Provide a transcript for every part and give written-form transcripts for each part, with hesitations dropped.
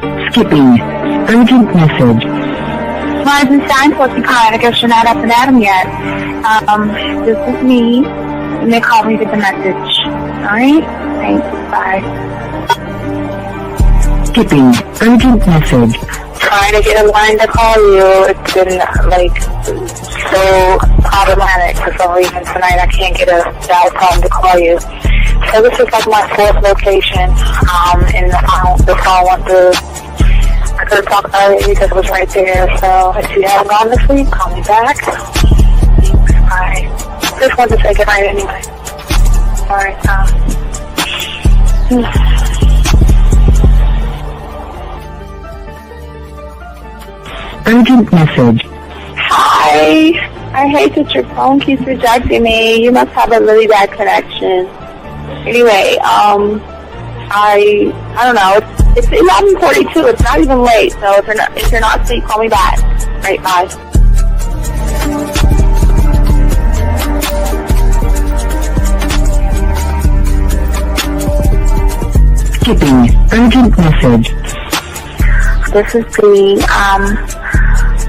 Skipping. Urgent message. Rising sign, what's the kind? I guess you're not up and at 'em yet. This is me. And they call me with the message. Alright? Thanks. Bye. Skipping. Urgent message. Trying to get a line to call you. It's been, so problematic for some reason tonight. I can't get a dial tone to call you. So this is like my fourth location, and the phone went through. I could have talked about it because it was right there. So if you haven't gone this week, call me back. Thanks. Bye. Just wanted to say goodnight anyway. Alright, Urgent message. Hi. I hate that your phone keeps rejecting me. You must have a really bad connection. Anyway, I don't know. It's 11:42. It's not even late. So if you're not asleep, call me back. Right, bye. Skipping. Urgent message. This is P.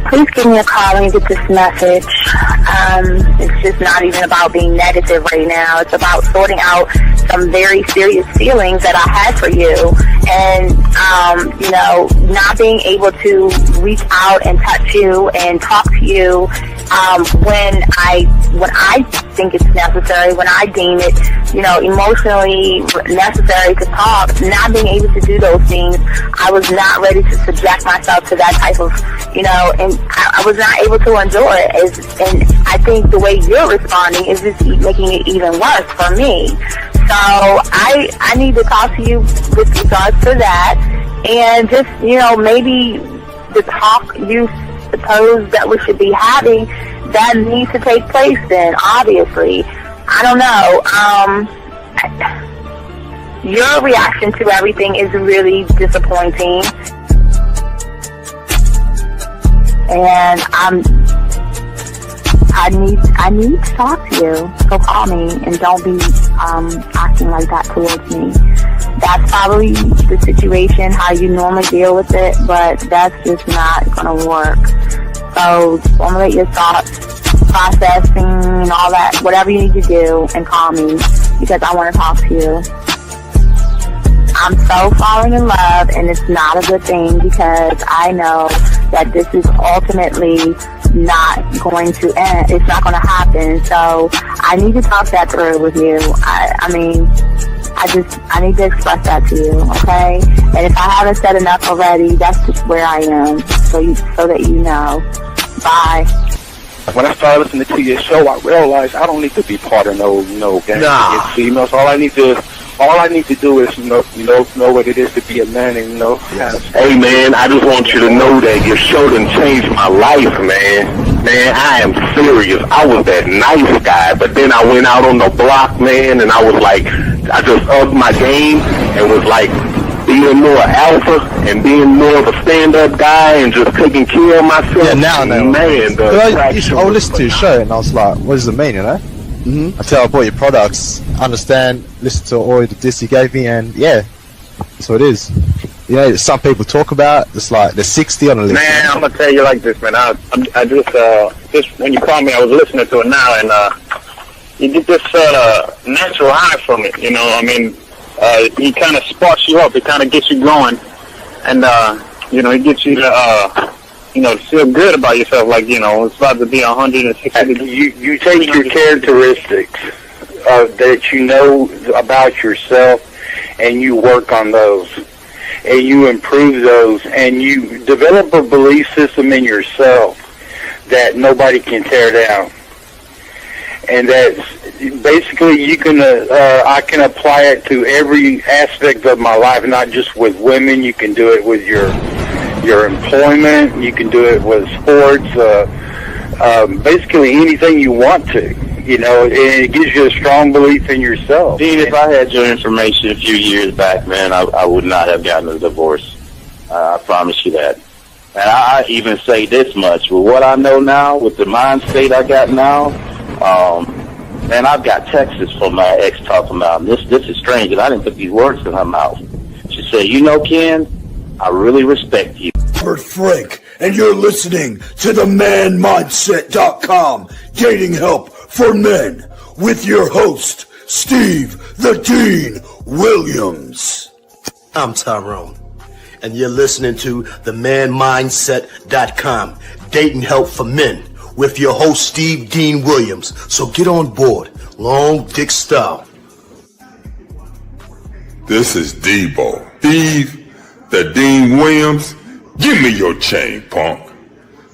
Please give me a call when you get this message. It's just not even about being negative right now. It's about sorting out some very serious feelings that I had for you, and not being able to reach out and touch you and talk to you when I think it's necessary, when I deem it, emotionally necessary to talk. Not being able to do those things, I was not ready to subject myself to that type of, and I was not able to endure it. And I think the way you're responding is just making it even worse for me. So I need to talk to you with regards to that, and just, maybe the talk you suppose that we should be having, that needs to take place then, obviously. I don't know. Your reaction to everything is really disappointing. And I need to talk to you. So call me and don't be acting like that towards me. That's probably the situation, how you normally deal with it, but that's just not gonna work. So formulate your thoughts, processing and all that, whatever you need to do, and call me because I want to talk to you. I'm so falling in love, and it's not a good thing because I know that this is ultimately not going to end. It's not going to happen. So I need to talk that through with you. I need to express that to you, okay? And if I haven't said enough already, that's just where I am, so that you know. Bye. When I started listening to your show, I realized I don't need to be part of no gang against females. All I need to do is know what it is to be a man and Hey man, I just want you to know that your show done changed my life, man. Man, I am serious. I was that nice guy, but then I went out on the block, man, and I was like, I just upped my game and was like being more alpha and being more of a stand-up guy and just taking care of myself. Yeah, now, man. I listened to your show and I was like, what does it mean, Mm-hmm. Until I bought your products, understand, listen to all the diss you gave me, and yeah, that's what it is. Some people talk about it's like they're 60 on the list. Man, I'm gonna tell you like this, man. I just when you called me, I was listening to it now, and you get this natural high from it. It kind of sparks you up. It kind of gets you going, and it gets you to feel good about yourself, like, it's about to be 160. You take your characteristics that you know about yourself, and you work on those, and you improve those, and you develop a belief system in yourself that nobody can tear down. And that's basically I can apply it to every aspect of my life, not just with women. You can do it with your employment, you can do it with sports, basically anything you want to, and it gives you a strong belief in yourself. Dean, if I had your information a few years back, man, I would not have gotten a divorce. I promise you that. And I even say this much, with what I know now, with the mind state I got now, man, I've got texts from my ex talking about, this is strange, and I didn't put these words in her mouth. She said, Ken, I really respect you. Robert Frank, and you're listening to the manmindset.com dating help for men with your host, Steve the Dean Williams. I'm Tyrone, and you're listening to the manmindset.com dating help for men with your host, Steve Dean Williams. So get on board, long dick style. This is Debo. Steve the Dean Williams. Give me your chain, punk.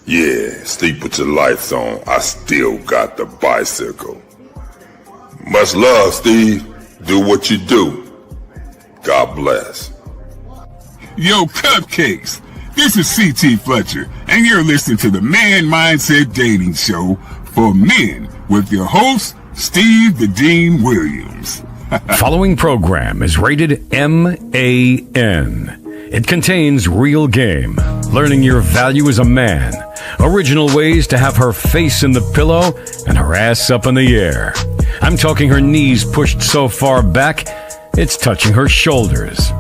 Yeah, sleep with your lights on. I still got the bicycle. Much love, Steve. Do what you do. God bless. Yo, cupcakes. This is C.T. Fletcher, and you're listening to the Man Mindset Dating Show for men with your host, Steve the Dean Williams. Following program is rated MAN. It contains real game, learning your value as a man, original ways to have her face in the pillow and her ass up in the air. I'm talking her knees pushed so far back, it's touching her shoulders.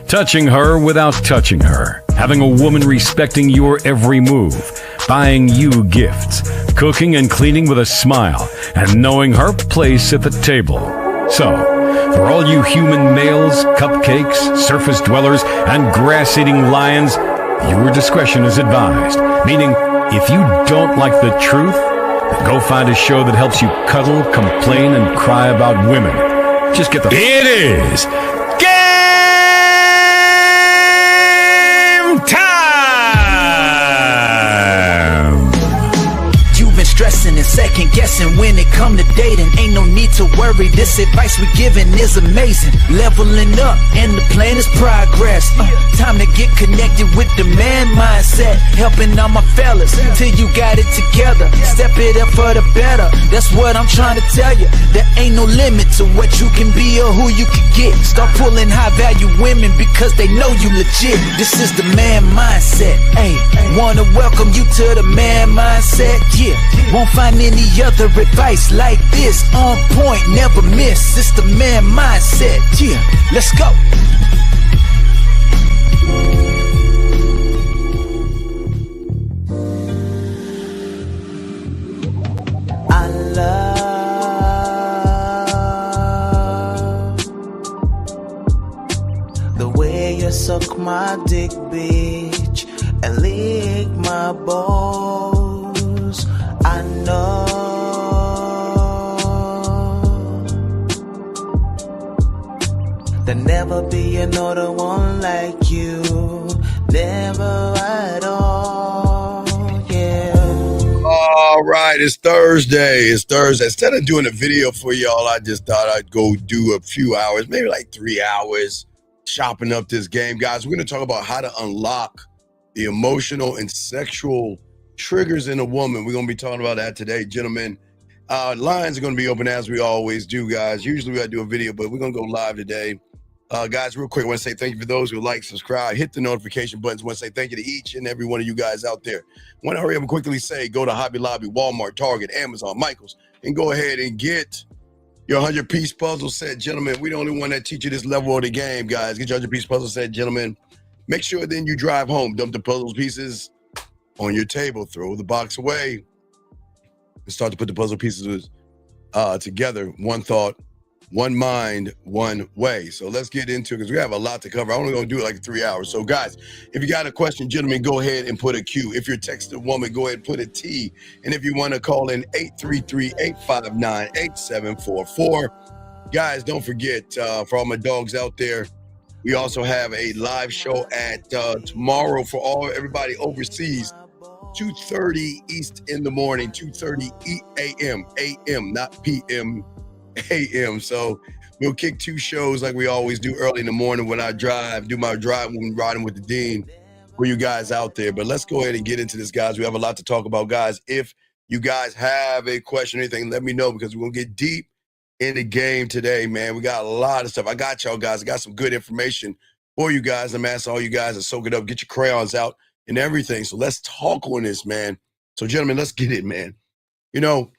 Touching her without touching her. Having a woman respecting your every move. Buying you gifts. Cooking and cleaning with a smile. And knowing her place at the table. So, for all you human males, cupcakes, surface dwellers, and grass-eating lions, your discretion is advised. Meaning, if you don't like the truth, then go find a show that helps you cuddle, complain, and cry about women. Just get the... It is game time! You've been stressing and second guessing when it come to dating. Ain't no need to worry, this advice we giving is amazing. Leveling up and the plan is progress. Time to get connected with the man mindset. Helping all my fellas till you got it together. Step it up for the better, that's what I'm trying to tell you. There ain't no limit to what you can be or who you can get. Start pulling high value women because they know you legit. This is the man mindset, ayy. Wanna welcome you to the man mindset, yeah. Won't find any other advice like this. On point, never miss. It's the man mindset. Yeah, let's go. I love the way you suck my dick, bitch, and lick my balls. I know there'll never be another one like you, never at all, yeah. All right, it's Thursday. Instead of doing a video for y'all, I just thought I'd go do a few hours, maybe like 3 hours, chopping up this game. Guys, we're going to talk about how to unlock the emotional and sexual triggers in a woman. We're going to be talking about that today, gentlemen. Lines are going to be open as we always do, guys. Usually we got to do a video, but we're going to go live today. Guys, real quick, I want to say thank you for those who like, subscribe, hit the notification buttons. I want to say thank you to each and every one of you guys out there. I want to hurry up and quickly say, go to Hobby Lobby, Walmart, Target, Amazon, Michael's, and go ahead and get your 100-piece puzzle set. Gentlemen, we the only one that teach you this level of the game, guys. Get your 100-piece puzzle set, gentlemen. Make sure then you drive home, dump the puzzle pieces on your table, throw the box away, and start to put the puzzle pieces together. One thought, one mind, one way. So let's get into it because we have a lot to cover. I'm only going to do it like 3 hours. So guys, if you got a question, gentlemen, go ahead and put a Q. If you're texting a woman, go ahead and put a T. And if you want to call in 833-859-8744. Guys, don't forget, for all my dogs out there, we also have a live show at tomorrow for everybody overseas, 2:30 East in the morning, 2:30 a.m., not p.m., a.m. So we'll kick 2 shows like we always do early in the morning when I do my drive when riding with the Dean for you guys out there. But let's go ahead and get into this, guys. We have a lot to talk about, guys. If you guys have a question or anything, let me know because we're going to get deep in the game today, man. We got a lot of stuff. I got y'all guys. I got some good information for you guys. I'm asking all you guys to soak it up, get your crayons out and everything. So let's talk on this, man. So, gentlemen, let's get it, man. You know,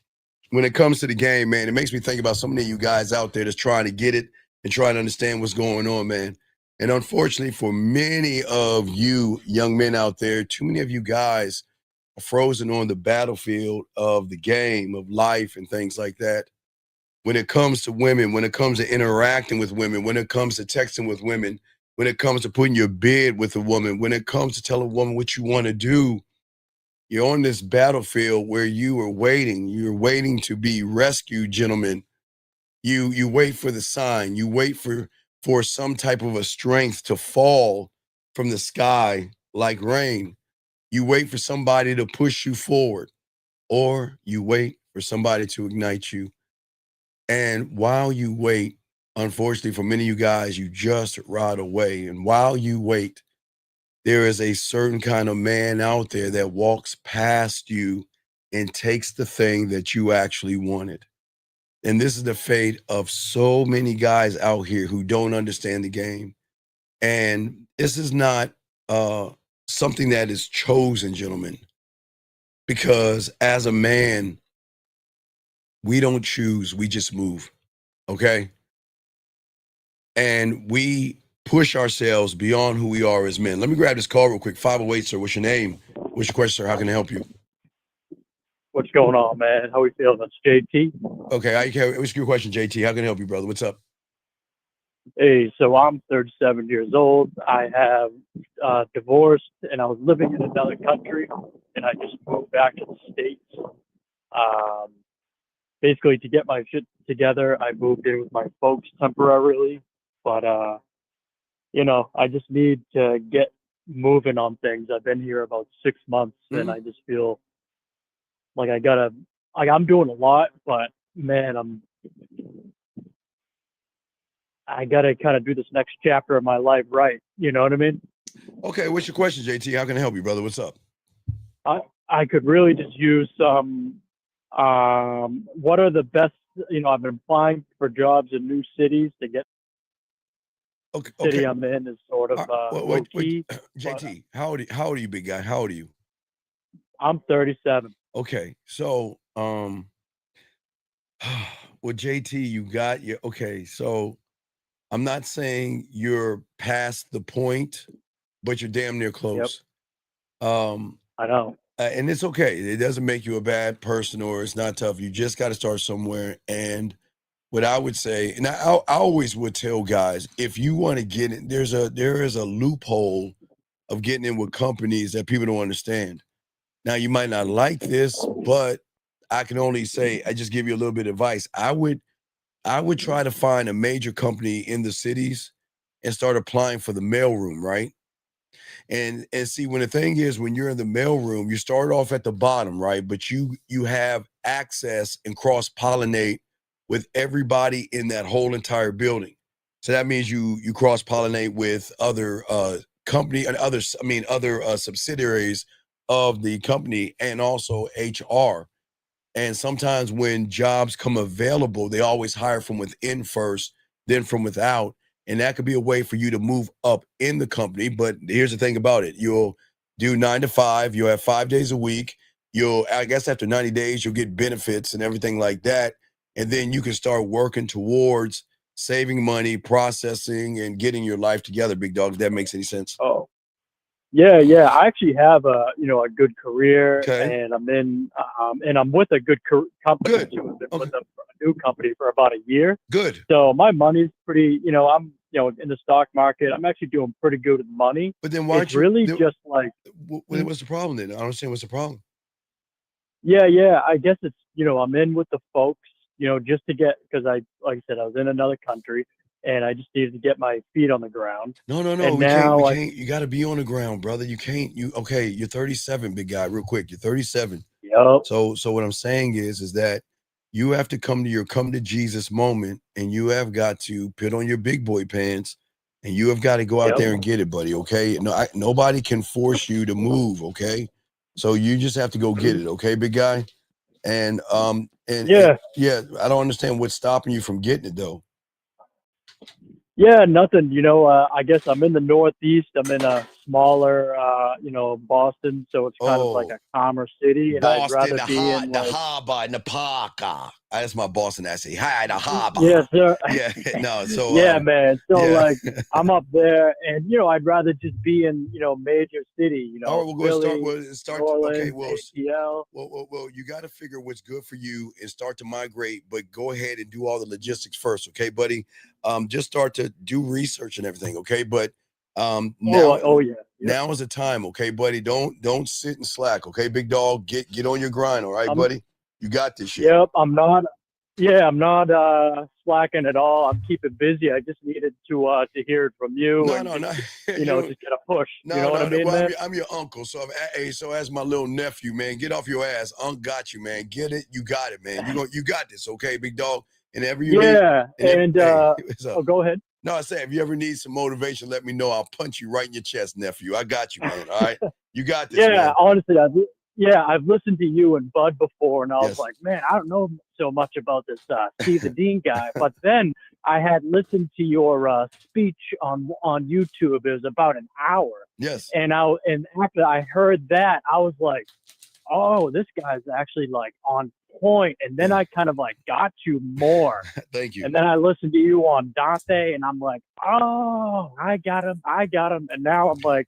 when it comes to the game, man, it makes me think about so many of you guys out there that's trying to get it and trying to understand what's going on, man. And unfortunately for many of you young men out there, too many of you guys are frozen on the battlefield of the game, of life and things like that. When it comes to women, when it comes to interacting with women, when it comes to texting with women, when it comes to putting your bid with a woman, when it comes to telling a woman what you want to do, you're on this battlefield where you are waiting. You're waiting to be rescued, gentlemen. You wait for the sign. You wait for some type of a strength to fall from the sky like rain. You wait for somebody to push you forward, or you wait for somebody to ignite you. And while you wait, unfortunately for many of you guys, you just ride away. And while you wait, there is a certain kind of man out there that walks past you and takes the thing that you actually wanted. And this is the fate of so many guys out here who don't understand the game. And this is not something that is chosen, gentlemen, because as a man, we don't choose, we just move. Okay. And we push ourselves beyond who we are as men. Let me grab this call real quick. 508, sir. What's your name? What's your question, sir? How can I help you? What's going on, man? How we feeling? That's JT. Okay. What's your question, JT? How can I help you, brother? What's up? Hey, so I'm 37 years old. I have divorced, and I was living in another country, and I just moved back to the States. Basically, to get my shit together, I moved in with my folks temporarily, but I just need to get moving on things. I've been here about 6 months, and I just feel like I'm doing a lot, but man, I gotta kind of do this next chapter of my life right. You know what I mean? Okay, what's your question, JT? How can I help you, brother? What's up? I could really just use some. What are the best? I've been applying for jobs in new cities to get. Okay. City I'm in is sort of low key. JT, how old are you, big guy? How old are you? I'm 37. Okay, so well, JT, you got your okay. So I'm not saying you're past the point, but you're damn near close. I know. And it's okay. It doesn't make you a bad person or it's not tough. You just got to start somewhere. And what I would say, and I always would tell guys, if you want to get in, there is a loophole of getting in with companies that people don't understand. Now, you might not like this, but I can only say, I just give you a little bit of advice. I would try to find a major company in the cities and start applying for the mailroom, right? And see, when the thing is, when you're in the mailroom, you start off at the bottom, right? But you have access and cross-pollinate with everybody in that whole entire building. So that means you cross-pollinate with other company and other subsidiaries of the company and also HR. And sometimes when jobs come available, they always hire from within first, then from without. And that could be a way for you to move up in the company. But here's the thing about it. You'll do 9 to 5. You'll have 5 days a week. I guess after 90 days, you'll get benefits and everything like that. And then you can start working towards saving money, processing, and getting your life together, big dog, if that makes any sense. Oh, yeah. I actually have a good career, and I'm in, and I'm with a good company too. I've been with a new company for about a year. Good. So my money's pretty. I'm in the stock market. I'm actually doing pretty good with money. But then why it's really just like. What's the problem then? I don't understand what's the problem. Yeah. I guess it's I'm in with the folks. Just to get, because like I said, I was in another country and I just needed to get my feet on the ground. No. And we now can't. You got to be on the ground, brother. You can't. Okay, you're 37, big guy. Real quick, you're 37. Yep. So what I'm saying is that you have to come to Jesus moment, and you have got to put on your big boy pants, and you have got to go out there and get it, buddy. Okay. No, nobody can force you to move. Okay. So you just have to go get it. Okay, big guy. And I don't understand what's stopping you from getting it though. Yeah, nothing. I guess I'm in the Northeast. I'm in a smaller, Boston, so it's kind of like Oh, a calmer city, and I'd Boston, rather be in the like, harbor, in the park. That's my Boston accent. Hi, the harbor. yes, sir. Yeah, no, so, Yeah, man. So yeah. like, I'm up there, and I'd rather just be in major city, All right, we'll go start. Philly, We'll New start. Okay, Orleans, well, ATL. well, you got to figure what's good for you and start to migrate, but go ahead and do all the logistics first, okay, buddy? Just start to do research and everything, okay? But Oh yeah. Yep. now is the time, okay, buddy? Don't sit and slack, okay, big dog. Get on your grind, all right, I'm buddy? You got this shit. Yep, I'm not. Yeah, I'm not slacking at all. I'm keeping busy. I just needed to hear it from you No, and no, no. just get a push. No, You know what I mean, well, man? I'm your uncle. So, so as my little nephew, man, get off your ass. Unc got you, man. Get it. You got it, man. You got this, okay, big dog. And ever you need, Yeah, and what's up? oh, go ahead. No, I say if you ever need some motivation, let me know. I'll punch you right in your chest, nephew. I got you, man. All right, you got this, Yeah, man. honestly, I've listened to you and Bud before, and I was Yes. like, man, I don't know so much about this Steve the Dean guy. But then I had listened to your speech on YouTube. It was about an hour. Yes. And after I heard that, I was like, oh, this guy's actually like on point. And then I kind of like got you more. Thank you. And then I listened to you on Dante, and I'm like, oh, I got him. And now I'm like,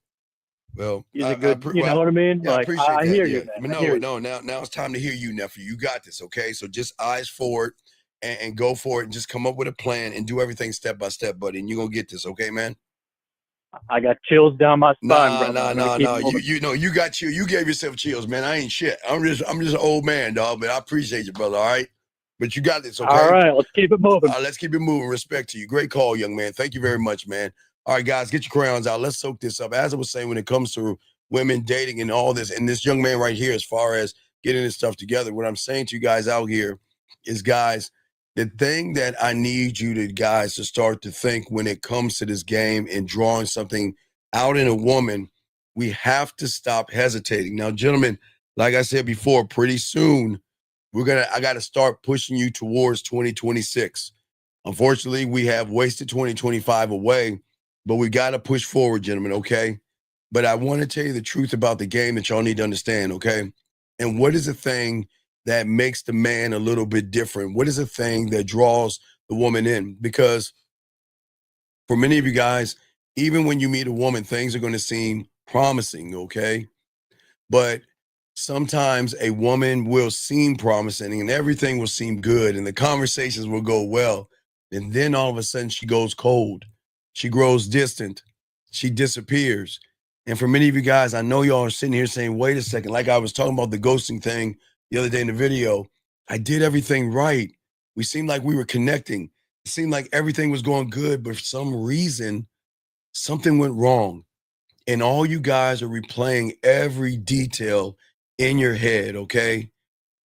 Well, he's a good, you know what I mean? Yeah, I Like, appreciate I that. hear Yeah. you, man. But I hear you. now it's time to hear you, nephew. You got this, okay? So just eyes forward and go for it and just come up with a plan and do everything step by step, buddy. And you're gonna get this, okay, man? I got chills down my spine, Nah, brother. I'm gonna keep moving. You got chill. You gave yourself chills, man. I ain't shit. I'm just an old man, dog. But I appreciate you, brother. All right. But you got this, okay? All right, let's keep it moving. Let's keep it moving. Respect to you. Great call, young man. Thank you very much, man. All right, guys, get your crayons out. Let's soak this up. As I was saying, when it comes to women dating and all this, and this young man right here, as far as getting this stuff together, what I'm saying to you guys out here is, guys, the thing that I need you to guys to start to think when it comes to this game and drawing something out in a woman, we have to stop hesitating. Now, gentlemen, like I said before, pretty soon I got to start pushing you towards 2026. Unfortunately, we have wasted 2025 away, but we got to push forward, gentlemen, okay? But I want to tell you the truth about the game that y'all need to understand, okay? And what is the thing that makes the man a little bit different? What is the thing that draws the woman in? Because for many of you guys, even when you meet a woman, things are going to seem promising, okay? But sometimes a woman will seem promising and everything will seem good and the conversations will go well. And then all of a sudden she goes cold. She grows distant. She disappears. And for many of you guys, I know y'all are sitting here saying, wait a second, like I was talking about the ghosting thing the other day in the video, I did everything right. We seemed like we were connecting. It seemed like everything was going good, but for some reason, something went wrong. And all you guys are replaying every detail in your head, okay?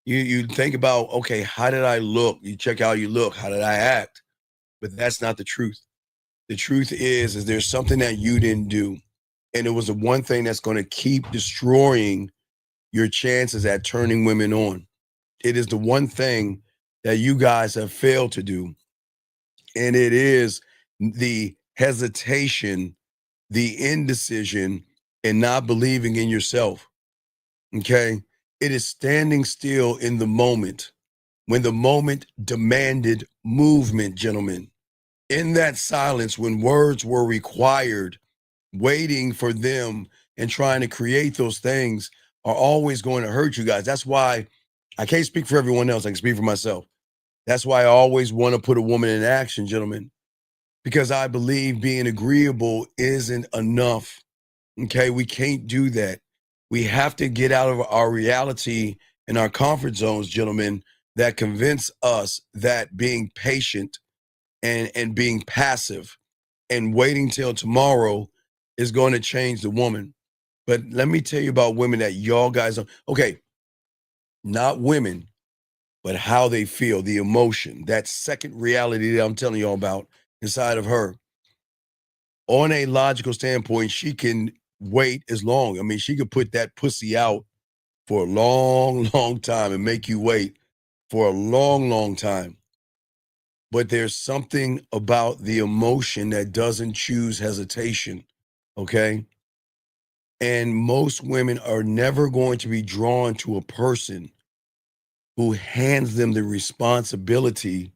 You think about, okay, how did I look? You check how you look. How did I act? But that's not the truth. The truth is there's something that you didn't do. And it was the one thing that's going to keep destroying your chances at turning women on. It is the one thing that you guys have failed to do. And it is the hesitation, the indecision, and not believing in yourself. Okay? It is standing still in the moment when the moment demanded movement, gentlemen. In that silence, when words were required, waiting for them and trying to create those things are always going to hurt you guys. That's why I can't speak for everyone else. I can speak for myself. That's why I always want to put a woman in action, gentlemen, because I believe being agreeable isn't enough. Okay, we can't do that. We have to get out of our reality and our comfort zones, gentlemen, that convince us that being patient and being passive and waiting till tomorrow is going to change the woman. But let me tell you about women that y'all guys are, okay, not women, but how they feel, the emotion, that second reality that I'm telling y'all about inside of her. On a logical standpoint, she can wait as long. I mean, she could put that pussy out for a long, long time and make you wait for a long, long time. But there's something about the emotion that doesn't choose hesitation, okay? And most women are never going to be drawn to a person who hands them the responsibility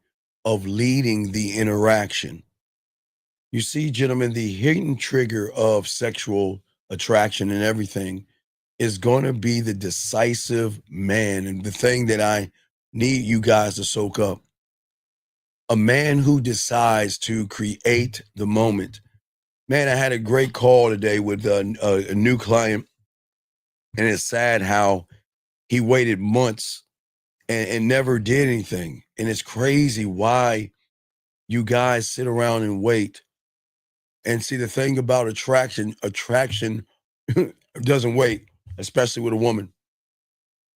of leading the interaction. You see, gentlemen, the hidden trigger of sexual attraction and everything is going to be the decisive man. And the thing that I need you guys to soak up, a man who decides to create the moment. Man, I had a great call today with a new client, and it's sad how he waited months and never did anything. And it's crazy why you guys sit around and wait. And see, the thing about attraction doesn't wait, especially with a woman.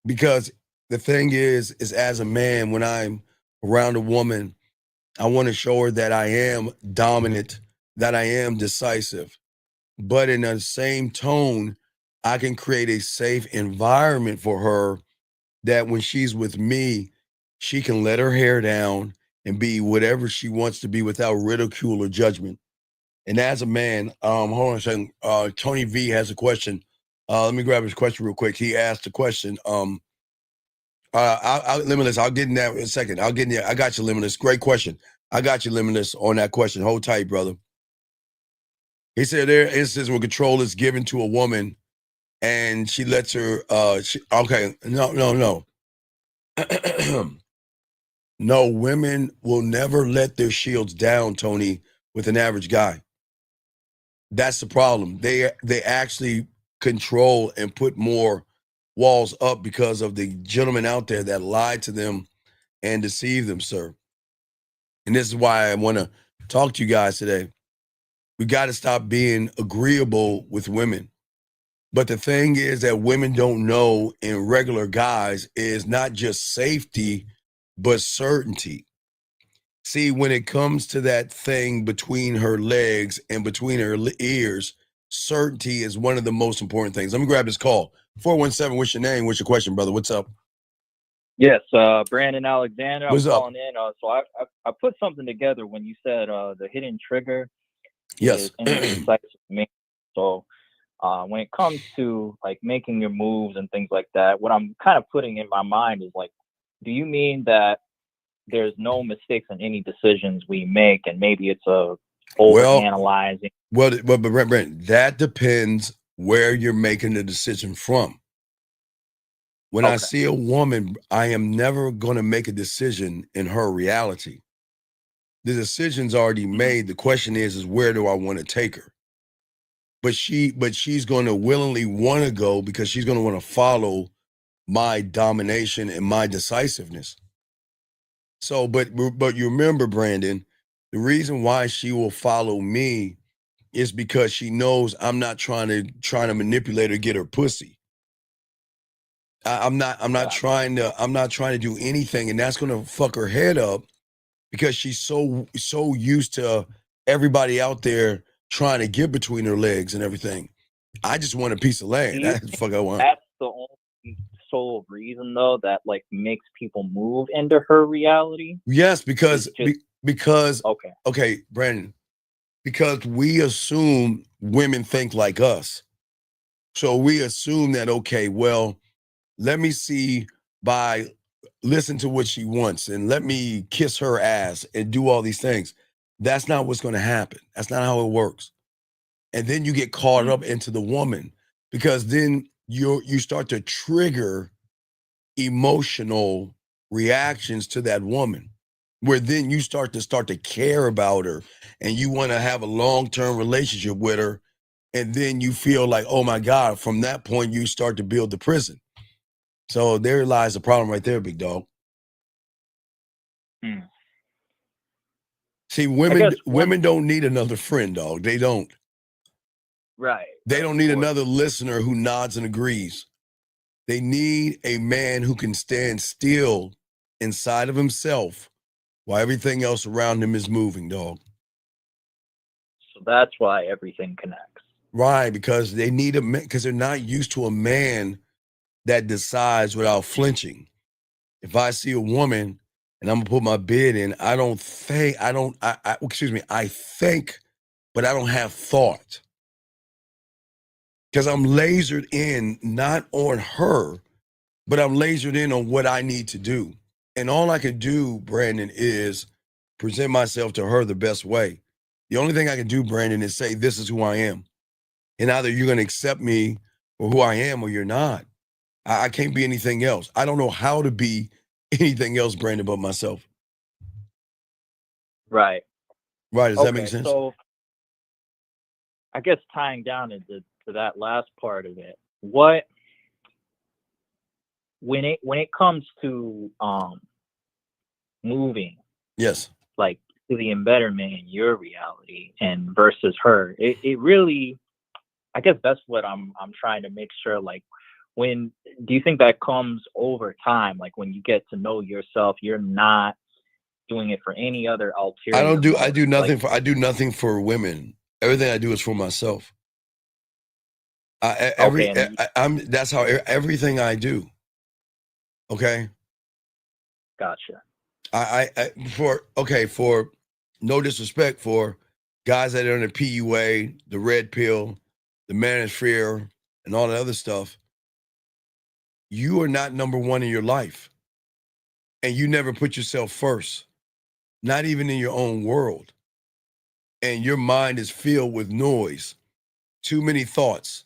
Because the thing is as a man, when I'm around a woman, I want to show her that I am dominant, that I am decisive. But in the same tone, I can create a safe environment for her that when she's with me, she can let her hair down and be whatever she wants to be without ridicule or judgment. And as a man, hold on a second. Tony V has a question. Let me grab his question real quick. He asked a question. I'll Limitless. I'll get in that in a second. I'll get in there. I got you, Limitless. Great question. I got you, Limitless, on that question. Hold tight, brother. He said there are instances where control is given to a woman and she lets her no. No, women will never let their shields down, Tony, with an average guy. That's the problem. They actually control and put more walls up because of the gentlemen out there that lied to them and deceived them, sir. And this is why I want to talk to you guys today. We got to stop being agreeable with women. But the thing is that women don't know in regular guys is not just safety, but certainty. See, when it comes to that thing between her legs and between her ears, certainty is one of the most important things. Let me grab this call. 417, what's your name? What's your question, brother? What's up? Yes, Brandon Alexander. What's I'm up? calling in. So I put something together when you said the hidden trigger Yes. is indecisive to me. So when it comes to like making your moves and things like that, what I'm kind of putting in my mind is like, do you mean that there's no mistakes in any decisions we make, and maybe it's overanalyzing? But Brent, that depends where you're making the decision from. When I see a woman, I am never going to make a decision in her reality. The decision's already made. The question is where do I want to take her? But she's going to willingly want to go because she's going to want to follow my domination and my decisiveness. So, but you remember, Brandon, the reason why she will follow me is because she knows I'm not trying to manipulate her, get her pussy. I'm not trying to do anything, and that's gonna fuck her head up because she's so used to everybody out there trying to get between her legs and everything. I just want a piece of land. That's the fuck I want. That's the only sole reason though that like makes people move into her reality? Yes, because okay, Brandon, because we assume women think like us. So we assume that, okay, well, let me see by listen to what she wants and let me kiss her ass and do all these things. That's not what's going to happen. That's not how it works. And then you get caught up into the woman because then you start to trigger emotional reactions to that woman, where then you start to care about her and you want to have a long-term relationship with her. And then you feel like, oh my God, from that point, you start to build the prison. So there lies the problem right there, big dog. See, women don't need another friend, dog. They don't. Right. They don't need another listener who nods and agrees. They need a man who can stand still inside of himself while everything else around him is moving, dog. So that's why everything connects. Right, because they need a man, because they're not used to a man that decides without flinching. If I see a woman and I'm gonna put my bid in, I think, but I don't have thought. because I'm lasered in not on her, but I'm lasered in on what I need to do. And all I can do, Brandon, is present myself to her the best way. The only thing I can do, Brandon, is say, this is who I am. And either you're going to accept me for who I am or you're not. I can't be anything else. I don't know how to be anything else, Brandon, but myself. Right. Right. Does that make sense? So I guess tying down into that last part of it, when it comes to moving, yes, like to the embetterment in your reality and versus her, it really, I guess that's what I'm trying to make sure. Like, when do you think that comes over time? Like when you get to know yourself, you're not doing it for any other ulterior. I do nothing for women. Everything I do is for myself. That's how everything I do. Okay. Gotcha. For no disrespect, for guys that are on the PUA, the red pill, the manosphere, and all that other stuff, you are not number one in your life. And you never put yourself first, not even in your own world. And your mind is filled with noise, too many thoughts,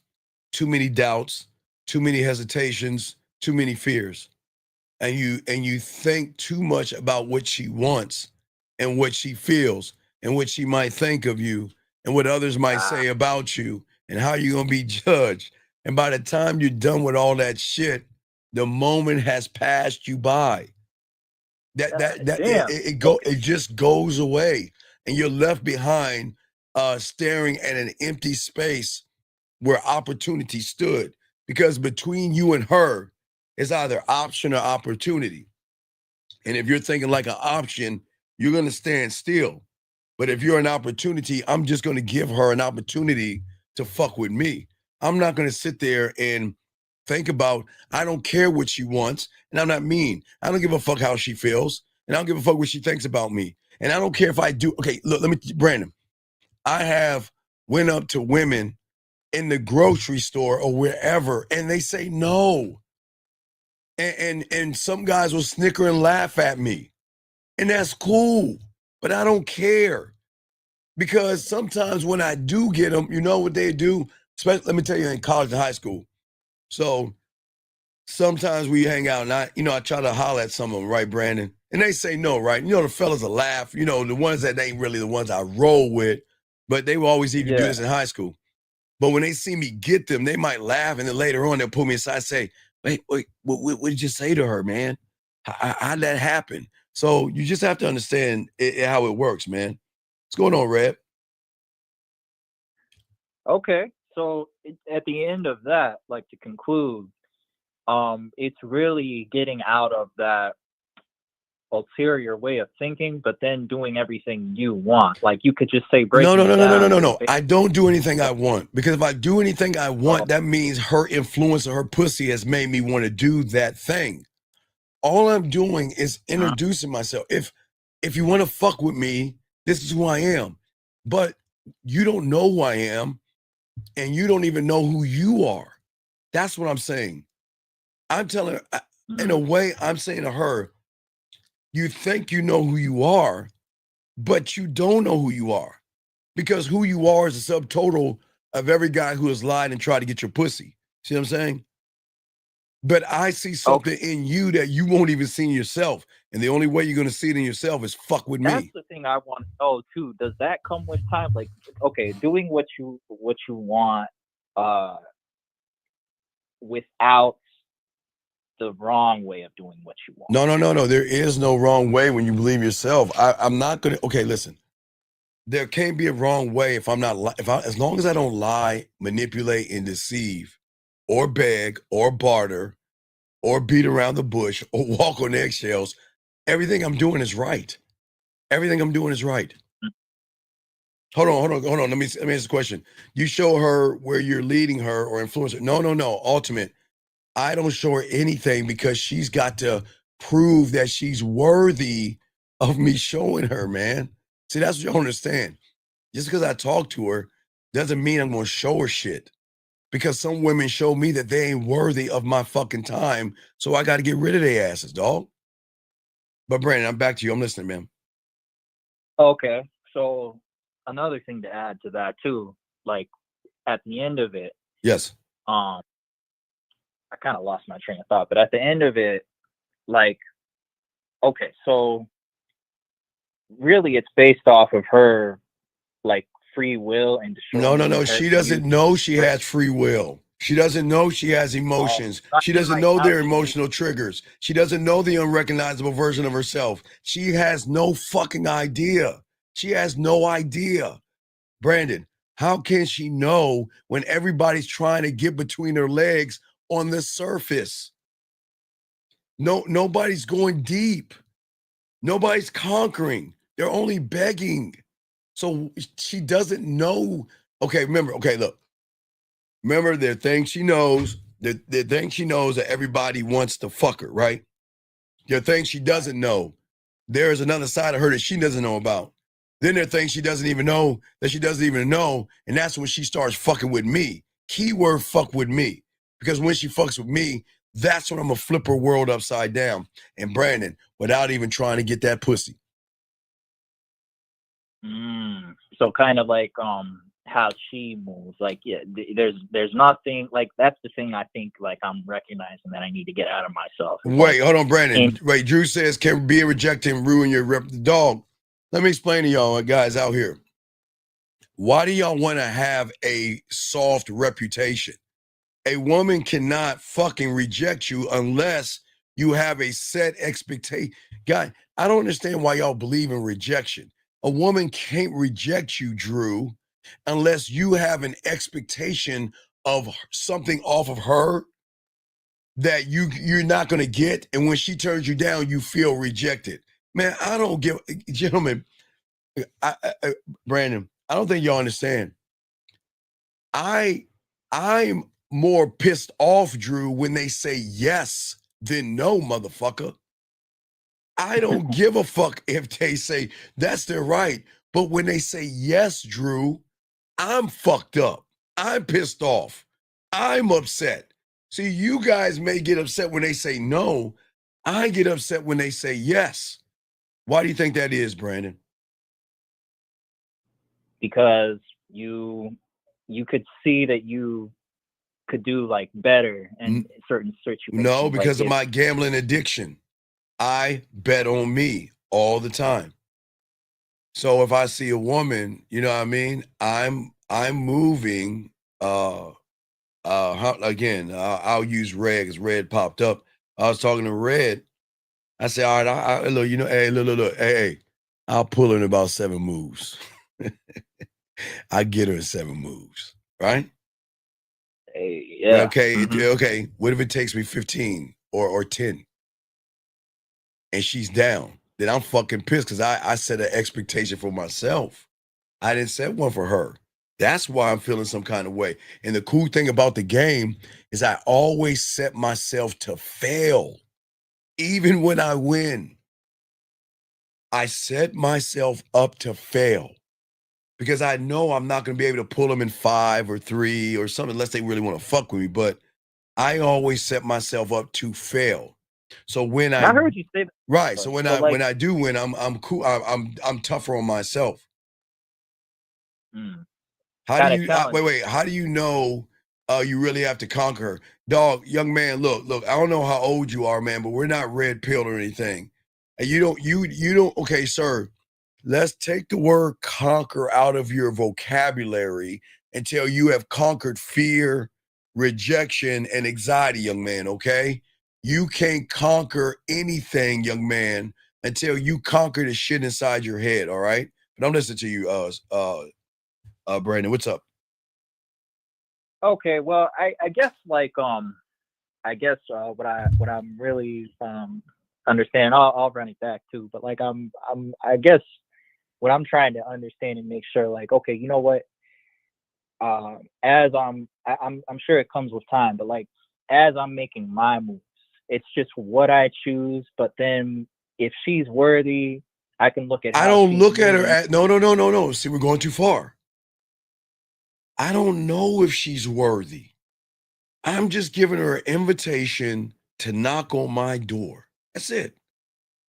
too many doubts, too many hesitations, too many fears. And you think too much about what she wants and what she feels and what she might think of you and what others might say about you and how you're going to be judged. And by the time you're done with all that shit, the moment has passed you by. It just goes away, and you're left behind staring at an empty space where opportunity stood, because between you and her is either option or opportunity. And if you're thinking like an option, you're going to stand still. But if you're an opportunity, I'm just going to give her an opportunity to fuck with me. I'm not going to sit there and think about, I don't care what she wants, and I'm not mean. I don't give a fuck how she feels, and I don't give a fuck what she thinks about me. And I don't care if I do. Okay, look, Brandon, I have went up to women in the grocery store or wherever, and they say no. And some guys will snicker and laugh at me. And that's cool, but I don't care. Because sometimes when I do get them, you know what they do? Especially, let me tell you, in college and high school. So sometimes we hang out and I try to holler at some of them, right, Brandon? And they say no, right? The fellas will laugh, the ones that ain't really the ones I roll with, but they will always even do this in high school. But when they see me get them, they might laugh, and then later on they'll pull me aside and say, wait, what did you say to her, man? How'd that happen? So you just have to understand how it works, man. What's going on, Red? Okay, so at the end of that, like to conclude, it's really getting out of that ulterior way of thinking, but then doing everything you want. Like you could just say, no. I don't do anything I want, because if I do anything I want, that means her influence or her pussy has made me want to do that thing. All I'm doing is introducing myself. If you want to fuck with me, this is who I am. But you don't know who I am, and you don't even know who you are. That's what I'm saying. I'm telling her, in a way, I'm saying to her, you think you know who you are, but you don't know who you are, because who you are is a subtotal of every guy who has lied and tried to get your pussy. See what I'm saying? But I see something in you that you won't even see in yourself. And the only way you're going to see it in yourself is fuck with me. That's the thing I want to know too. Does that come with time? Like, okay, doing what you want without the wrong way of doing what you want. No. There is no wrong way when you believe yourself. I'm not going to, okay, listen. There can't be a wrong way if I'm not, as long as I don't lie, manipulate, and deceive, or beg, or barter, or beat around the bush, or walk on eggshells, everything I'm doing is right. Everything I'm doing is right. Hold on. Let me ask this question. You show her where you're leading her or influence her. No. Ultimate. I don't show her anything, because she's got to prove that she's worthy of me showing her, man. See, that's what you don't understand. Just because I talk to her doesn't mean I'm going to show her shit. because some women show me that they ain't worthy of my fucking time. So I got to get rid of their asses, dog. But Brandon, I'm back to you. I'm listening, man. Okay. So another thing to add to that too, like at the end of it, yes. I kind of lost my train of thought, but at the end of it, like, okay, so really it's based off of her like free will and No. She doesn't know she has free will. She doesn't know she has emotions. She doesn't know their emotional triggers. She doesn't know the unrecognizable version of herself. She has no fucking idea. She has no idea. Brandon, how can she know when everybody's trying to get between her legs on the surface? Nobody's going deep. Nobody's conquering. They're only begging. So she doesn't know. Okay, look. Remember, there are things she knows. There are things she knows that everybody wants to fuck her, right? There are things she doesn't know. There is another side of her that she doesn't know about. Then there are things she doesn't even know that she doesn't even know. And that's when she starts fucking with me. Keyword fuck with me. Because when she fucks with me, that's when I'm going to flip her world upside down. And Brandon, without even trying to get that pussy. So kind of like how she moves. Like, yeah, there's nothing like that's the thing I think like I'm recognizing that I need to get out of myself. Wait, hold on, Brandon. Wait, Drew says, can being rejected and ruin your rep? Dog, let me explain to y'all guys out here. Why do y'all want to have a soft reputation? A woman cannot fucking reject you unless you have a set expectation. God, I don't understand why y'all believe in rejection. A woman can't reject you, Drew, unless you have an expectation of something off of her that you're not going to get. And when she turns you down, you feel rejected. Man, I don't give, gentlemen, Brandon, I don't think y'all understand. I'm more pissed off, Drew, when they say yes than no, motherfucker. I don't give a fuck if they say that's their right. But when they say yes, Drew, I'm fucked up. I'm pissed off. I'm upset. See, you guys may get upset when they say no. I get upset when they say yes. Why do you think that is, Brandon? Because you could see that you could do like better in certain situations. No, because of my gambling addiction. I bet on me all the time. So if I see a woman, you know what I mean? I'm moving. Again, I'll use Red because Red popped up. I was talking to Red. I said, all right, look, you know, hey, look, hey, I'll pull her in about 7 moves. I get her in 7 moves, right? Hey, yeah. Okay, okay. What if it takes me 15 or 10? And she's down, then I'm fucking pissed because I set an expectation for myself. I didn't set one for her. That's why I'm feeling some kind of way. And the cool thing about the game is I always set myself to fail. Even when I win, I set myself up to fail because I know I'm not going to be able to pull them in 5 or 3 or something unless they really want to fuck with me. But I always set myself up to fail. So when I heard you say that. Right. So when I do win, I'm cool. I'm tougher on myself. How do you wait? How do you know you really have to conquer her? Dog, young man, look, I don't know how old you are, man, but we're not red pilled or anything. And you don't, okay, sir. Let's take the word conquer out of your vocabulary until you have conquered fear, rejection, and anxiety, young man, okay? You can't conquer anything, young man, until you conquer the shit inside your head, all right? But I'm listening to you, Brandon. What's up? Okay, well, I guess like I guess what I'm really understanding, I'll run it back too, but like I guess what I'm trying to understand and make sure like, okay, you know what? As I'm sure it comes with time, but like as I'm making my moves, it's just what I choose. But then if she's worthy, I can look at. I don't look at her at no. See, we're going too far. I don't know if she's worthy. I'm just giving her an invitation to knock on my door. That's it.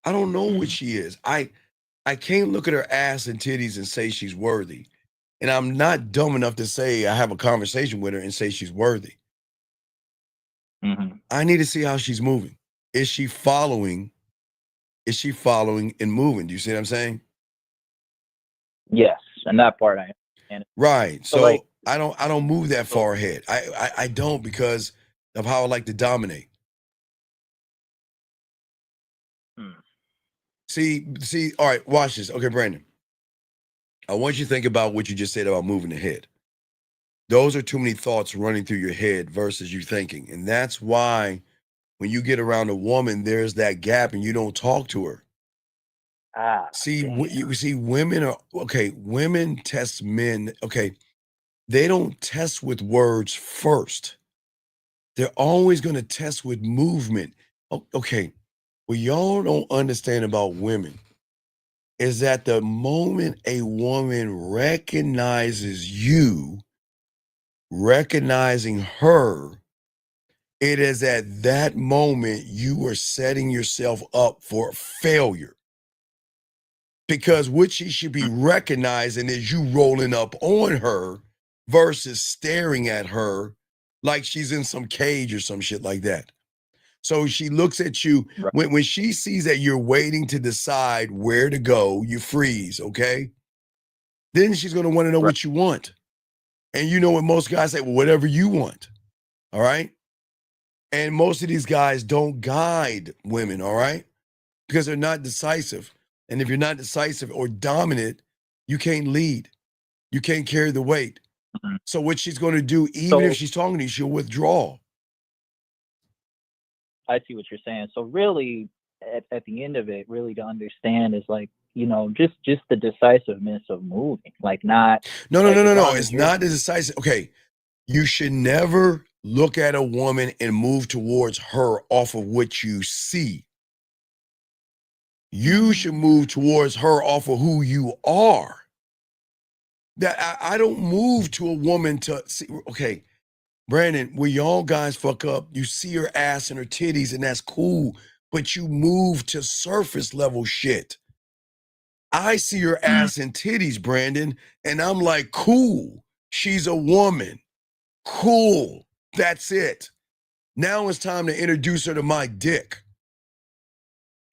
I don't know what she is. I can't look at her ass and titties and say she's worthy. And I'm not dumb enough to say I have a conversation with her and say she's worthy. I need to see how she's moving. Is she following? Is she following and moving? Do you see what I'm saying? Yes, and that part I understand. Right. So like, I don't move that far ahead. I don't because of how I like to dominate. See, all right, watch this. Okay, Brandon. I want you to think about what you just said about moving ahead. Those are too many thoughts running through your head versus you thinking. And that's why when you get around a woman, there's that gap and you don't talk to her. See, you see, women are okay. Women test men. Okay, they don't test with words first. They're always going to test with movement. Okay, what y'all don't understand about women is that the moment a woman recognizes you, recognizing her, it is at that moment you are setting yourself up for failure. Because what she should be recognizing is you rolling up on her versus staring at her like she's in some cage or some shit like that. So she looks at you when she sees that you're waiting to decide where to go, you freeze, okay? Then she's going to want to know what you want. And you know what most guys say, well, whatever you want. All right? And most of these guys don't guide women, all right? Because they're not decisive. And if you're not decisive or dominant, you can't lead. You can't carry the weight. So what she's going to do, even if she's talking to you, she'll withdraw. I see what you're saying. So really, at the end of it, really to understand is like, you know, just the decisiveness of moving, like not. No. It's not the decisive. Okay, you should never look at a woman and move towards her off of what you see. You should move towards her off of who you are. That I don't move to a woman to see. Okay, Brandon, where y'all guys fuck up, you see her ass and her titties, and that's cool, but you move to surface level shit. I see her ass and titties, Brandon, and I'm like, cool, she's a woman. Cool, that's it. Now it's time to introduce her to my dick.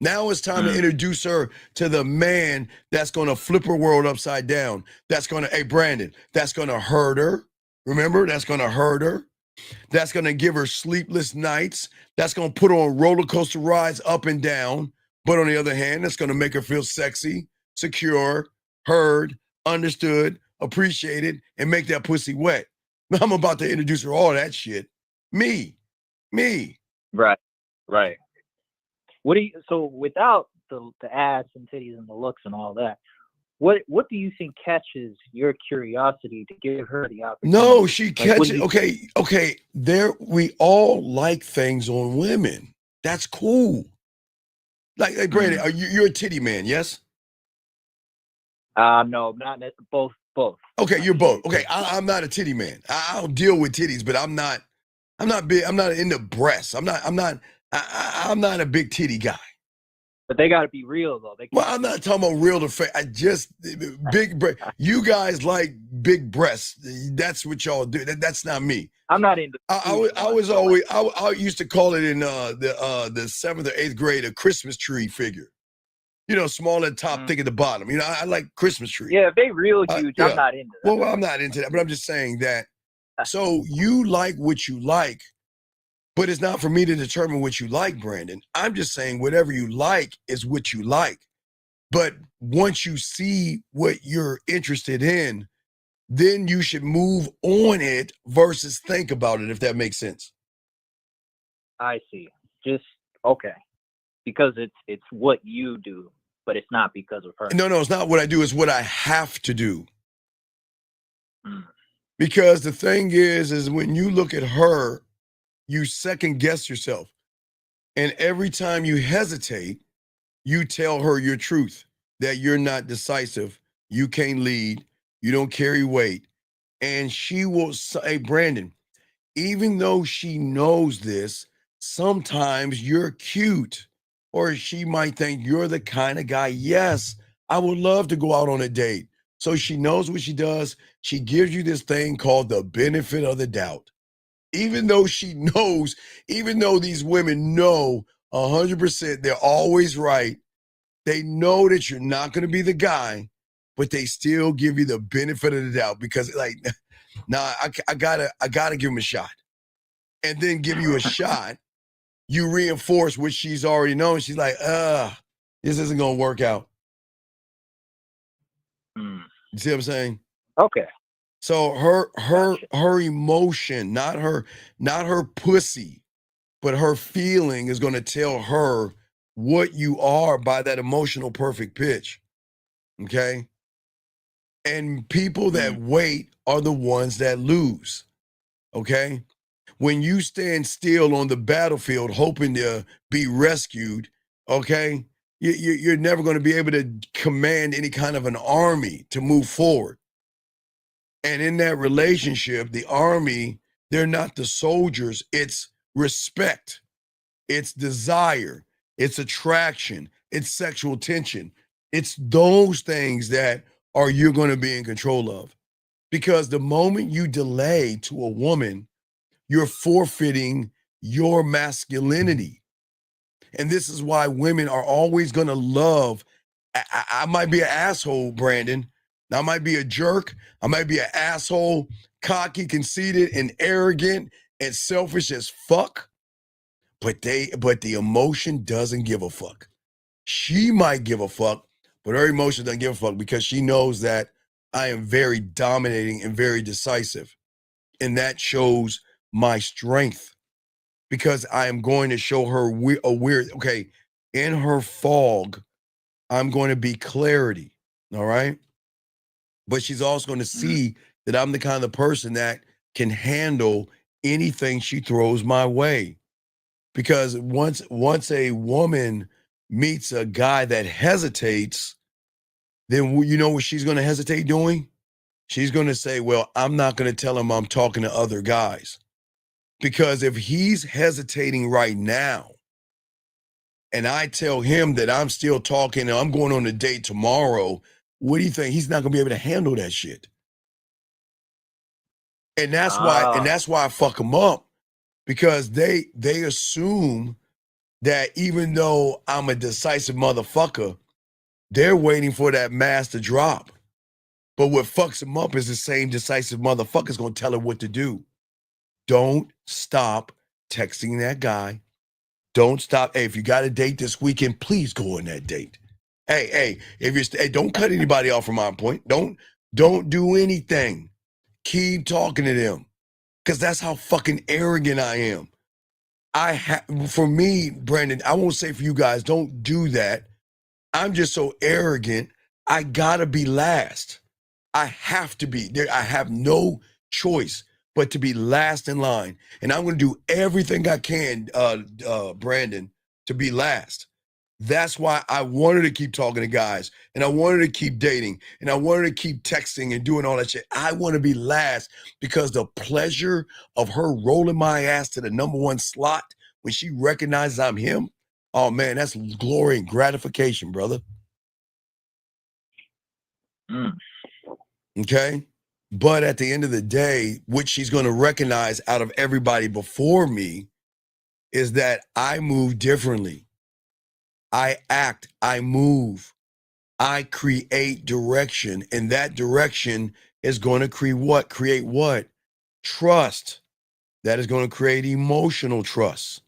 Now it's time to introduce her to the man that's going to flip her world upside down. That's going to, hey, Brandon, that's going to hurt her. Remember, that's going to hurt her. That's going to give her sleepless nights. That's going to put her on roller coaster rides up and down. But on the other hand, that's going to make her feel sexy, secure, heard, understood, appreciated, and make that pussy wet. I'm about to introduce her all that shit. Me. Right. What do you, so without the ass and titties and the looks and all that, what do you think catches your curiosity to give her the opportunity? No, she catches. Okay. There, we all like things on women. That's cool. Like Brandon, you're a titty man, yes? No, not both. Okay, you're both. Okay, I'm not a titty man. I don't deal with titties, but I'm not big. I'm not into breasts. I'm not a big titty guy. But they got to be real though. Well, I'm not talking about real to fake. I just big breast. You guys like big breasts. That's what y'all do. That's not me. I'm not into. I used to call it in the 7th or 8th grade a Christmas tree figure. You know, small at the top, thick at the bottom. You know, I like Christmas tree. Yeah, if they real huge, I'm not into that. Well, I'm not into that, but I'm just saying that. So you like what you like, but it's not for me to determine what you like, Brandon. I'm just saying whatever you like is what you like. But once you see what you're interested in, then you should move on it versus think about it, if that makes sense. I see. Just, okay. Because it's what you do, but it's not because of her. No, it's not what I do. It's what I have to do. Because the thing is when you look at her, you second guess yourself. And every time you hesitate, you tell her your truth, that you're not decisive, you can't lead, you don't carry weight. And she will say, Brandon, even though she knows this, sometimes you're cute, or she might think you're the kind of guy. Yes, I would love to go out on a date. So she knows what she does. She gives you this thing called the benefit of the doubt. Even though she knows, even though these women know 100% they're always right, they know that you're not going to be the guy, but they still give you the benefit of the doubt because, like, nah, I gotta give him a shot, and then give you a shot. You reinforce what she's already known. She's like, this isn't gonna work out. You see what I'm saying? Okay. So her emotion, not her pussy, but her feeling is gonna tell her what you are by that emotional perfect pitch. Okay. And people that wait are the ones that lose. Okay. When you stand still on the battlefield hoping to be rescued, okay, you're never going to be able to command any kind of an army to move forward. And in that relationship, the army, they're not the soldiers. It's respect, it's desire, it's attraction, it's sexual tension. It's those things that are you're going to be in control of. Because the moment you delay to a woman, you're forfeiting your masculinity. And this is why women are always going to love. I might be an asshole, Brandon. I might be a jerk. I might be an asshole, cocky, conceited, and arrogant, and selfish as fuck. But the emotion doesn't give a fuck. She might give a fuck, but her emotion doesn't give a fuck because she knows that I am very dominating and very decisive. And that shows my strength because I am going to show her okay, in her fog, I'm going to be clarity. All right. But she's also going to see that I'm the kind of person that can handle anything she throws my way. Because once a woman meets a guy that hesitates, then you know what she's going to hesitate doing? She's going to say, well, I'm not going to tell him I'm talking to other guys. Because if he's hesitating right now, and I tell him that I'm still talking and I'm going on a date tomorrow, what do you think? He's not going to be able to handle that shit. And that's why I fuck them up. Because they assume that even though I'm a decisive motherfucker, they're waiting for that mask to drop. But what fucks them up is the same decisive motherfucker's going to tell her what to do. Don't stop texting that guy. Don't stop. Hey, if you got a date this weekend, please go on that date. Hey, if you're don't cut anybody off from my point. Don't do anything. Keep talking to them. Because that's how fucking arrogant I am. For me, Brandon, I won't say for you guys, don't do that. I'm just so arrogant. I gotta be last. I have to be there. I have no choice but to be last in line. And I'm going to do everything I can, Brandon, to be last. That's why I wanted to keep talking to guys, and I wanted to keep dating, and I wanted to keep texting and doing all that shit. I want to be last because the pleasure of her rolling my ass to the number one slot when she recognizes I'm him, oh man, that's glory and gratification, brother. Okay? But at the end of the day, what she's going to recognize out of everybody before me is that I move differently. I act, I move, I create direction, and that direction is going to create what? Trust. That is going to create emotional trust.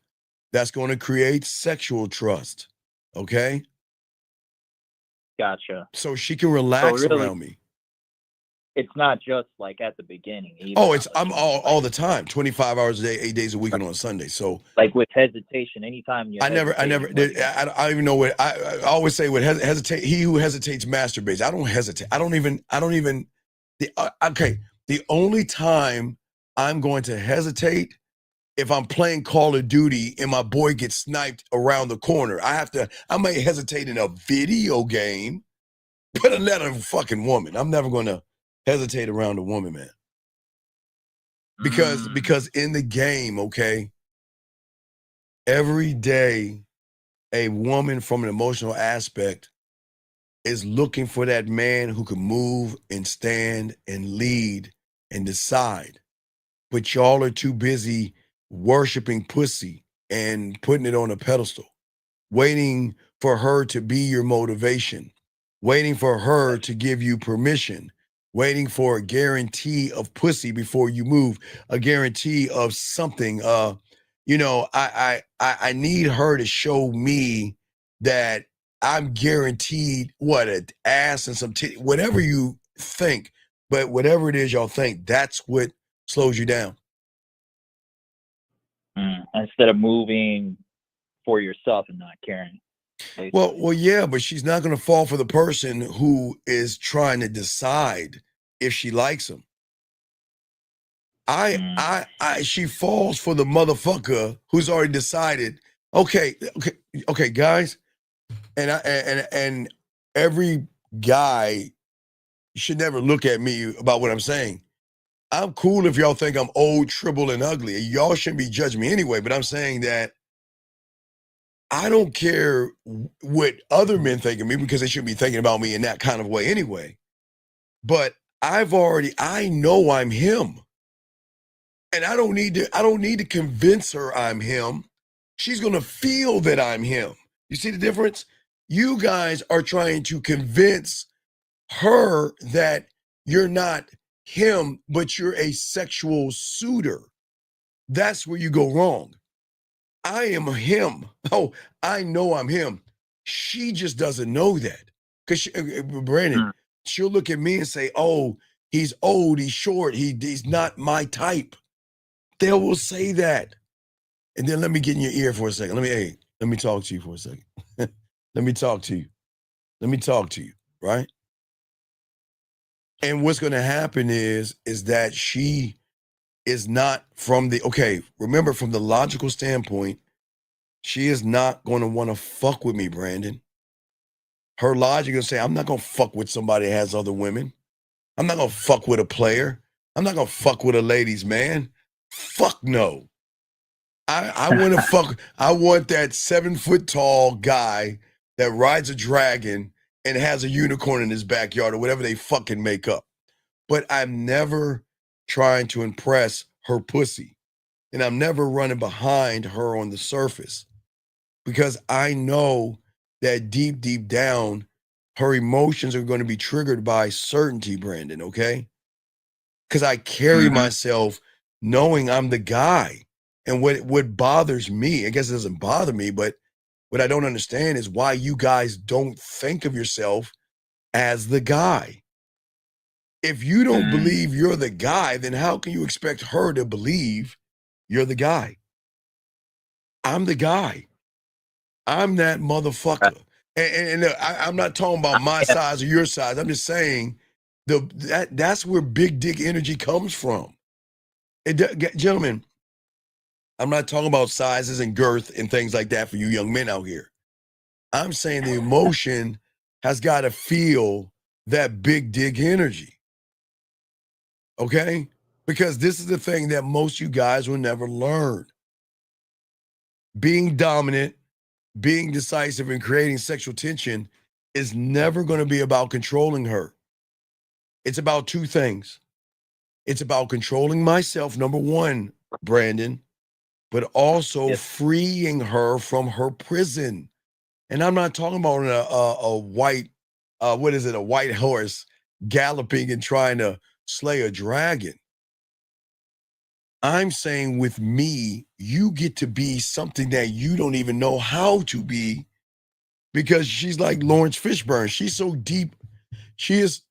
That's going to create sexual trust. Okay? Gotcha. So she can relax really, around me. It's not just like at the beginning either. Oh, I'm all the time, 25 hours a day, 8 days a week, and on Sunday. So like with hesitation, anytime you I don't even know what I always say. What hesitate? He who hesitates masturbates. I don't hesitate. I don't even. The only time I'm going to hesitate if I'm playing Call of Duty and my boy gets sniped around the corner. I might hesitate in a video game, but I'm not a fucking woman. I'm never going to hesitate around a woman, man. Because in the game, okay, every day a woman from an emotional aspect is looking for that man who can move and stand and lead and decide. But y'all are too busy worshiping pussy and putting it on a pedestal, waiting for her to be your motivation, waiting for her to give you permission, waiting for a guarantee of pussy before you move, a guarantee of something. I need her to show me that I'm guaranteed what an ass and some titty, whatever you think, but whatever it is y'all think, that's what slows you down. Instead of moving for yourself and not caring. Well, yeah, but she's not going to fall for the person who is trying to decide if she likes him. She falls for the motherfucker who's already decided. Okay, guys, and every guy should never look at me about what I'm saying. I'm cool if y'all think I'm old, triple, and ugly. Y'all shouldn't be judging me anyway. But I'm saying that I don't care what other men think of me because they shouldn't be thinking about me in that kind of way anyway. But I know I'm him. And I don't need to convince her I'm him. She's going to feel that I'm him. You see the difference? You guys are trying to convince her that you're not him, but you're a sexual suitor. That's where you go wrong. I am him. Oh, I know I'm him. She just doesn't know that. Because Brandon, she'll look at me and say, oh, he's old, he's short, he's not my type. They will say that. And then let me get in your ear for a second. Let me talk to you for a second. Let me talk to you, right? And what's going to happen is that she is not remember from the logical standpoint, she is not going to want to fuck with me, Brandon. Her logic is say, I'm not going to fuck with somebody that has other women. I'm not going to fuck with a player. I'm not going to fuck with a ladies' man. Fuck no. I want to fuck. I want that 7 foot tall guy that rides a dragon and has a unicorn in his backyard or whatever they fucking make up. But I'm never trying to impress her pussy. And I'm never running behind her on the surface because I know that deep, deep down, her emotions are going to be triggered by certainty, Brandon, okay? Because I carry myself knowing I'm the guy. And what bothers me, I guess it doesn't bother me, but what I don't understand is why you guys don't think of yourself as the guy. If you don't believe you're the guy, then how can you expect her to believe you're the guy? I'm the guy. I'm that motherfucker. And I'm not talking about my size or your size. I'm just saying that's where big dick energy comes from. Gentlemen, I'm not talking about sizes and girth and things like that for you young men out here. I'm saying the emotion has got to feel that big dick energy. Okay? Because this is the thing that most you guys will never learn. Being dominant, being decisive, and creating sexual tension is never going to be about controlling her. It's about two things. It's about controlling myself, number one, Brandon, but also freeing her from her prison. And I'm not talking about a white, a white horse galloping and trying to slay a dragon. I'm saying with me, you get to be something that you don't even know how to be because she's like Lawrence Fishburne. She's so deep. She is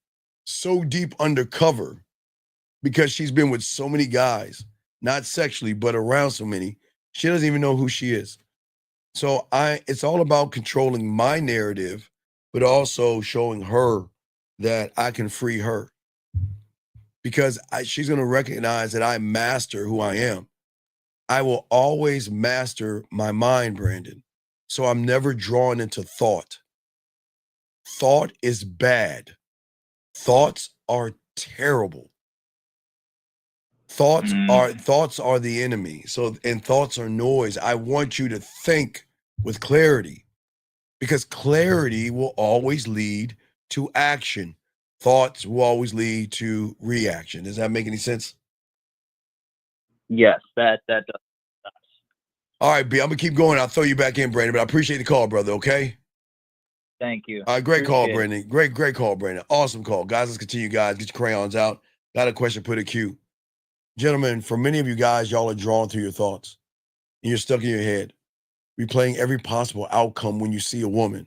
so deep undercover because she's been with so many guys, not sexually, but around so many. She doesn't even know who she is. So it's all about controlling my narrative, but also showing her that I can free her. Because she's going to recognize that I master who I am. I will always master my mind, Brandon. So I'm never drawn into thought. Thought is bad. Thoughts are terrible. Thoughts are the enemy. So, and thoughts are noise. I want you to think with clarity, because clarity will always lead to action. Thoughts will always lead to reaction. Does that make any sense? Yes, that does. All right, B, I'm gonna keep going. I'll throw you back in, Brandon, but I appreciate the call, brother. Okay. Thank you. All right, great call, Appreciate it. Brandon. Great call, Brandon. Awesome call, guys. Let's continue, guys. Get your crayons out. Got a question? Put a cue, gentlemen. For many of you guys, y'all are drawn through your thoughts, and you're stuck in your head, replaying every possible outcome when you see a woman,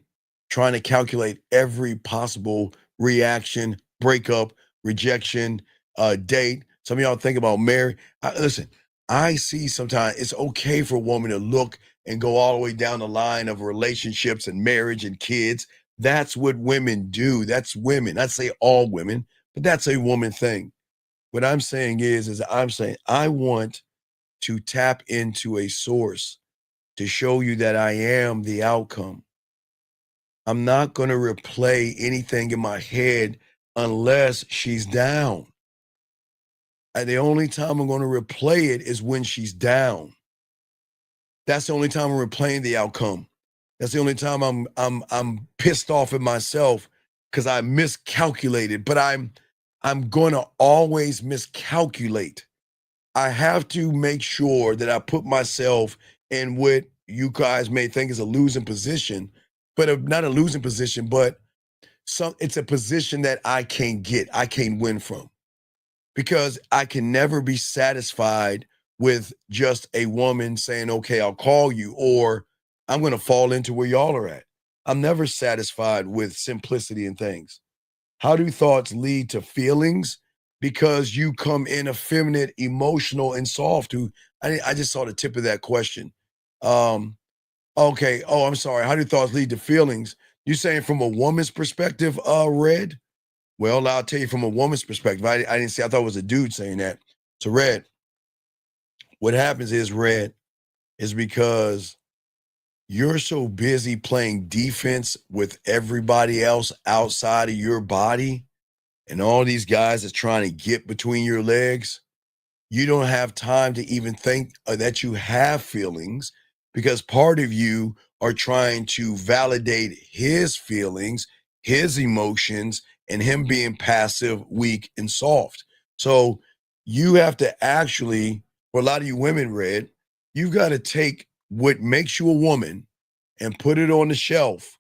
trying to calculate every possible reaction, breakup, rejection, date. Some of y'all think about marriage. Listen, I see sometimes it's okay for a woman to look and go all the way down the line of relationships and marriage and kids. That's what women do. That's women. I'd say all women, but that's a woman thing. What I'm saying is I'm saying I want to tap into a source to show you that I am the outcome. I'm not going to replay anything in my head unless she's down. And the only time I'm going to replay it is when she's down. That's the only time I'm replaying the outcome. That's the only time I'm pissed off at myself because I miscalculated. But I'm going to always miscalculate. I have to make sure that I put myself in what you guys may think is a losing position, but not a losing position, but it's a position that I can't get, I can't win from, because I can never be satisfied with just a woman saying, okay, I'll call you, or I'm going to fall into where y'all are at. I'm never satisfied with simplicity in things. How do thoughts lead to feelings? Because you come in effeminate, emotional, and soft. I just saw the tip of that question. Okay. Oh, I'm sorry. How do thoughts lead to feelings? You saying from a woman's perspective, Red? Well, I'll tell you from a woman's perspective. I didn't see. I thought it was a dude saying that. So, Red, what happens is, Red, is because you're so busy playing defense with everybody else outside of your body, and all these guys that's trying to get between your legs, you don't have time to even think that you have feelings, because part of you are trying to validate his feelings, his emotions, and him being passive, weak, and soft. So you have to actually, for a lot of you women, Red, you've got to take what makes you a woman and put it on the shelf.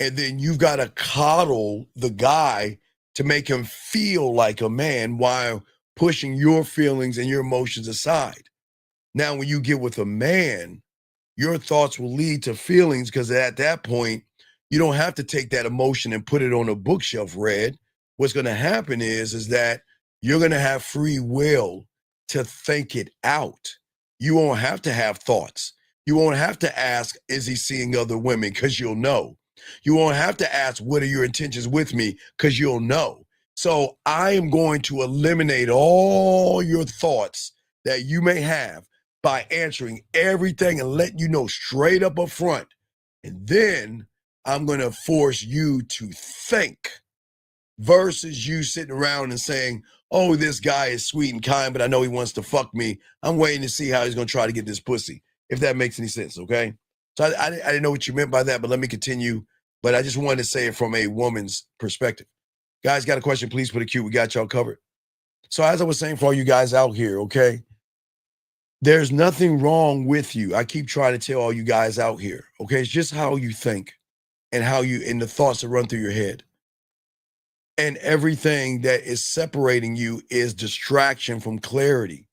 And then you've got to coddle the guy to make him feel like a man while pushing your feelings and your emotions aside. Now, when you get with a man, your thoughts will lead to feelings, because at that point, you don't have to take that emotion and put it on a bookshelf, Red. What's going to happen is that you're going to have free will to think it out. You won't have to have thoughts. You won't have to ask, is he seeing other women? Because you'll know. You won't have to ask, what are your intentions with me? Because you'll know. So I am going to eliminate all your thoughts that you may have by answering everything and letting you know straight up front. And then I'm going to force you to think, versus you sitting around and saying, oh, this guy is sweet and kind, but I know he wants to fuck me. I'm waiting to see how he's going to try to get this pussy, if that makes any sense, okay? So I didn't know what you meant by that, but let me continue. But I just wanted to say it from a woman's perspective. Guys, got a question, please put a Q. We got y'all covered. So as I was saying for all you guys out here, okay, there's nothing wrong with you. I keep trying to tell all you guys out here, okay? It's just how you think and the thoughts that run through your head. And everything that is separating you is distraction from clarity.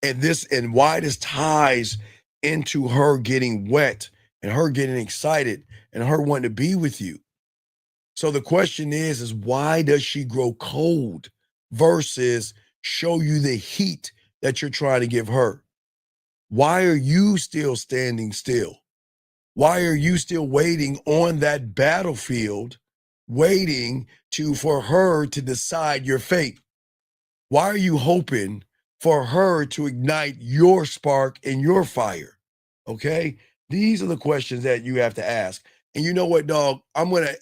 And why this ties into her getting wet and her getting excited and her wanting to be with you. So the question is why does she grow cold versus show you the heat that you're trying to give her? Why are you still standing still? Why are you still waiting on that battlefield, waiting for her to decide your fate? Why are you hoping for her to ignite your spark and your fire? Okay? These are the questions that you have to ask. And you know what, dog?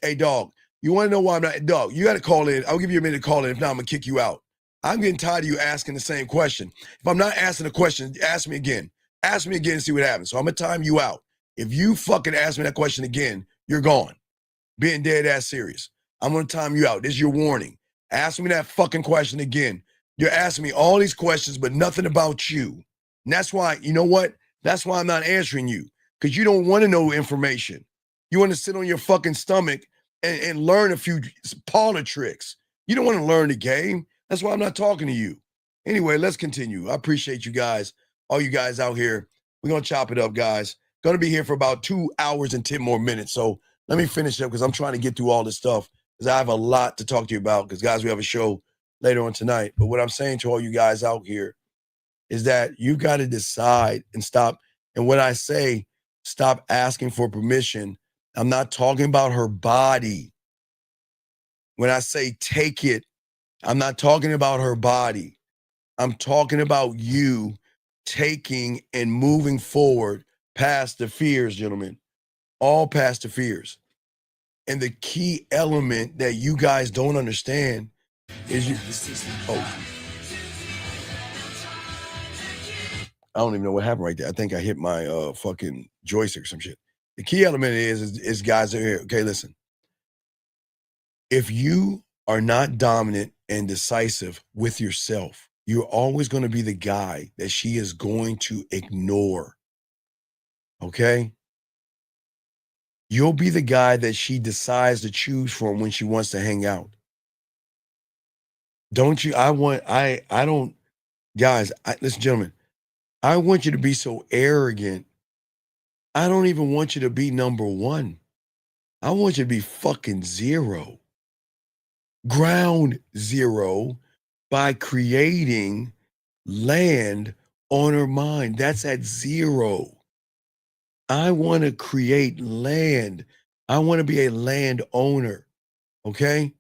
Hey, dog, you want to know why I'm not, dog, you got to call in. I'll give you a minute to call in. If not, I'm going to kick you out. I'm getting tired of you asking the same question. If I'm not asking a question, ask me again. Ask me again and see what happens. So I'm going to time you out. If you fucking ask me that question again, you're gone. Being dead ass serious. I'm going to time you out. This is your warning. Ask me that fucking question again. You're asking me all these questions, but nothing about you. And that's why, you know what? That's why I'm not answering you. Because you don't want to know information. You want to sit on your fucking stomach and learn a few parlor tricks. You don't want to learn the game. That's why I'm not talking to you. Anyway, let's continue. I appreciate you guys, all you guys out here. We're going to chop it up, guys. Going to be here for about 2 hours and 10 more minutes. So let me finish up because I'm trying to get through all this stuff because I have a lot to talk to you about because, guys, we have a show later on tonight. But what I'm saying to all you guys out here is that you got to decide and stop. And when I say stop asking for permission, I'm not talking about her body. When I say take it, I'm not talking about her body. I'm talking about you taking and moving forward past the fears, gentlemen, all past the fears. And the key element that you guys don't understand is I don't even know what happened right there. I think I hit my fucking joystick or some shit. The key element is guys are here. Okay, listen. If you are not dominant and decisive with yourself, you're always going to be the guy that she is going to ignore. Okay? You'll be the guy that she decides to choose from when she wants to hang out. Don't you? Listen, gentlemen, I want you to be so arrogant. I don't even want you to be number one. I want you to be fucking zero. Ground zero by creating land on her mind. That's at zero. I want to create land. I want to be a land owner. Okay?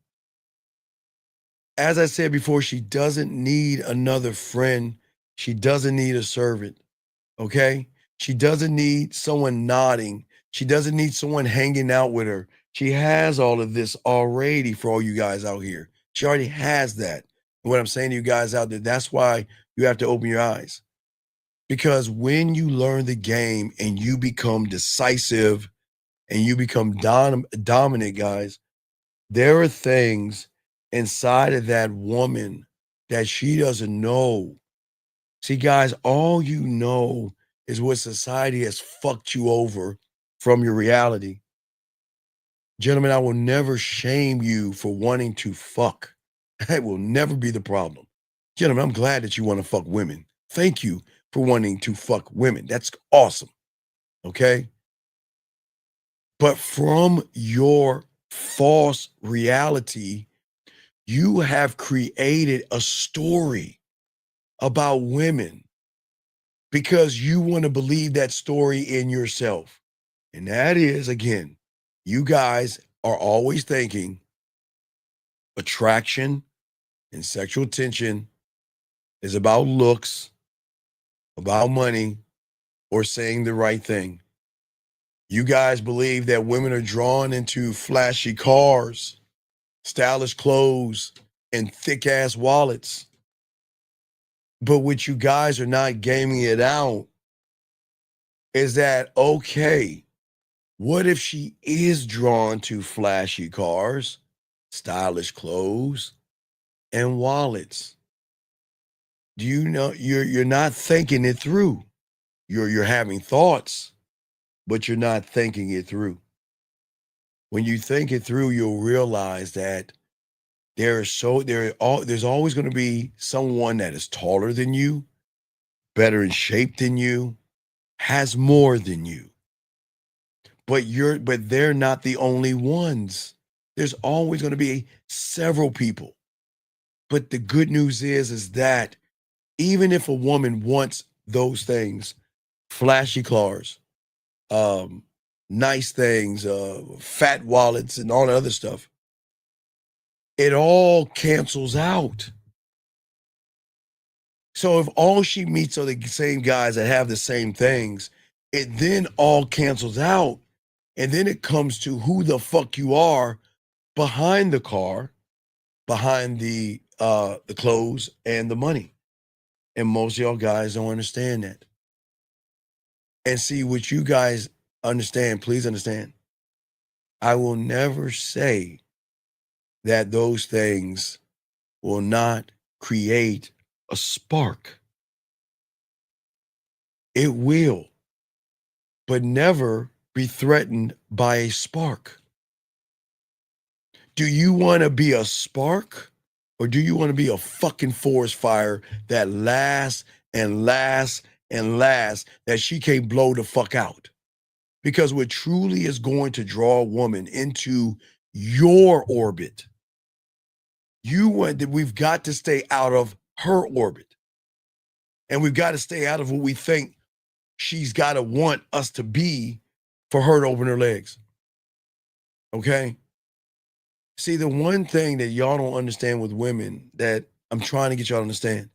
As I said before, she doesn't need another friend. She doesn't need a servant. Okay? She doesn't need someone nodding. She doesn't need someone hanging out with her. She has all of this already for all you guys out here. She already has that. And what I'm saying to you guys out there, that's why you have to open your eyes. Because when you learn the game and you become decisive and you become dominant, guys, there are things inside of that woman that she doesn't know. See, guys, all you know is what society has fucked you over from your reality. Gentlemen, I will never shame you for wanting to fuck. That will never be the problem. Gentlemen, I'm glad that you want to fuck women. Thank you for wanting to fuck women. That's awesome. Okay? But from your false reality, you have created a story about women because you want to believe that story in yourself. And that is, again, you guys are always thinking attraction and sexual tension is about looks, about money, or saying the right thing. You guys believe that women are drawn into flashy cars, stylish clothes, and thick-ass wallets. But what you guys are not gaming it out is that, okay, what if she is drawn to flashy cars, stylish clothes, and wallets? Do you know you're not thinking it through? You're having thoughts, but you're not thinking it through. When you think it through, you'll realize that there's always going to be someone that is taller than you, better in shape than you, has more than you. But they're not the only ones. There's always going to be several people. But the good news is that even if a woman wants those things, flashy cars, nice things, fat wallets, and all the other stuff, it all cancels out. So if all she meets are the same guys that have the same things, it then all cancels out. And then it comes to who the fuck you are behind the car, behind the the clothes and the money. And most of y'all guys don't understand that. And see, what you guys understand, please understand, I will never say that those things will not create a spark. It will, but never be threatened by a spark. Do you want to be a spark, or do you want to be a fucking forest fire that lasts and lasts and lasts, that she can't blow the fuck out? Because what truly is going to draw a woman into your orbit, we've got to stay out of her orbit. And we've got to stay out of what we think she's got to want us to be for her to open her legs. Okay? See, the one thing that y'all don't understand with women that I'm trying to get y'all to understand,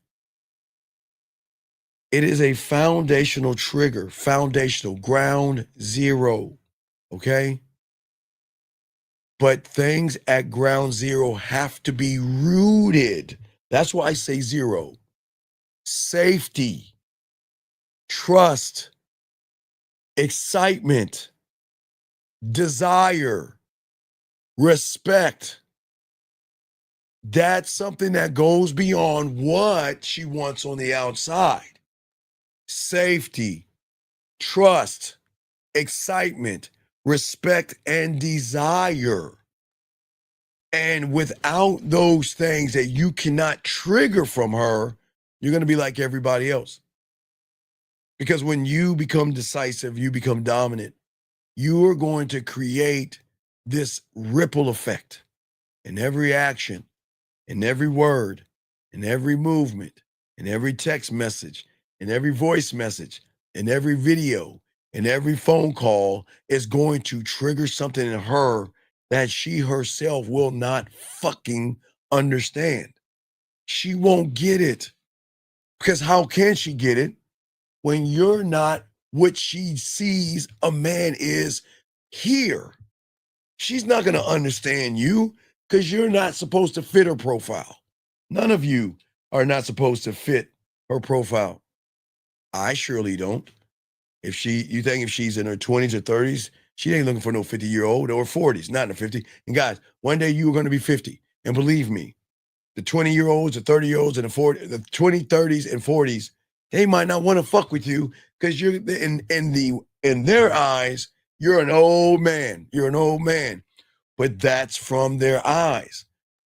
it is a foundational trigger, foundational, ground zero, okay? But things at ground zero have to be rooted. That's why I say zero. Safety, trust, excitement, desire, respect. That's something that goes beyond what she wants on the outside. Safety, trust, excitement, respect, and desire. And without those things that you cannot trigger from her, you're going to be like everybody else. Because when you become decisive, you become dominant, you are going to create this ripple effect in every action, in every word, in every movement, in every text message, in every voice message, in every video, in every phone call is going to trigger something in her that she herself will not fucking understand. She won't get it. Because how can she get it when you're not what she sees a man is here? She's not going to understand you because you're not supposed to fit her profile. None of you are not supposed to fit her profile. I surely don't. You think if she's in her 20s or 30s, she ain't looking for no 50-year-old, or 40s, not in the 50. And guys, one day you are going to be 50. And believe me, the 20-year-olds, the 30-year-olds, and the 20, 30s, and 40s, they might not want to fuck with you because you're in their eyes, you're an old man. You're an old man. But that's from their eyes.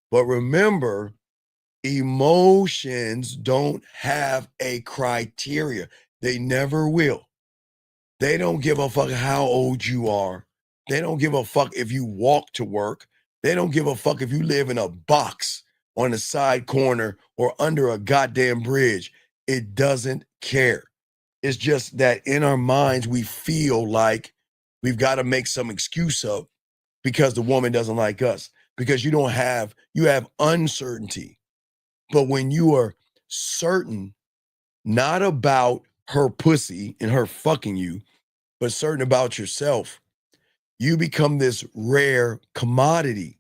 But remember, emotions don't have a criteria. They never will. They don't give a fuck how old you are. They don't give a fuck if you walk to work. They don't give a fuck if you live in a box on the side corner or under a goddamn bridge. It doesn't care. It's just that in our minds, we feel like we've got to make some excuse up because the woman doesn't like us, because you have uncertainty. But when you are certain, not about her pussy and her fucking you, but certain about yourself, you become this rare commodity.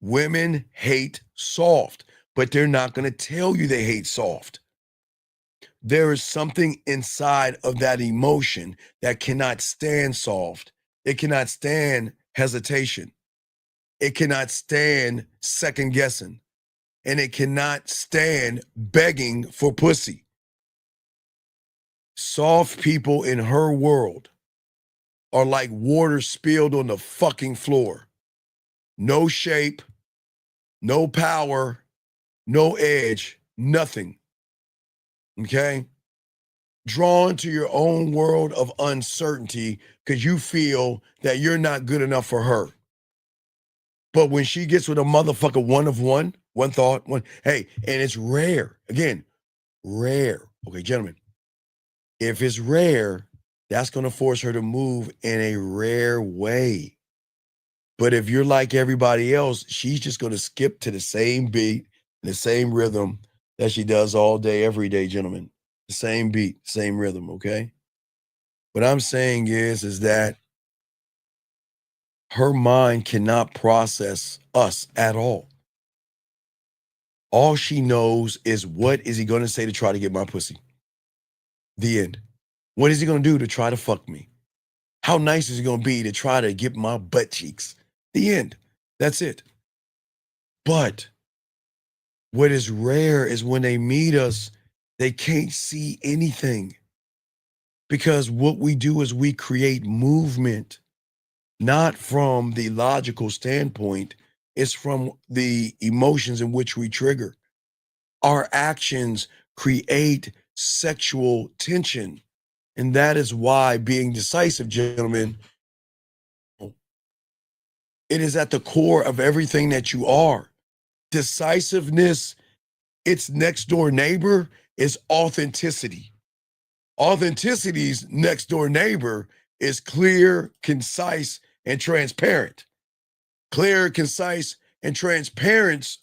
Women hate soft, but they're not going to tell you they hate soft. There is something inside of that emotion that cannot stand soft. It cannot stand hesitation. It cannot stand second guessing. And it cannot stand begging for pussy. Soft people in her world are like water spilled on the fucking floor. No shape, no power, no edge, nothing. Okay? Drawn to your own world of uncertainty because you feel that you're not good enough for her. But when she gets with a motherfucker one of one thought, hey, and it's rare. Again, rare. Okay, gentlemen, if it's rare, that's going to force her to move in a rare way. But if you're like everybody else, she's just going to skip to the same beat, the same rhythm that she does all day, every day, gentlemen. The same beat, same rhythm, okay? What I'm saying is that her mind cannot process us at all. All she knows is what is he going to say to try to get my pussy? The end. What is he going to do to try to fuck me? How nice is he going to be to try to get my butt cheeks? The end. That's it. But what is rare is when they meet us, they can't see anything. Because what we do is we create movement, not from the logical standpoint, it's from the emotions in which we trigger. Our actions create sexual tension. And that is why being decisive, gentlemen, it is at the core of everything that you are. Decisiveness, its next door neighbor is authenticity. Authenticity's next door neighbor is clear, concise, and transparent. Clear, concise, and transparent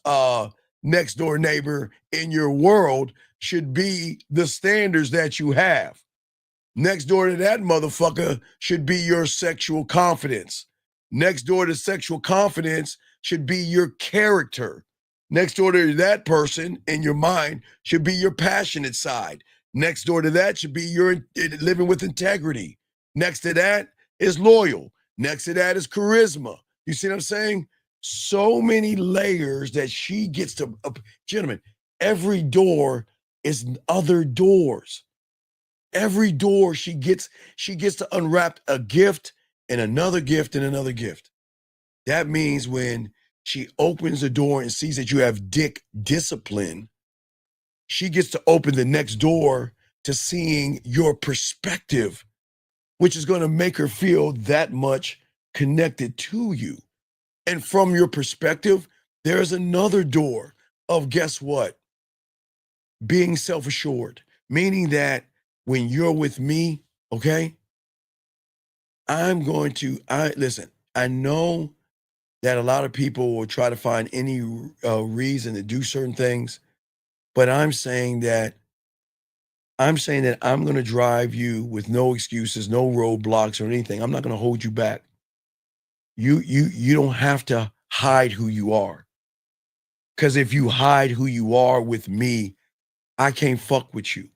next door neighbor in your world should be the standards that you have. Next door to that motherfucker should be your sexual confidence. Next door to sexual confidence should be your character. Next door to that person in your mind should be your passionate side. Next door to that should be your living with integrity. Next to that is loyal. Next to that is charisma. You see what I'm saying? So many layers that she gets to, gentlemen, every door is other doors. Every door she gets to unwrap a gift and another gift and another gift. That means when she opens the door and sees that you have dick discipline, she gets to open the next door to seeing your perspective, which is going to make her feel that much connected to you. And from your perspective, there's another door of, guess what? Being self-assured, meaning that when you're with me, okay, listen, I know that a lot of people will try to find any reason to do certain things, but I'm saying that I'm going to drive you with no excuses, no roadblocks or anything. I'm not going to hold you back. You don't have to hide who you are. Because if you hide who you are with me, I can't fuck with you.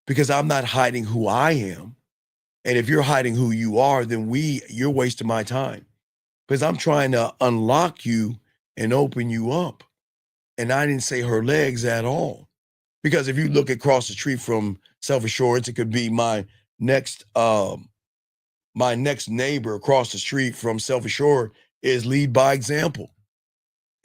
Because I'm not hiding who I am. And if you're hiding who you are, then you're wasting my time. Because I'm trying to unlock you and open you up. And I didn't say her legs at all. Because if you look across the street from self-assurance, it could be my next neighbor across the street from self-assured is lead by example.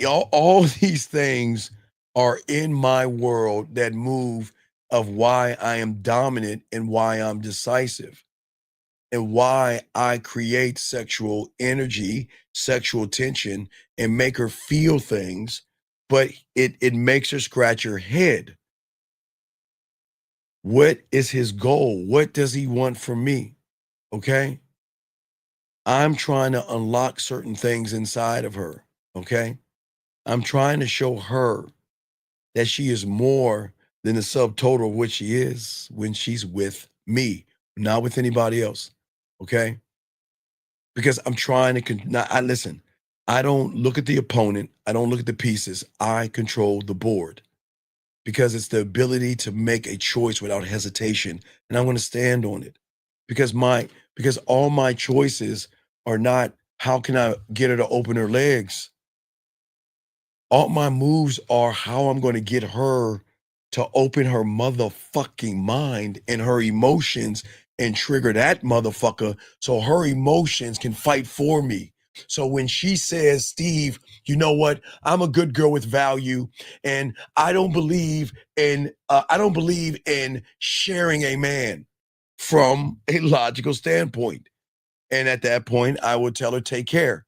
All these things are in my world that move of why I am dominant and why I'm decisive and why I create sexual energy, sexual tension, and make her feel things, but it makes her scratch her head. What is his goal? What does he want from me? Okay? I'm trying to unlock certain things inside of her. Okay? I'm trying to show her that she is more than the subtotal of what she is when she's with me, not with anybody else. Okay? Because I'm trying to, listen, I don't look at the opponent. I don't look at the pieces. I control the board because it's the ability to make a choice without hesitation. And I'm going to stand on it because all my choices are not, how can I get her to open her legs? All my moves are how I'm going to get her to open her motherfucking mind and her emotions and trigger that motherfucker so her emotions can fight for me. So when she says, Steve, you know what? I'm a good girl with value and I don't believe in sharing a man from a logical standpoint. And at that point, I would tell her, take care.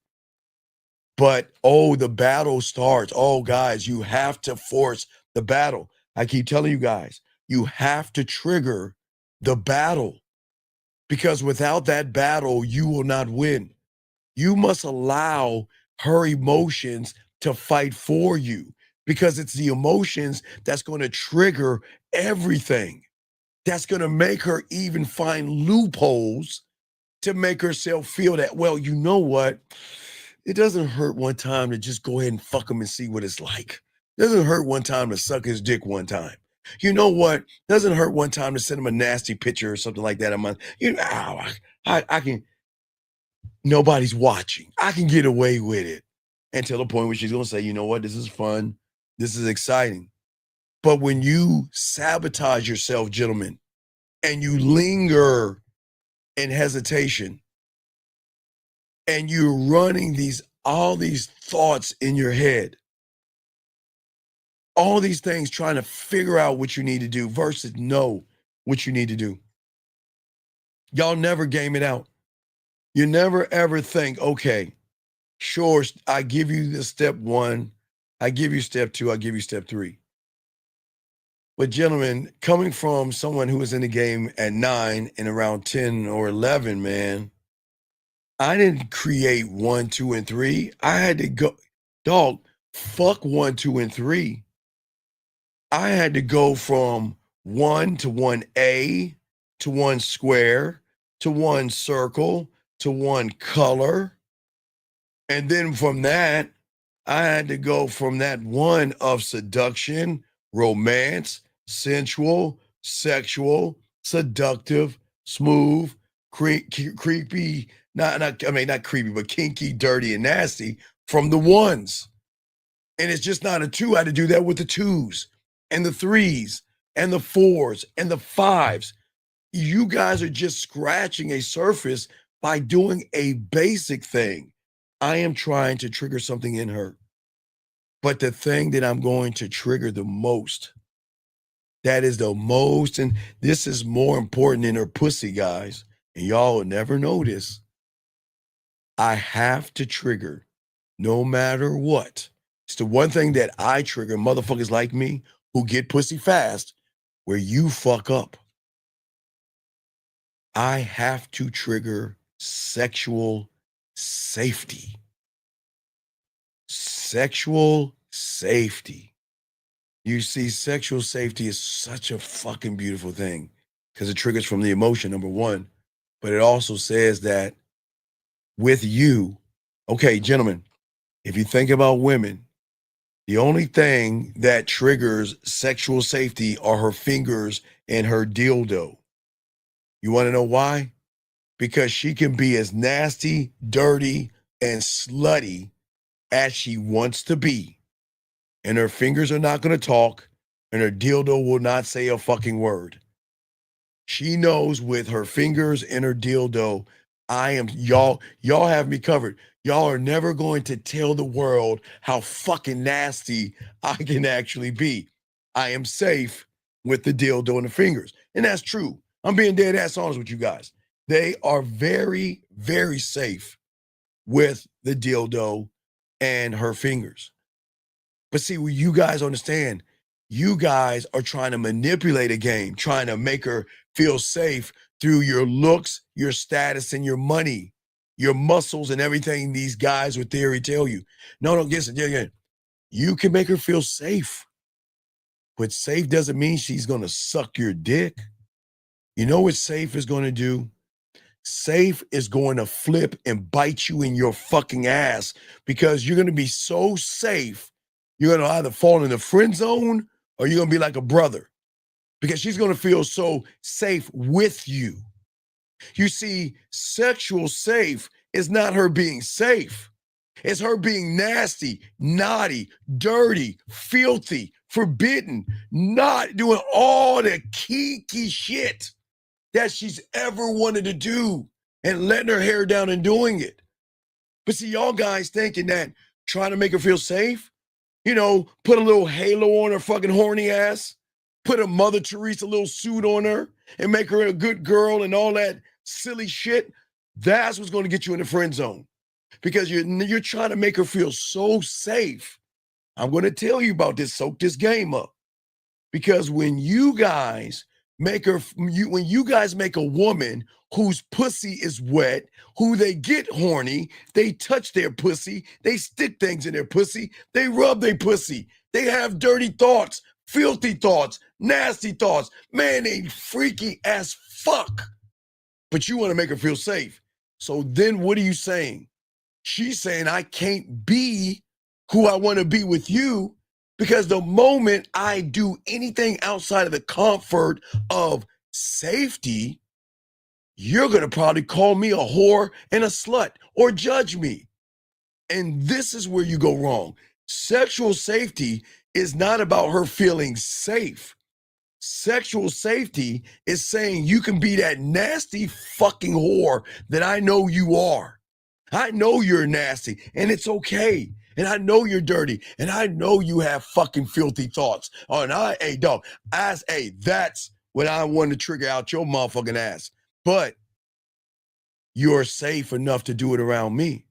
But, the battle starts. Guys, you have to force the battle. I keep telling you guys, you have to trigger the battle because without that battle, you will not win. You must allow her emotions to fight for you because it's the emotions that's going to trigger everything. That's going to make her even find loopholes to make herself feel that, well, you know what? It doesn't hurt one time to just go ahead and fuck them and see what it's like. Doesn't hurt one time to suck his dick one time. You know what? Doesn't hurt one time to send him a nasty picture or something like that a month. You know, I can. Nobody's watching. I can get away with it until the point where she's gonna say, you know what? This is fun. This is exciting. But when you sabotage yourself, gentlemen, and you linger in hesitation, and you're running all these thoughts in your head, all these things trying to figure out what you need to do versus know what you need to do. Y'all never game it out. You never ever think, okay, sure, I give you the step 1, I give you step 2, I give you step 3. But gentlemen, coming from someone who was in the game at 9 and around 10 or 11, man, I didn't create 1, 2, and 3. I had to go, dog, fuck 1, 2, and 3. I had to go from 1 to 1A to 1 square to 1 circle to 1 color. And then from that, I had to go from that 1 of seduction, romance, sensual, sexual, seductive, smooth, creepy, not creepy, but kinky, dirty, and nasty from the 1s. And it's just not a 2. I had to do that with the 2s and the 3s and the 4s and the 5s. You guys are just scratching a surface by doing a basic thing. I am trying to trigger something in her. But the thing that I'm going to trigger the most, that is the most, and this is more important than her pussy, guys, and y'all will never know this. I have to trigger no matter what. It's the one thing that I trigger motherfuckers like me who get pussy fast, where you fuck up. I have to trigger sexual safety. Sexual safety. You see, sexual safety is such a fucking beautiful thing because it triggers from the emotion, number 1. But it also says that with you, okay, gentlemen, if you think about women, the only thing that triggers sexual safety are her fingers and her dildo. You want to know why? Because she can be as nasty, dirty, and slutty as she wants to be. And her fingers are not going to talk, and her dildo will not say a fucking word. She knows with her fingers and her dildo, y'all have me covered. Y'all are never going to tell the world how fucking nasty I can actually be. I am safe with the dildo and the fingers. And that's true. I'm being dead ass honest with you guys. They are very, very safe with the dildo and her fingers. But see, what you guys understand, you guys are trying to manipulate a game, trying to make her feel safe through your looks, your status, and your money, your muscles, and everything these guys with theory tell you. No, listen, yeah. You can make her feel safe. But safe doesn't mean she's going to suck your dick. You know what safe is going to do? Safe is going to flip and bite you in your fucking ass because you're going to be so safe. You're going to either fall in the friend zone or you're going to be like a brother because she's going to feel so safe with you. You see, sexual safe is not her being safe. It's her being nasty, naughty, dirty, filthy, forbidden, not doing all the kinky shit that she's ever wanted to do and letting her hair down and doing it. But see, y'all guys thinking that trying to make her feel safe, put a little halo on her fucking horny ass, put a Mother Teresa little suit on her and make her a good girl and all that silly shit. That's what's going to get you in the friend zone because you're trying to make her feel so safe. I'm going to tell you about this, soak this game up. Because when you guys make a woman whose pussy is wet, who they get horny, they touch their pussy, they stick things in their pussy, they rub their pussy, they have dirty thoughts, filthy thoughts, nasty thoughts. Man, they freaky as fuck. But you want to make her feel safe. So then what are you saying? She's saying, I can't be who I want to be with you Because the moment I do anything outside of the comfort of safety, you're going to probably call me a whore and a slut or judge me. And this is where you go wrong. Sexual safety is not about her feeling safe. Sexual safety is saying you can be that nasty fucking whore that I know you are. I know you're nasty and it's okay. And I know you're dirty and I know you have fucking filthy thoughts. Oh, and hey, dog, that's what I want to trigger out your motherfucking ass. But you're safe enough to do it around me.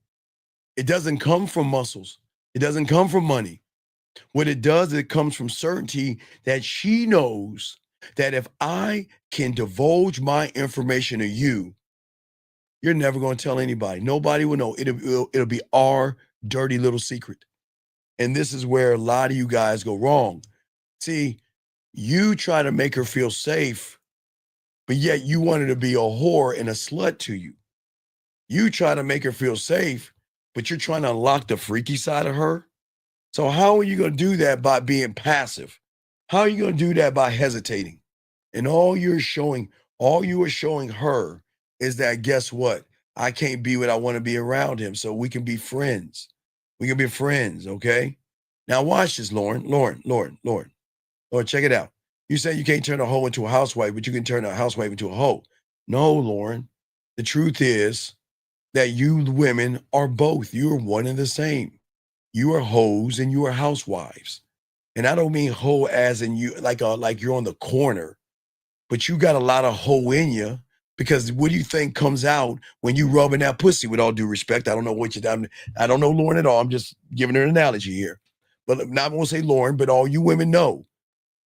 It doesn't come from muscles. It doesn't come from money. What it does, it comes from certainty that she knows that if I can divulge my information to you, you're never going to tell anybody. Nobody will know. It'll be our dirty little secret. And this is where a lot of you guys go wrong. See, you try to make her feel safe, but yet you want her to be a whore and a slut to you. You try to make her feel safe, but you're trying to unlock the freaky side of her. So how are you going to do that by being passive? How are you going to do that by hesitating? And all you are showing her is that, guess what? I can't be what I want to be around him, so we can be friends. We can be friends, okay? Now watch this, Lauren, check it out. You say you can't turn a hoe into a housewife, but you can turn a housewife into a hoe. No, Lauren. The truth is that you women are both. You are one and the same. You are hoes and you are housewives. And I don't mean hoe as in you like you're on the corner, but you got a lot of hoe in you, because what do you think comes out when you rubbing that pussy? With all due respect, I don't know what I don't know Lauren at all. I'm just giving her an analogy here. But not going to say Lauren, but all you women know,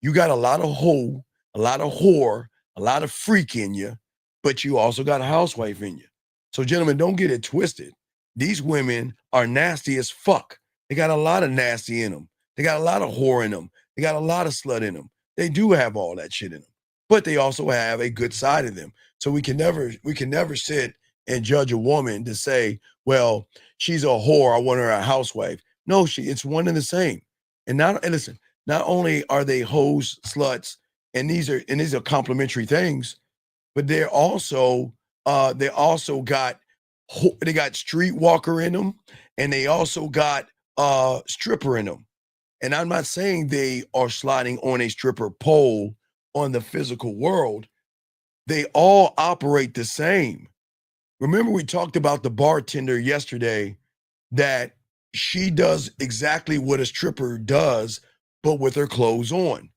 you got a lot of hoe, a lot of whore, a lot of freak in you, but you also got a housewife in you. So gentlemen, don't get it twisted. These women are nasty as fuck. They got a lot of nasty in them. They got a lot of whore in them. They got a lot of slut in them. They do have all that shit in them, but they also have a good side of them. So we can never sit and judge a woman to say, well, she's a whore, I want her a housewife. No, it's one and the same. And listen, not only are they hoes, sluts, and these are complimentary things, but they also got streetwalker in them, and they also got stripper in them. And I'm not saying they are sliding on a stripper pole on the physical world. They all operate the same. Remember, we talked about the bartender yesterday, that she does exactly what a stripper does, but with her clothes on.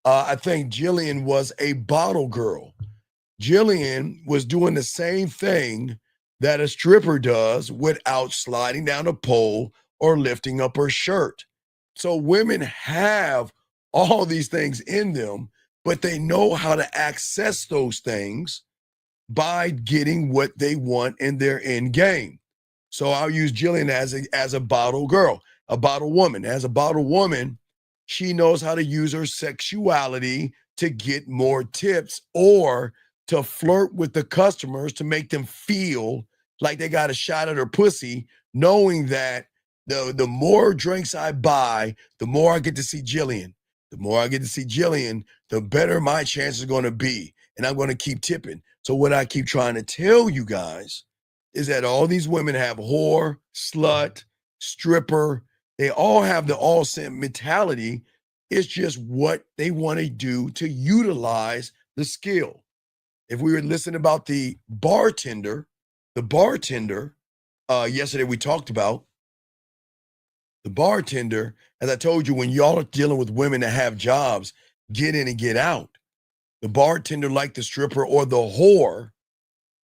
I think Jillian was a bottle girl. Jillian was doing the same thing that a stripper does without sliding down a pole or lifting up her shirt. So women have all these things in them, but they know how to access those things by getting what they want in their end game. So I'll use Jillian as a bottle girl, a bottle woman. As a bottle woman, she knows how to use her sexuality to get more tips or to flirt with the customers to make them feel like they got a shot at her pussy, knowing that the more drinks I buy, the more I get to see Jillian. The more I get to see Jillian, the better my chance is going to be. And I'm going to keep tipping. So what I keep trying to tell you guys is that all these women have whore, slut, stripper. They all have the all same mentality. It's just what they want to do to utilize the skill. If we were listening about the bartender yesterday we talked about, the bartender, as I told you, when y'all are dealing with women that have jobs, get in and get out. The bartender, like the stripper or the whore,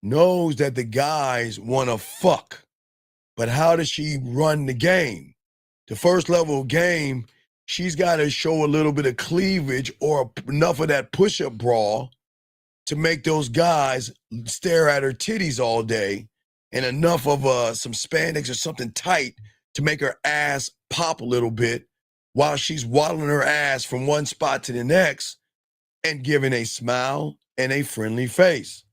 knows that the guys want to fuck. But how does she run the game? The first level of game, she's got to show a little bit of cleavage or enough of that push-up bra to make those guys stare at her titties all day, and enough of some spandex or something tight to make her ass pop a little bit while she's waddling her ass from one spot to the next and giving a smile and a friendly face.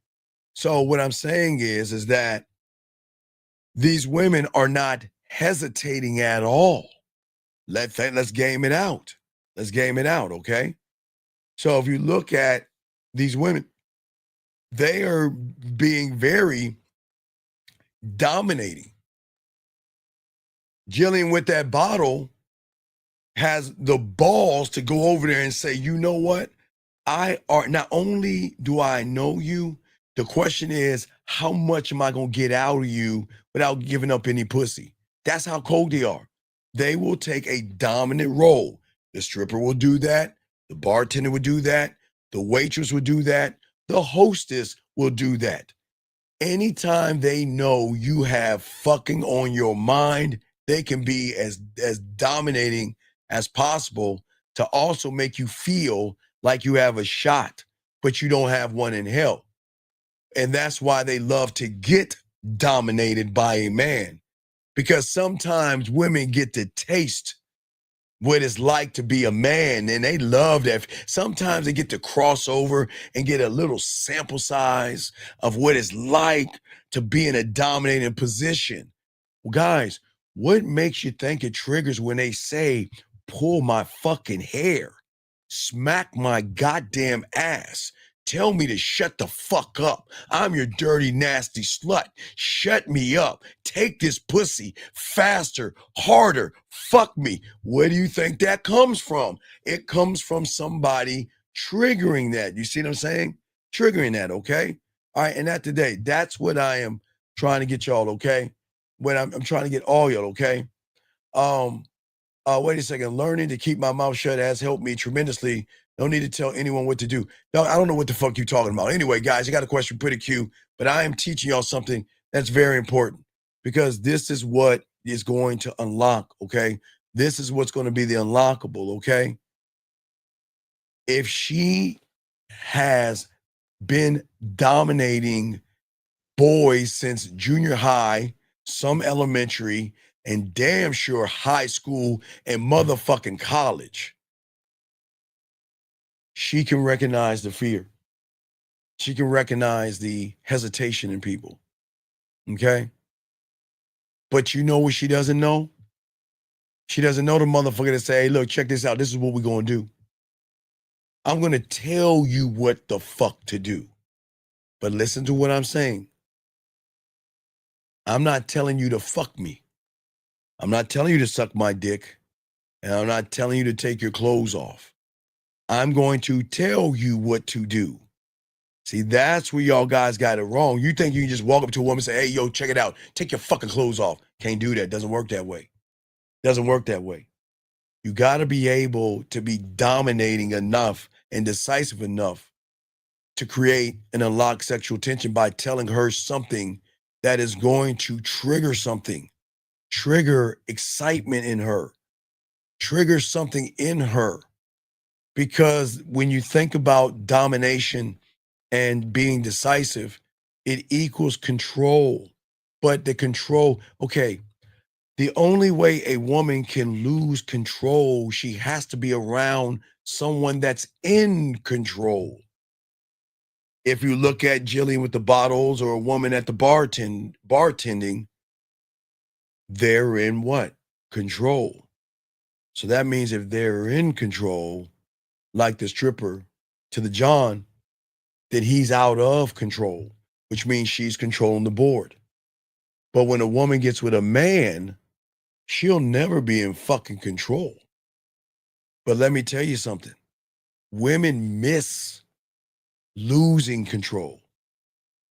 So what I'm saying is that these women are not hesitating at all. Let's game it out. Let's game it out, okay? So if you look at these women, they are being very dominating. Jillian with that bottle has the balls to go over there and say, you know what? Not only do I know you, the question is, how much am I going to get out of you without giving up any pussy? That's how cold they are. They will take a dominant role. The stripper will do that. The bartender would do that. The waitress would do that. The hostess will do that. Anytime they know you have fucking on your mind, they can be as dominating as possible to also make you feel like you have a shot, but you don't have one in hell. And that's why they love to get dominated by a man, because sometimes women get to taste what it's like to be a man, and they love that. Sometimes they get to cross over and get a little sample size of what it's like to be in a dominating position. Well, guys, what makes you think it triggers when they say, pull my fucking hair, smack my goddamn ass, tell me to shut the fuck up? I'm your dirty, nasty slut. Shut me up. Take this pussy faster, harder. Fuck me. Where do you think that comes from? It comes from somebody triggering that. You see what I'm saying? Triggering that, okay? All right, and that today, that's what I am trying to get y'all, okay? When I'm trying to get all y'all, okay? Wait a second. Learning to keep my mouth shut has helped me tremendously. No need to tell anyone what to do. No, I don't know what the fuck you're talking about. Anyway, guys, I got a question pretty cute, but I am teaching y'all something that's very important, because this is what is going to unlock, okay? This is what's going to be the unlockable, okay? If she has been dominating boys since junior high, some elementary, and damn sure high school and motherfucking college, she can recognize the fear. She can recognize the hesitation in people, okay? But you know what she doesn't know? She doesn't know the motherfucker to say, hey, look, check this out. This is what we're going to do. I'm going to tell you what the fuck to do. But listen to what I'm saying. I'm not telling you to fuck me. I'm not telling you to suck my dick. And I'm not telling you to take your clothes off. I'm going to tell you what to do. See, that's where y'all guys got it wrong. You think you can just walk up to a woman and say, hey, yo, check it out. Take your fucking clothes off. Can't do that. Doesn't work that way. Doesn't work that way. You got to be able to be dominating enough and decisive enough to create and unlock sexual tension by telling her something that is going to trigger something, trigger excitement in her, trigger something in her. Because when you think about domination and being decisive, it equals control. But the control, okay, the only way a woman can lose control, she has to be around someone that's in control. If you look at Jillian with the bottles or a woman at the bartending, they're in what? Control. So that means if they're in control, like the stripper to the John, then he's out of control, which means she's controlling the board. But when a woman gets with a man, she'll never be in fucking control. But let me tell you something. Women miss losing control.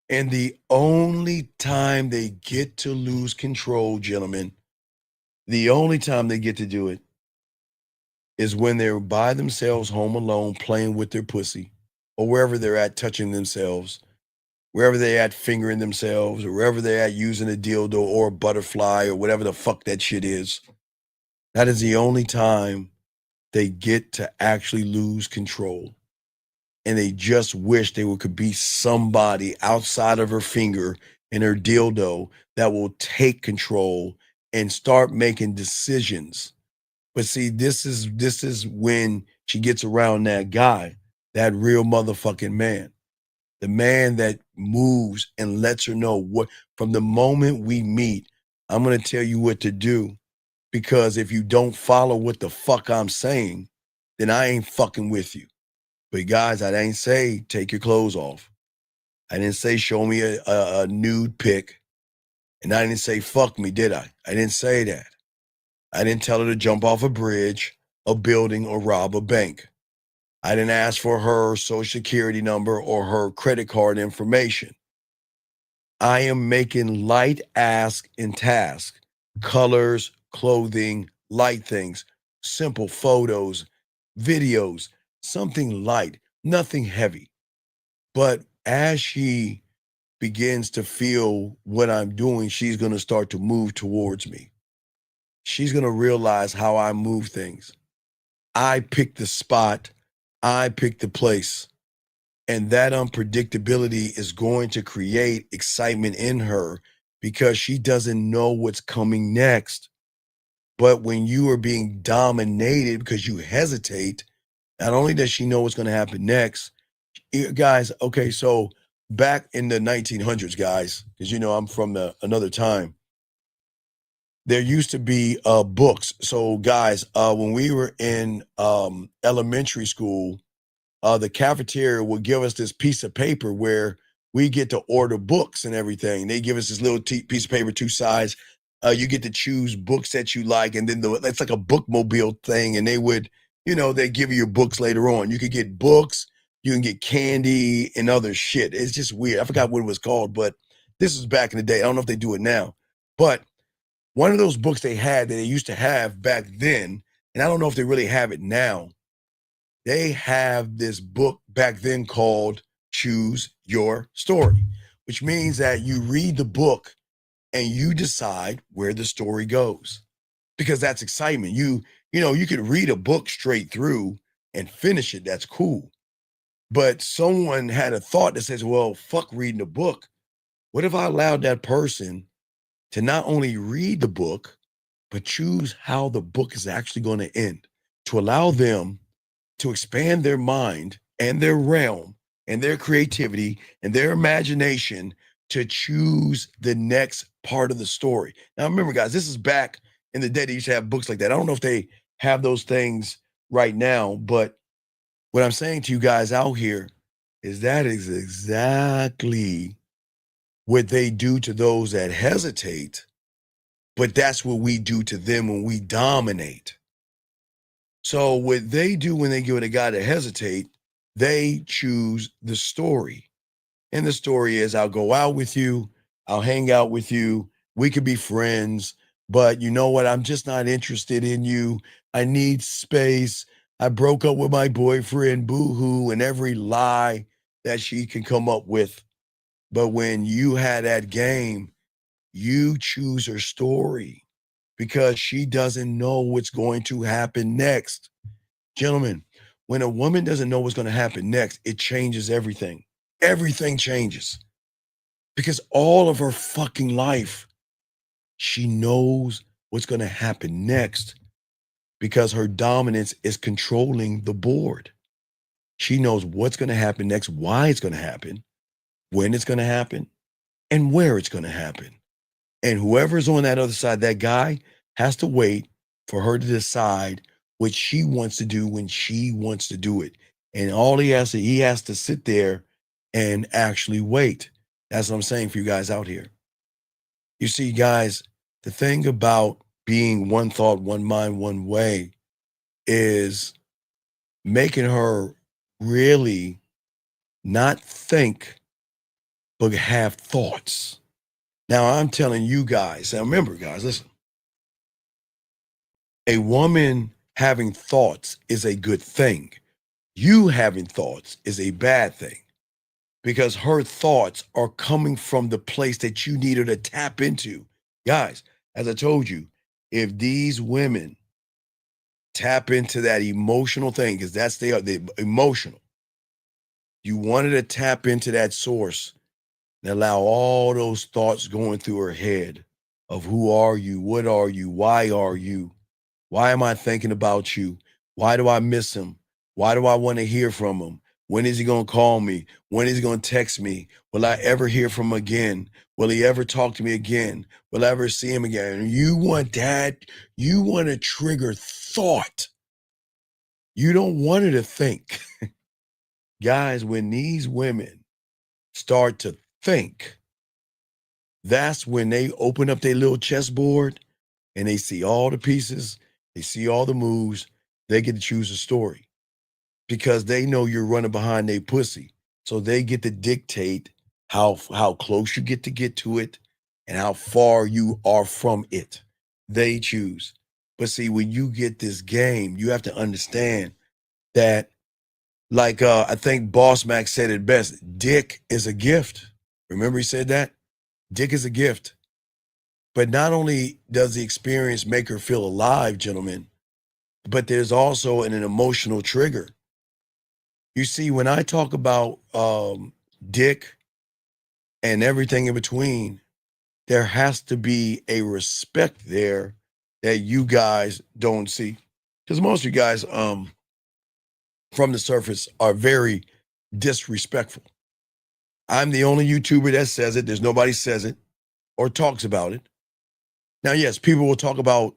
And the only time they get to lose control, gentlemen, the only time they get to do it is when they're by themselves home alone playing with their pussy, or wherever they're at touching themselves, wherever they're at fingering themselves, or wherever they're at using a dildo or a butterfly or whatever the fuck that shit is. That is the only time they get to actually lose control. And they just wish they could be somebody outside of her finger and her dildo that will take control and start making decisions. But see, this is when she gets around that guy, that real motherfucking man, the man that moves and lets her know what, from the moment we meet, I'm going to tell you what to do. because if you don't follow what the fuck I'm saying, then I ain't fucking with you. But guys, I didn't say take your clothes off. I didn't say show me a nude pic. And I didn't say fuck me, did I? I didn't say that. I didn't tell her to jump off a bridge, a building, or rob a bank. I didn't ask for her social security number or her credit card information. I am making light ask and task, colors, clothing, light things, simple photos, videos, something light, nothing heavy. But as she begins to feel what I'm doing, she's going to start to move towards me. She's going to realize how I move things. I pick the spot. I pick the place. And that unpredictability is going to create excitement in her because she doesn't know what's coming next. But when you are being dominated because you hesitate, not only does she know what's going to happen next, guys, okay, so back in the 1900s, guys, because I'm from another time, there used to be books. So guys, when we were in elementary school, the cafeteria would give us this piece of paper where we get to order books and everything. They give us this little piece of paper, 2 sides. You get to choose books that you like, and then it's like a bookmobile thing, and they would, they give you your books later on. You could get books, you can get candy and other shit. It's just weird. I forgot what it was called, but this was back in the day. I don't know if they do it now. But one of those books they had that they used to have back then, and I don't know if they really have it now, they have this book back then called Choose Your Story, which means that you read the book and you decide where the story goes, because that's excitement. You could read a book straight through and finish it. That's cool. But someone had a thought that says, well, fuck reading a book. What if I allowed that person to not only read the book, but choose how the book is actually going to end, to allow them to expand their mind and their realm and their creativity and their imagination to choose the next part of the story. Now, remember, guys, this is back in the day they used to have books like that. I don't know if they have those things right now, but what I'm saying to you guys out here is that is exactly what they do to those that hesitate, but that's what we do to them when we dominate. So what they do when they give it a guy to hesitate, they choose the story. And the story is, I'll go out with you, I'll hang out with you, we could be friends, but you know what? I'm just not interested in you. I need space. I broke up with my boyfriend, boo-hoo, and every lie that she can come up with. But when you had that game, you choose her story, because she doesn't know what's going to happen next. Gentlemen, when a woman doesn't know what's going to happen next, it changes everything. Everything changes. Because all of her fucking life, she knows what's going to happen next, because her dominance is controlling the board. She knows what's going to happen next, why it's going to happen, when it's going to happen, and where it's going to happen. And whoever's on that other side, that guy has to wait for her to decide what she wants to do when she wants to do it. And all he has to sit there and actually wait. That's what I'm saying for you guys out here. You see, guys, the thing about being one thought, one mind, one way is making her really not think, but have thoughts. Now, I'm telling you guys, and remember, guys, listen. A woman having thoughts is a good thing. You having thoughts is a bad thing, because her thoughts are coming from the place that you need her to tap into. Guys, as I told you, if these women tap into that emotional thing, because that's the emotional, you wanted to tap into that source and allow all those thoughts going through her head of who are you, what are you, why are you, why am I thinking about you, why do I miss him, why do I want to hear from him, When is he going to call me? When is he going to text me? Will I ever hear from him again? Will he ever talk to me again? Will I ever see him again? You want that. You want to trigger thought. You don't want her to think. Guys, when these women start to think, that's when they open up their little chessboard and they see all the pieces, they see all the moves, they get to choose a story because they know you're running behind their pussy. So they get to dictate how close you get to it and how far you are from it. They choose. But see, when you get this game, you have to understand that, like I think Boss Mac said it best, dick is a gift. Remember he said that? Dick is a gift. But not only does the experience make her feel alive, gentlemen, but there's also an emotional trigger. You see, when I talk about dick and everything in between, there has to be a respect there that you guys don't see. Because most of you guys from the surface are very disrespectful. I'm the only YouTuber that says it. There's nobody says it or talks about it. Now, yes, people will talk about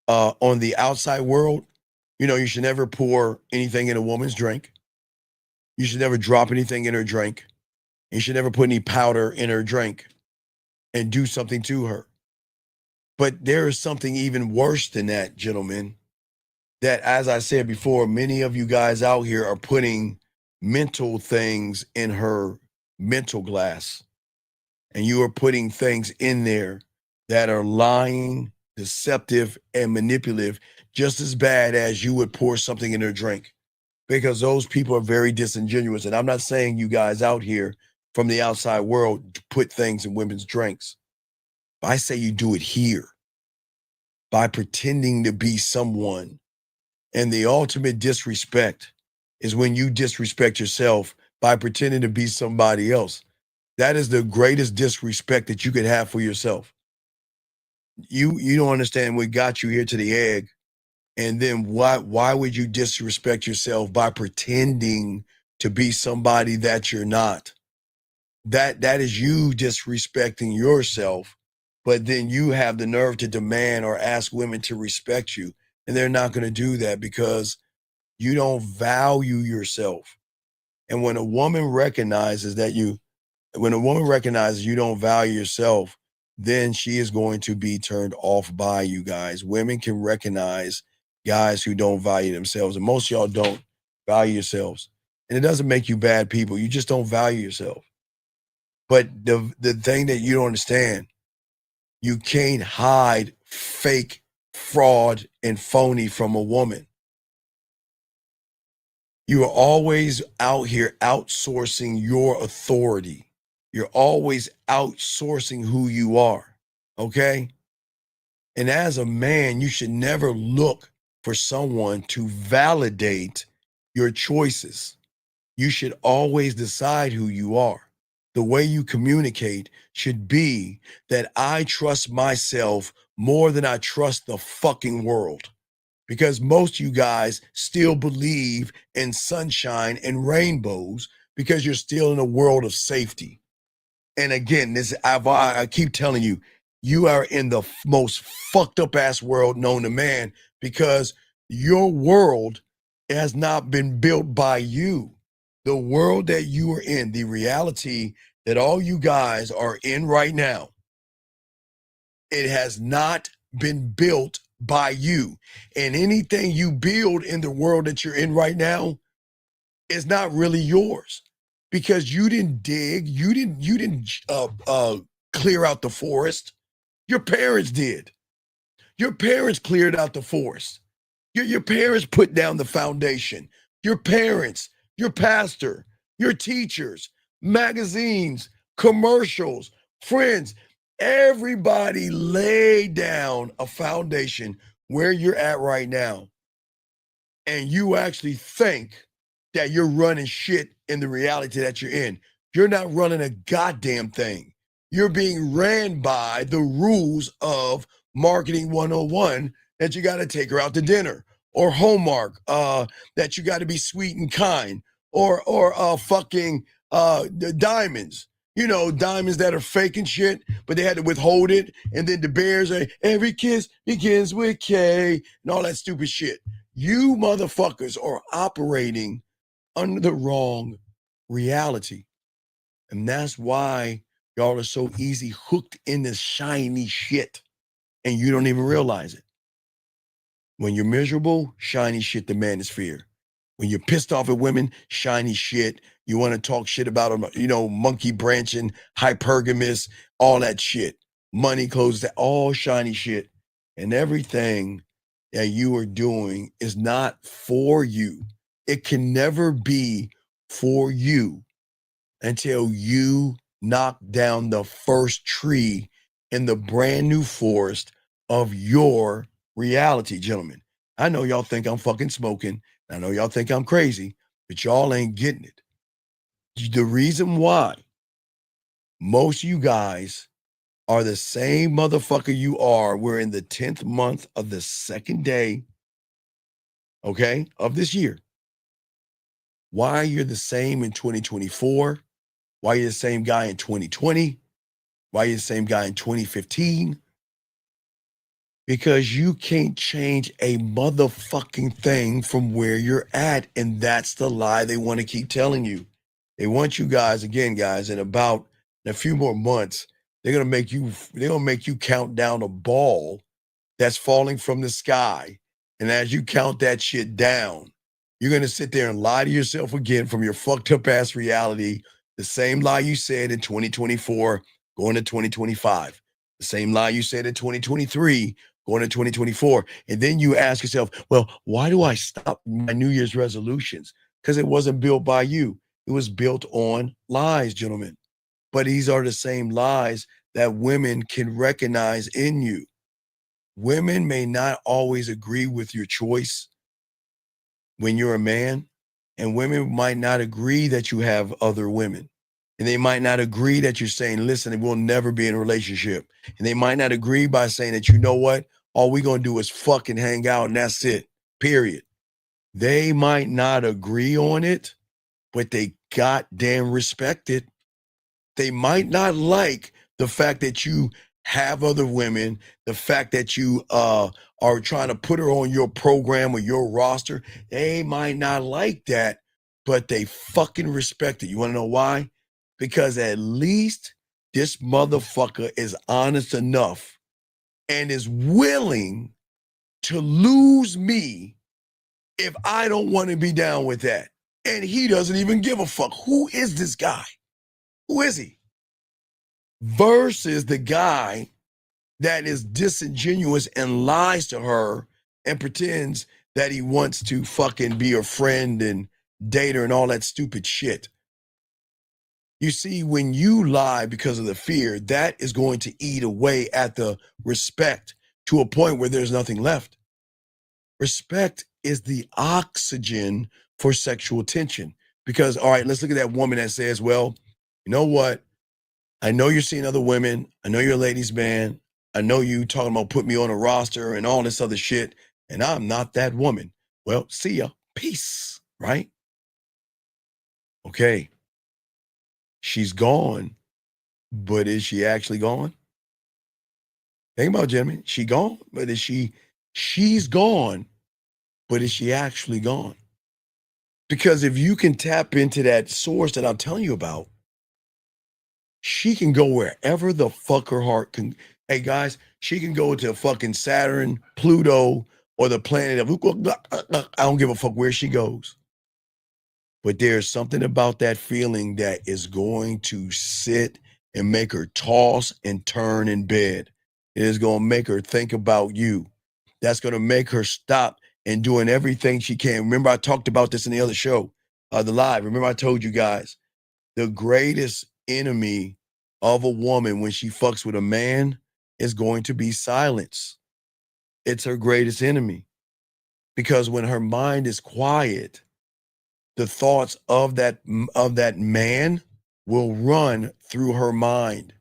on the outside world, you know, you should never pour anything in a woman's drink. You should never drop anything in her drink. You should never put any powder in her drink and do something to her. But there is something even worse than that, gentlemen, that, as I said before, many of you guys out here are putting mental things in her mental glass. And you are putting things in there that are lying, deceptive, and manipulative, just as bad as you would pour something in her drink. Because those people are very disingenuous. And I'm not saying you guys out here from the outside world put things in women's drinks. I say you do it here by pretending to be someone. And the ultimate disrespect is when you disrespect yourself by pretending to be somebody else. That is the greatest disrespect that you could have for yourself. You don't understand what got you here to the egg. And then why would you disrespect yourself by pretending to be somebody that you're not? That is you disrespecting yourself, but then you have the nerve to demand or ask women to respect you. And they're not going to do that because you don't value yourself. And when a woman recognizes you don't value yourself, then she is going to be turned off by you guys. Women can recognize guys who don't value themselves. And most of y'all don't value yourselves. And it doesn't make you bad people. You just don't value yourself. But the thing that you don't understand, you can't hide fake, fraud, and phony from a woman. You are always out here outsourcing your authority. You're always outsourcing who you are, okay? And as a man, you should never look for someone to validate your choices. You should always decide who you are. The way you communicate should be that I trust myself more than I trust the fucking world. Because most of you guys still believe in sunshine and rainbows because you're still in a world of safety. And again, I keep telling you, you are in the most fucked up ass world known to man because your world has not been built by you. The world that you are in, the reality that all you guys are in right now, it has not been built by you. And anything you build in the world that you're in right now is not really yours because you didn't dig, you didn't clear out the forest. Your parents did. Your parents cleared out the forest. Your parents put down the foundation. Your parents, your pastor, your teachers, magazines, commercials, friends, everybody laid down a foundation where you're at right now. And you actually think that you're running shit in the reality that you're in. You're not running a goddamn thing. You're being ran by the rules of Marketing 101 that you got to take her out to dinner, or Hallmark, that you got to be sweet and kind, or fucking the diamonds. You know, diamonds that are fake and shit, but they had to withhold it. And then the Bears are, every kiss begins with K and all that stupid shit. You motherfuckers are operating under the wrong reality. And that's why y'all are so easy hooked in this shiny shit. And you don't even realize it. When you're miserable, shiny shit demands fear. When you're pissed off at women, shiny shit. You want to talk shit about them, you know, monkey branching, hypergamous, all that shit. Money, clothes, that all shiny shit. And everything that you are doing is not for you. It can never be for you until you knock down the first tree in the brand new forest of your reality, gentlemen. I know y'all think I'm fucking smoking. I know y'all think I'm crazy, but y'all ain't getting it. The reason why most of you guys are the same motherfucker you are, we're in the 10th month of the second day, okay, of this year. Why you're the same in 2024, why you're the same guy in 2020, why you're the same guy in 2015, because you can't change a motherfucking thing from where you're at. And that's the lie they want to keep telling you. They want you guys, again, guys, in a few more months, they're gonna make you count down a ball that's falling from the sky. And as you count that shit down, you're gonna sit there and lie to yourself again from your fucked up ass reality. The same lie you said in 2024, going to 2025. The same lie you said in 2023, going to 2024. And then you ask yourself, well, why do I stop my New Year's resolutions? Because it wasn't built by you. It was built on lies, gentlemen. But these are the same lies that women can recognize in you. Women may not always agree with your choice when you're a man, and women might not agree that you have other women. And they might not agree that you're saying, listen, we'll never be in a relationship. And they might not agree by saying that, you know what? All we're going to do is fucking hang out and that's it, period. They might not agree on it, but they goddamn respect it. They might not like the fact that you have other women, the fact that you are trying to put her on your program or your roster. They might not like that, but they fucking respect it. You want to know why? Because at least this motherfucker is honest enough and is willing to lose me if I don't want to be down with that. And he doesn't even give a fuck. Who is this guy? Who is he? Versus the guy that is disingenuous and lies to her and pretends that he wants to fucking be her friend and date her and all that stupid shit. You see, when you lie because of the fear, that is going to eat away at the respect to a point where there's nothing left. Respect is the oxygen for sexual tension. Because, all right, let's look at that woman that says, well, you know what? I know you're seeing other women. I know you're a ladies' man. I know you talking about putting me on a roster and all this other shit, and I'm not that woman. Well, see ya. Peace, right? Okay. She's gone, but is she actually gone? Think about it, gentlemen. She gone, but she's gone, but is she actually gone? Because if you can tap into that source that I'm telling you about, she can go wherever the fuck her heart can. Hey guys, she can go to fucking Saturn, Pluto, or the planet of, I don't give a fuck where she goes. But there's something about that feeling that is going to sit and make her toss and turn in bed. It is going to make her think about you. That's going to make her stop and doing everything she can. Remember, I talked about this in the other show, the live. Remember, I told you guys, the greatest enemy of a woman when she fucks with a man is going to be silence. It's her greatest enemy. Because when her mind is quiet, the thoughts of that man will run through her mind,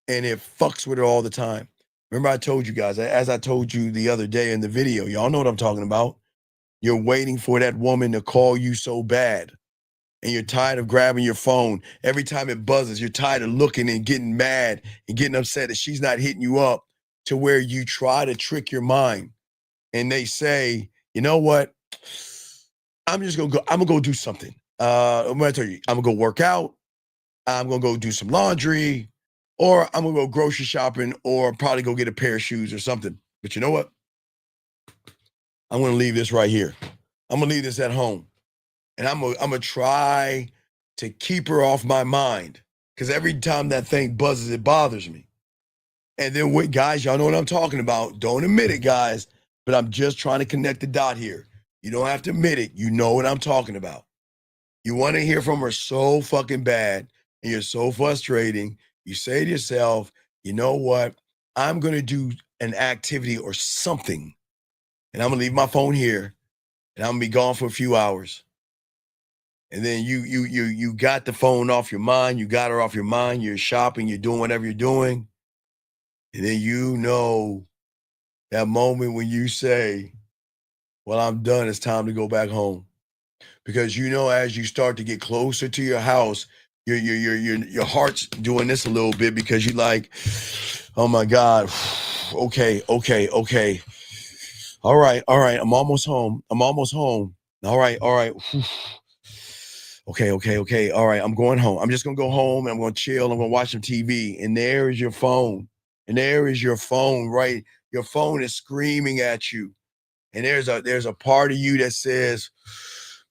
and it fucks with her all the time. Remember, I told you guys, as I told you the other day in the video, y'all know what I'm talking about. You're waiting for that woman to call you so bad. and you're tired of grabbing your phone. Every time it buzzes, you're tired of looking and getting mad and getting upset that she's not hitting you up, to where you try to trick your mind. And they say, you know what? I'm gonna go do something. I'm gonna tell you, I'm gonna go work out, I'm gonna go do some laundry, or I'm gonna go grocery shopping, or probably go get a pair of shoes or something. But you know what? I'm gonna leave this right here. I'm gonna leave this at home. And I'm gonna try to keep her off my mind. Because every time that thing buzzes, it bothers me. And then what, guys, y'all know what I'm talking about. Don't admit it, guys, but I'm just trying to connect the dot here. You don't have to admit it. You know what I'm talking about. You want to hear from her so fucking bad, and you're so frustrating. You say to yourself, you know what? I'm going to do an activity or something, and I'm going to leave my phone here, and I'm going to be gone for a few hours. And then you got the phone off your mind. You got her off your mind. You're shopping. You're doing whatever you're doing. And then you know that moment when you say, well, I'm done. It's time to go back home. Because you know, as you start to get closer to your house, your heart's doing this a little bit, because you like, oh my God, okay. All right. I'm almost home. All right. Okay. All right, I'm going home. I'm just gonna go home and I'm gonna chill. I'm gonna watch some TV. And there is your phone. Right? Your phone is screaming at you. And there's a part of you that says,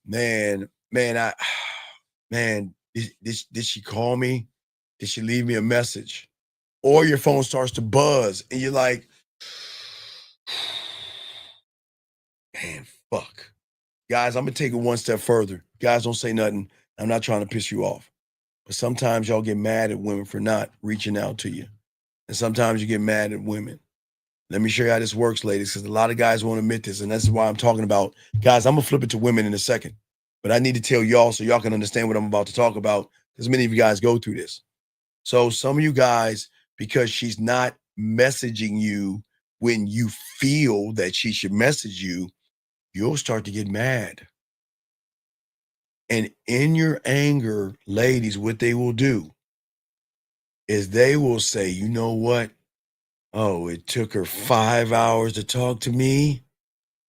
man, did she call me? Did she leave me a message? Or your phone starts to buzz and you're like, man, fuck. Guys, I'm gonna take it one step further. Guys, don't say nothing. I'm not trying to piss you off. But sometimes y'all get mad at women for not reaching out to you. And sometimes you get mad at women. Let me show you how this works, ladies, because a lot of guys won't admit this. And that's why I'm talking about, guys, I'm going to flip it to women in a second. But I need to tell y'all so y'all can understand what I'm about to talk about, because many of you guys go through this. So some of you guys, because she's not messaging you when you feel that she should message you, you'll start to get mad. And in your anger, ladies, what they will do is they will say, you know what? Oh, it took her 5 hours to talk to me.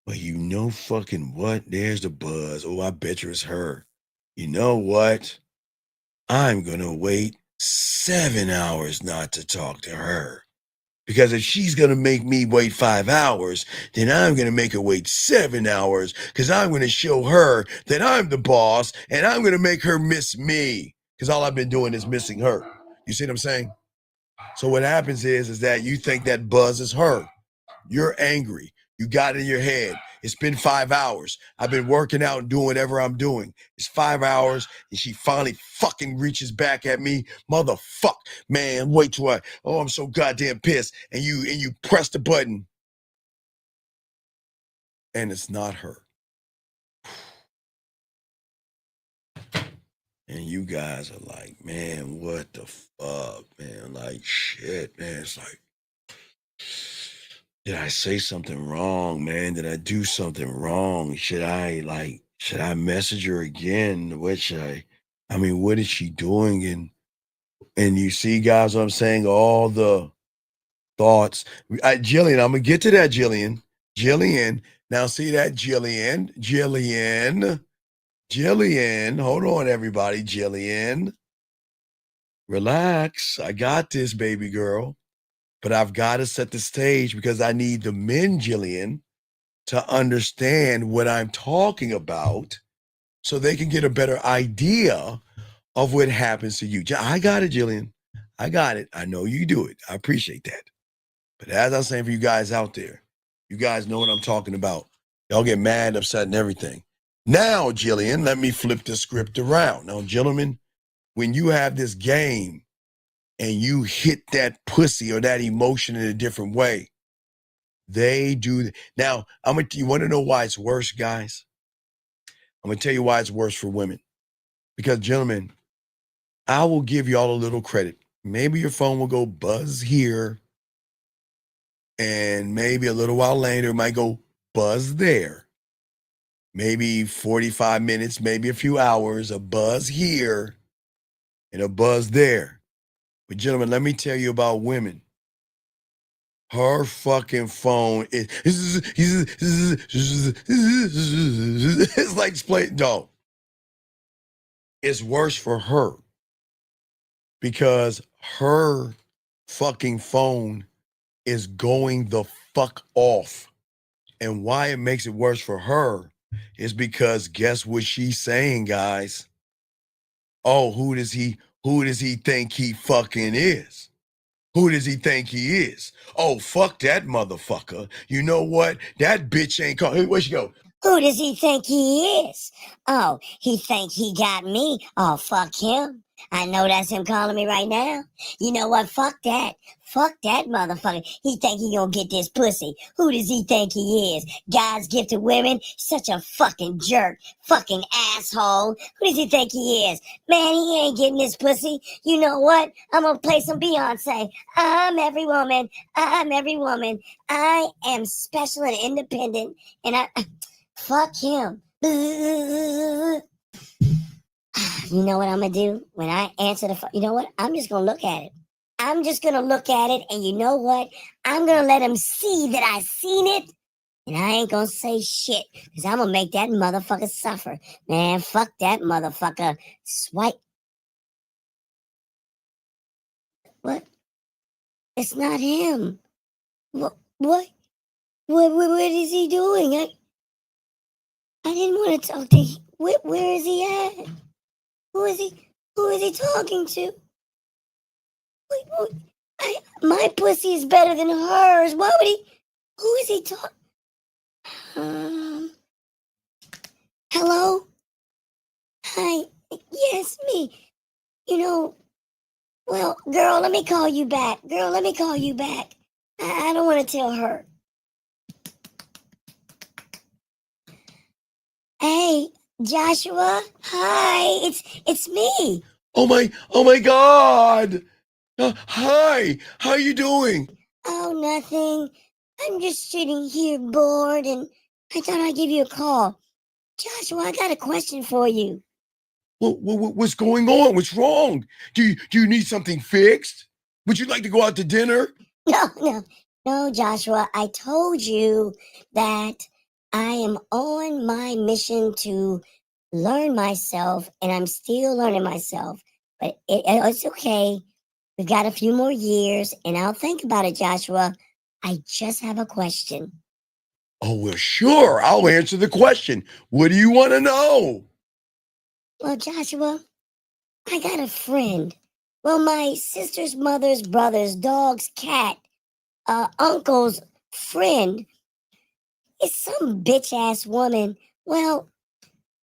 But you know fucking what? There's the buzz. Oh, I bet you it's her. You know what? I'm going to wait 7 hours not to talk to her. Because if she's going to make me wait 5 hours, then I'm going to make her wait 7 hours, because I'm going to show her that I'm the boss, and I'm going to make her miss me, because all I've been doing is missing her. You see what I'm saying? So what happens is that you think that buzz is her. You're angry. You got it in your head. It's been 5 hours. I've been working out and doing whatever I'm doing. It's 5 hours, and she finally fucking reaches back at me. Motherfuck, man, wait till I'm so goddamn pissed. And you press the button, and it's not her. And you guys are like, man, what the fuck, man? Like, shit, man. It's like, did I say something wrong, man? Did I do something wrong? Should I message her again? What is she doing? And you see, guys, what I'm saying, all the thoughts. Jillian, I'm gonna get to that, Jillian. Now see that, Jillian. Hold on, everybody. Jillian, relax. I got this, baby girl. But I've got to set the stage, because I need the men, Jillian, to understand what I'm talking about, so they can get a better idea of what happens to you. I got it, Jillian. I got it. I know you do it. I appreciate that. But as I'm saying, for you guys out there, you guys know what I'm talking about. Y'all get mad, upset, and everything. Now, Jillian, let me flip the script around. Now, gentlemen, when you have this game and you hit that pussy or that emotion in a different way, they do. Now, you want to know why it's worse, guys? I'm going to tell you why it's worse for women. Because, gentlemen, I will give y'all a little credit. Maybe your phone will go buzz here, and maybe a little while later it might go buzz there. maybe 45 minutes, maybe a few hours, a buzz here and a buzz there. But gentlemen, let me tell you about women. Her fucking phone is it's like display. No, it's worse for her because her fucking phone is going the fuck off. And why it makes it worse for her is because guess what she's saying, guys? Oh, who does he think he fucking is? Who does he think he is? Oh, fuck that motherfucker. You know what? That bitch ain't called. Hey, where she go? Who does he think he is? Oh, he think he got me. Oh, fuck him. I know that's him calling me right now. You know what? Fuck that. Fuck that motherfucker. He think he gonna get this pussy. Who does he think he is? God's gift to women? Such a fucking jerk. Fucking asshole. Who does he think he is? Man, he ain't getting this pussy. You know what? I'm gonna play some Beyonce. I'm every woman. I'm every woman. I am special and independent. And fuck him. You know what I'm gonna do when I answer the phone? You know what? I'm just gonna look at it. I'm just gonna look at it, and you know what? I'm gonna let him see that I seen it, and I ain't gonna say shit because I'm gonna make that motherfucker suffer. Man, fuck that motherfucker. Swipe. What? It's not him. What? What is he doing? I didn't want to talk to him. Where is he at? Who is he talking to? Wait, my pussy is better than hers. Why would he? Who is he talking? Hello? Hi. Yes, me. You know, well, girl, let me call you back. Girl, let me call you back. I don't want to tell her. Hey, Joshua. Hi. It's me. Oh my God. Hi. How you doing? Oh, nothing. I'm just sitting here bored, and I thought I'd give you a call. Joshua, I got a question for you. What's going on? What's wrong? Do you need something fixed? Would you like to go out to dinner? No, Joshua. I told you that I am on my mission to learn myself, and I'm still learning myself. But it's okay. We've got a few more years, and I'll think about it, Joshua. I just have a question. Oh, well, sure. I'll answer the question. What do you want to know? Well, Joshua, I got a friend. Well, my sister's mother's brother's dog's cat, uncle's friend is some bitch-ass woman. Well,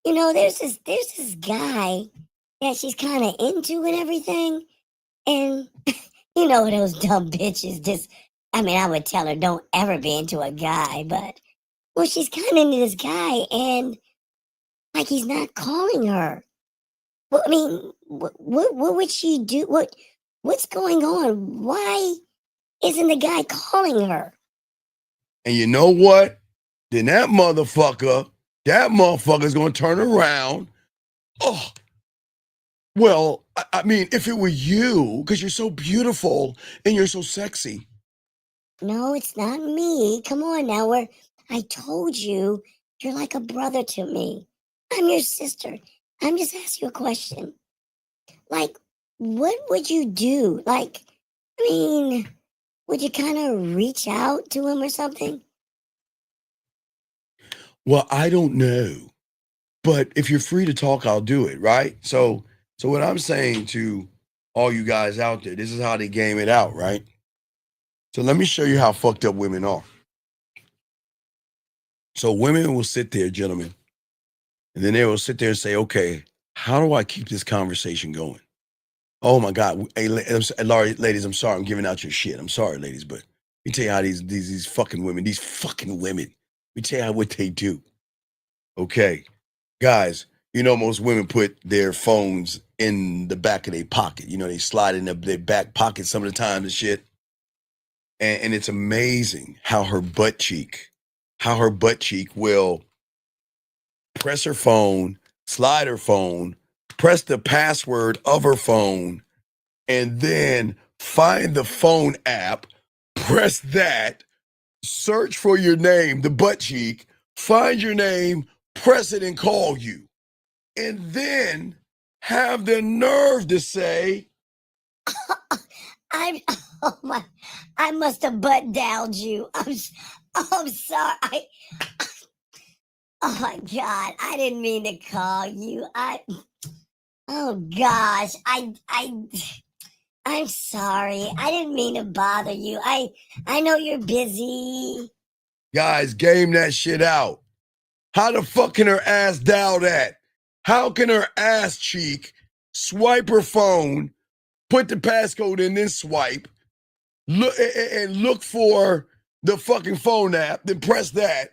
you know, there's this guy that she's kind of into and everything. And you know those dumb bitches I would tell her don't ever be into a guy, but well, she's kind of into this guy, and like he's not calling her. Well, I mean, what would she do? What's going on? Why isn't the guy calling her? And you know what? Then that motherfucker's gonna turn around. Oh, well, I mean, if it were you, because you're so beautiful and you're so sexy. No, it's not me. Come on now. I told you, you're like a brother to me. I'm your sister. I'm just asking you a question. Like, what would you do? Like, I mean, would you kind of reach out to him or something? Well, I don't know. But if you're free to talk, I'll do it, right? So what I'm saying to all you guys out there, this is how they game it out, right? So let me show you how fucked up women are. So women will sit there, gentlemen, and then they will sit there and say, okay, how do I keep this conversation going? Oh my God. Hey, ladies, I'm sorry. I'm giving out your shit. I'm sorry, ladies, but let me tell you how these fucking women, let me tell you what they do. Okay. Guys, you know, most women put their phones in the back of their pocket. You know, they slide in their back pocket some of the time and shit. And it's amazing how her butt cheek will press her phone, slide her phone, press the password of her phone, and then find the phone app, press that, search for your name, the butt cheek, find your name, press it and call you. And then have the nerve to say, oh my, I must have butt dialed you. I'm sorry. Oh my God, I didn't mean to call you. Oh gosh, I'm sorry. I didn't mean to bother you. I know you're busy. guys, game that shit out. How the fuck can her ass dial that? How can her ass cheek swipe her phone, put the passcode in, then swipe, look for the fucking phone app, then press that,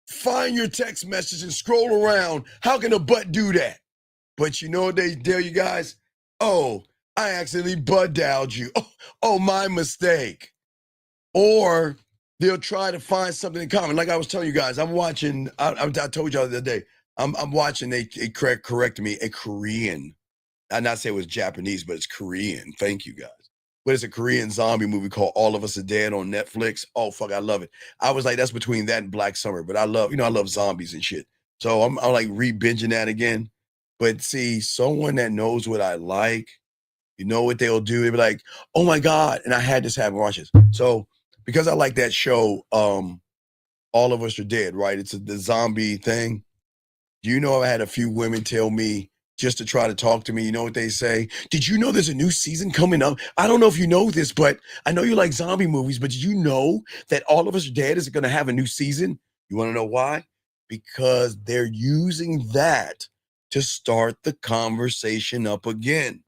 find your text message and scroll around? How can a butt do that? But you know what they tell you guys? Oh, I accidentally butt dialed you. Oh, my mistake. Or they'll try to find something in common. Like I was telling you guys, I'm watching, I told y'all the other day, I'm watching, they corrected me, a Korean. I'd not say it was Japanese, but it's Korean. Thank you, guys. But it's a Korean zombie movie called All of Us Are Dead on Netflix. Oh, fuck, I love it. I was like, that's between that and Black Summer. But I love zombies and shit. So I'm like re-binging that again. But see, someone that knows what I like, you know what they'll do? They'll be like, oh my God. And I had this happen, watch this. So because I like that show, All of Us Are Dead, right? It's the zombie thing. Do you know I had a few women tell me just to try to talk to me? You know what they say? Did you know there's a new season coming up? I don't know if you know this, but I know you like zombie movies, but did you know that All of Us Are Dead is going to have a new season? You want to know why? Because they're using that to start the conversation up again,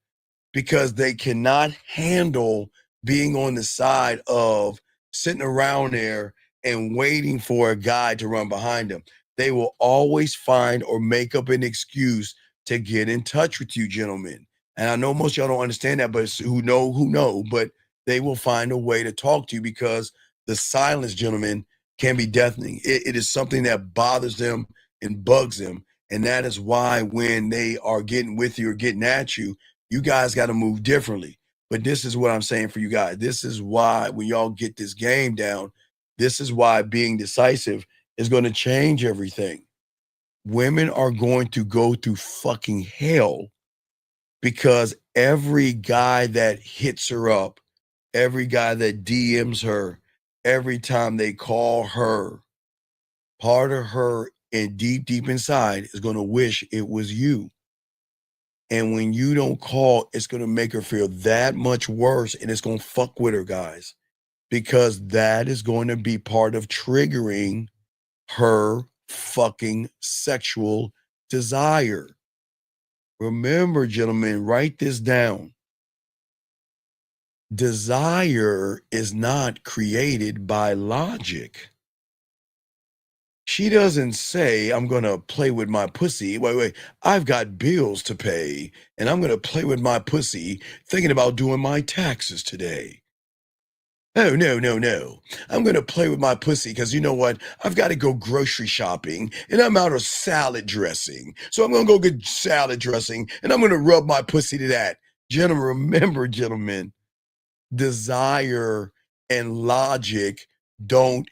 because they cannot handle being on the side of sitting around there and waiting for a guy to run behind them. They will always find or make up an excuse to get in touch with you, gentlemen. And I know most of y'all don't understand that, but who know, but they will find a way to talk to you, because the silence, gentlemen, can be deafening. It is something that bothers them and bugs them. And that is why when they are getting with you or getting at you, you guys got to move differently. But this is what I'm saying for you guys. This is why when y'all get this game down, this is why being decisive is going to change everything. Women are going to go through fucking hell because every guy that hits her up, every guy that DMs her, every time they call her, part of her and deep inside is going to wish it was you. And when you don't call, it's going to make her feel that much worse, and it's going to fuck with her, guys, because that is going to be part of triggering her fucking sexual desire. Remember, gentlemen, write this down. Desire is not created by logic. She doesn't say, I'm going to play with my pussy. Wait, I've got bills to pay, and I'm going to play with my pussy thinking about doing my taxes today. Oh, no. I'm going to play with my pussy because you know what? I've got to go grocery shopping, and I'm out of salad dressing. So I'm going to go get salad dressing, and I'm going to rub my pussy to that. Gentlemen, remember, gentlemen, desire and logic don't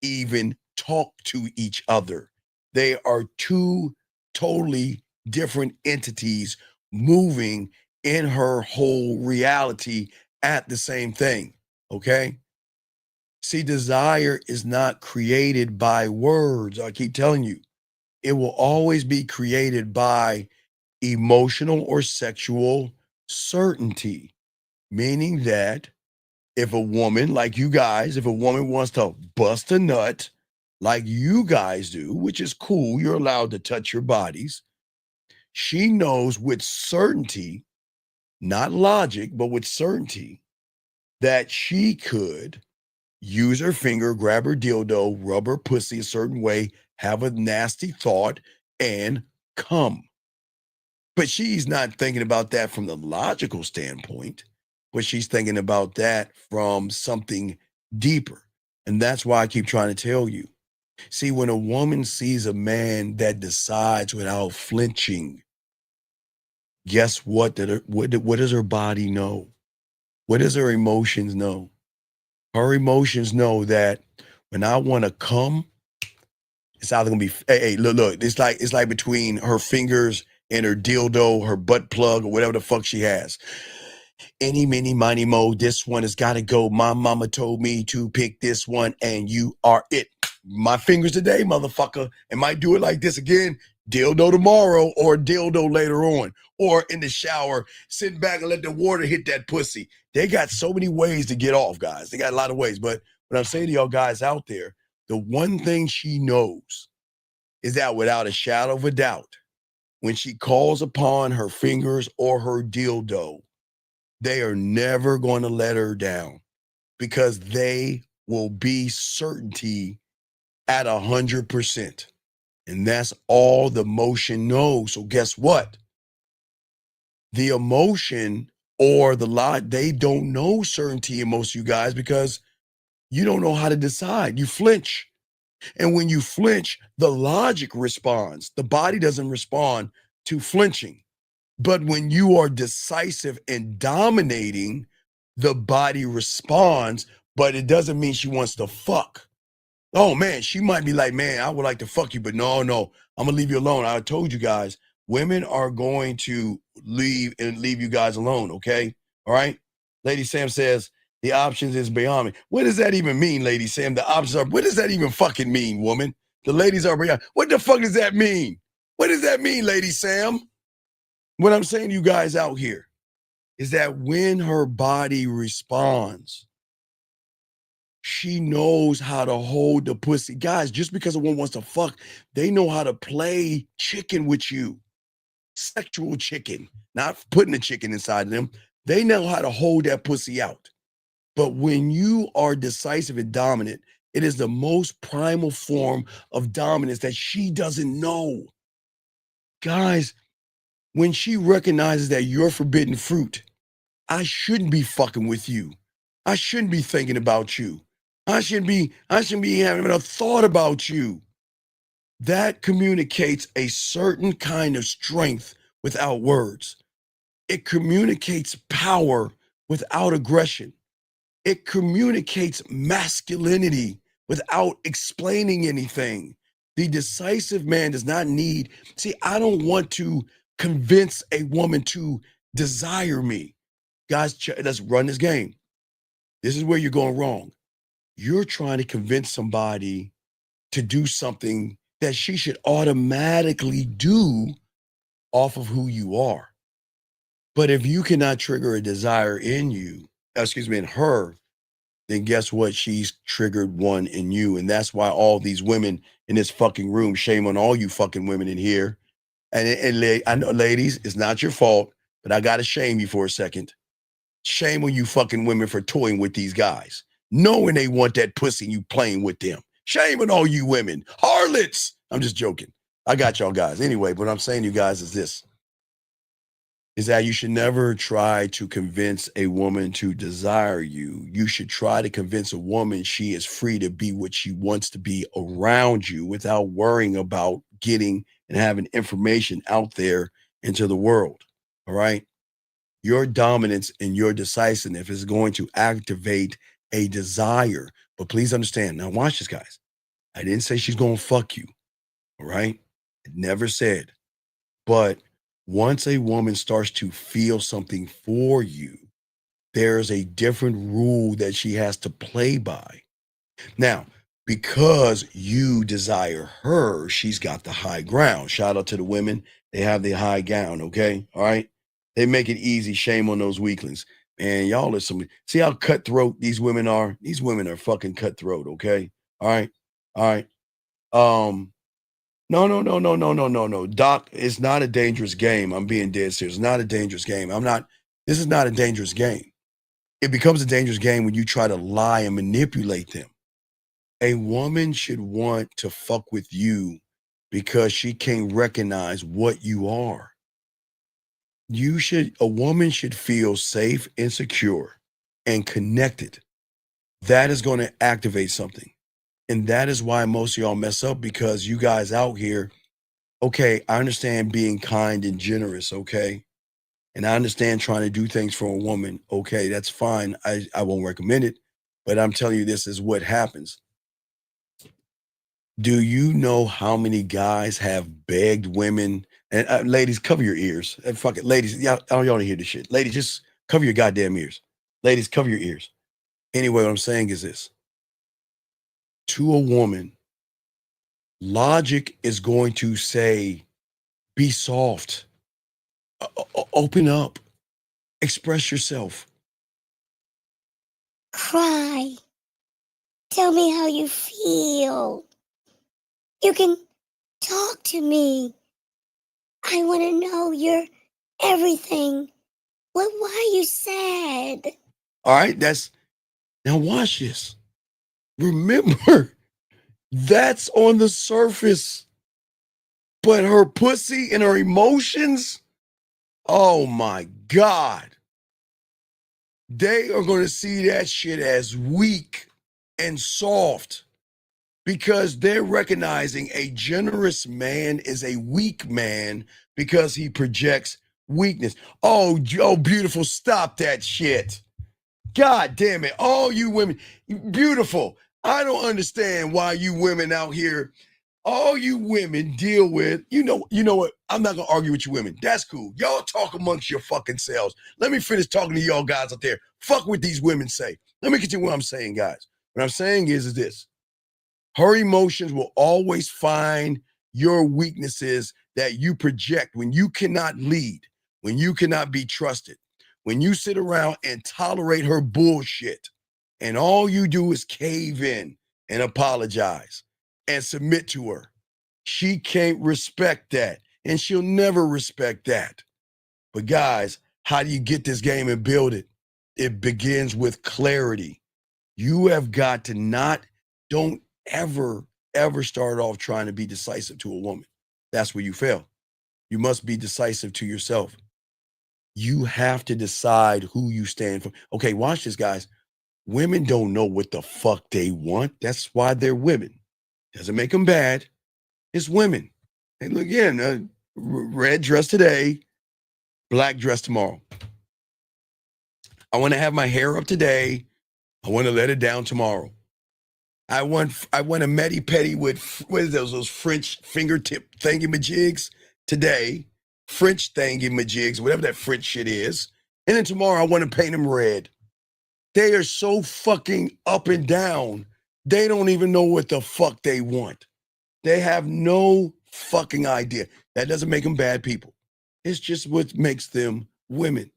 even talk to each other. They are two totally different entities moving in her whole reality at the same thing. Okay? See, desire is not created by words. I keep telling you, it will always be created by emotional or sexual certainty, meaning that if a woman like you guys, if a woman wants to bust a nut like you guys do, which is cool, you're allowed to touch your bodies, she knows with certainty, not logic, but with certainty, that she could use her finger, grab her dildo, rub her pussy a certain way, have a nasty thought, and come. But she's not thinking about that from the logical standpoint, but she's thinking about that from something deeper. And that's why I keep trying to tell you, See, when a woman sees a man that decides without flinching, guess what? What does her body know? What does her emotions know? Her emotions know that when I want to come, it's either gonna be hey, look. It's like between her fingers and her dildo, her butt plug, or whatever the fuck she has. Any, mini, miny, mo, this one has got to go. My mama told me to pick this one, and you are it. My fingers today, motherfucker. And might do it like this again. Dildo tomorrow, or dildo later on, or in the shower, sitting back and let the water hit that pussy. They got so many ways to get off, guys. They got a lot of ways. But what I'm saying to y'all guys out there, the one thing she knows is that without a shadow of a doubt, when she calls upon her fingers or her dildo, they are never going to let her down because they will be certainty at 100%. And that's all the motion knows. So guess what? The emotion or the lot, they don't know certainty in most of you guys because you don't know how to decide. You flinch. And when you flinch, the logic responds. The body doesn't respond to flinching. But when you are decisive and dominating, the body responds, but it doesn't mean she wants to fuck. Oh man, she might be like, man, I would like to fuck you, but no, I'm gonna leave you alone. I told you guys, women are going to leave you guys alone, okay? All right? Lady Sam says, the options is beyond me. What does that even mean, Lady Sam? The options are, what does that even fucking mean, woman? The ladies are beyond. What the fuck does that mean? What does that mean, Lady Sam? What I'm saying to you guys out here is that when her body responds, she knows how to hold the pussy. Guys, just because a woman wants to fuck, they know how to play chicken with you. Sexual chicken, not putting the chicken inside of them. They know how to hold that pussy out. But when you are decisive and dominant, it is the most primal form of dominance that she doesn't know. Guys, when she recognizes that you're forbidden fruit, I shouldn't be fucking with you. I shouldn't be thinking about you. I shouldn't be having a thought about you. That communicates a certain kind of strength without words. It communicates power without aggression. It communicates masculinity without explaining anything. The decisive man does not need, see, I don't want to convince a woman to desire me. Guys, let's run this game. This is where you're going wrong. You're trying to convince somebody to do something that she should automatically do off of who you are. But if you cannot trigger a desire in you, in her, then guess what? She's triggered one in you. And that's why all these women in this fucking room, shame on all you fucking women in here. And I know, ladies, it's not your fault, but I got to shame you for a second. Shame on you fucking women for toying with these guys, knowing they want that pussy and you playing with them. Shame on all you women. Harlots. I'm just joking. I got y'all guys. Anyway, what I'm saying to you guys is this, is that you should never try to convince a woman to desire you. You should try to convince a woman she is free to be what she wants to be around you without worrying about getting and having information out there into the world. All right? Your dominance and your decisiveness is going to activate a desire. But please understand, now watch this, guys. I didn't say she's going to fuck you, all right? I never said. But once a woman starts to feel something for you, there's a different rule that she has to play by. Now, because you desire her, she's got the high ground. Shout out to the women. They have the high ground, okay? All right? They make it easy. Shame on those weaklings. Man, y'all are some, see how cutthroat these women are? These women are fucking cutthroat, okay? All right? All right. No. Doc, it's not a dangerous game. I'm being dead serious. It's not a dangerous game. This is not a dangerous game. It becomes a dangerous game when you try to lie and manipulate them. A woman should want to fuck with you because she can't recognize what you are. A woman should feel safe and secure and connected. That is going to activate something. And that is why most of y'all mess up, because you guys out here, okay, I understand being kind and generous, okay? And I understand trying to do things for a woman, okay, that's fine. I won't recommend it, but I'm telling you, this is what happens. Do you know how many guys have begged women? And ladies, cover your ears. And fuck it, ladies, y'all don't hear this shit. Ladies, just cover your goddamn ears. Ladies, cover your ears. Anyway, what I'm saying is this. To a woman, logic is going to say, be soft, open up, express yourself. Cry. Tell me how you feel. You can talk to me. I want to know your everything. Why are you sad? All right, now watch this. Remember, that's on the surface. But her pussy and her emotions, oh my God. They are going to see that shit as weak and soft, because they're recognizing a generous man is a weak man because he projects weakness. Oh, beautiful. Stop that shit. God damn it. All you women, beautiful. I don't understand why you women out here, all you women deal with, you know what? I'm not going to argue with you women. That's cool. Y'all talk amongst your fucking selves. Let me finish talking to y'all guys out there. Fuck what these women say. Let me continue what I'm saying, guys. What I'm saying is this. Her emotions will always find your weaknesses that you project when you cannot lead, when you cannot be trusted, when you sit around and tolerate her bullshit, and all you do is cave in and apologize and submit to her. She can't respect that, and she'll never respect that. But guys, how do you get this game and build it? It begins with clarity. You have got to don't ever start off trying to be decisive to a woman. That's where you fail. You must be decisive to yourself. You have to decide who you stand for. Okay, watch this, guys. Women don't know what the fuck they want. That's why they're women. Doesn't make them bad. It's women. And look again, red dress today, black dress tomorrow. I want to have my hair up today. I want to let it down tomorrow. I want a medi-pedi with, what is those French fingertip thingy-majigs today, French thingy-majigs, whatever that French shit is. And then tomorrow I want to paint them red. They are so fucking up and down. They don't even know what the fuck they want. They have no fucking idea. That doesn't make them bad people. It's just what makes them women.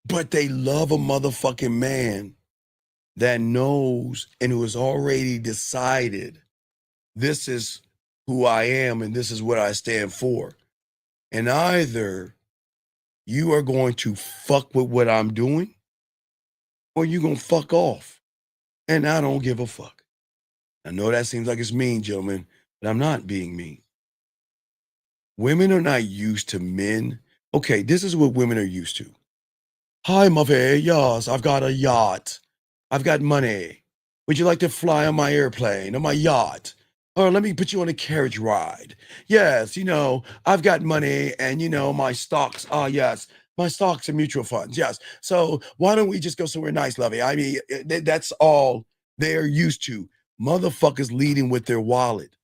But they love a motherfucking man that knows and who has already decided, this is who I am and this is what I stand for. And either you are going to fuck with what I'm doing, or you're going to fuck off. And I don't give a fuck. I know that seems like it's mean, gentlemen, but I'm not being mean. Women are not used to men. Okay, this is what women are used to. Hi, Muffy. Yes, I've got a yacht. I've got money. Would you like to fly on my airplane, on my yacht? Or let me put you on a carriage ride. Yes, I've got money and, my stocks. Yes, my stocks and mutual funds. Yes. So why don't we just go somewhere nice, lovey? I mean, that's all they're used to. Motherfuckers leading with their wallet.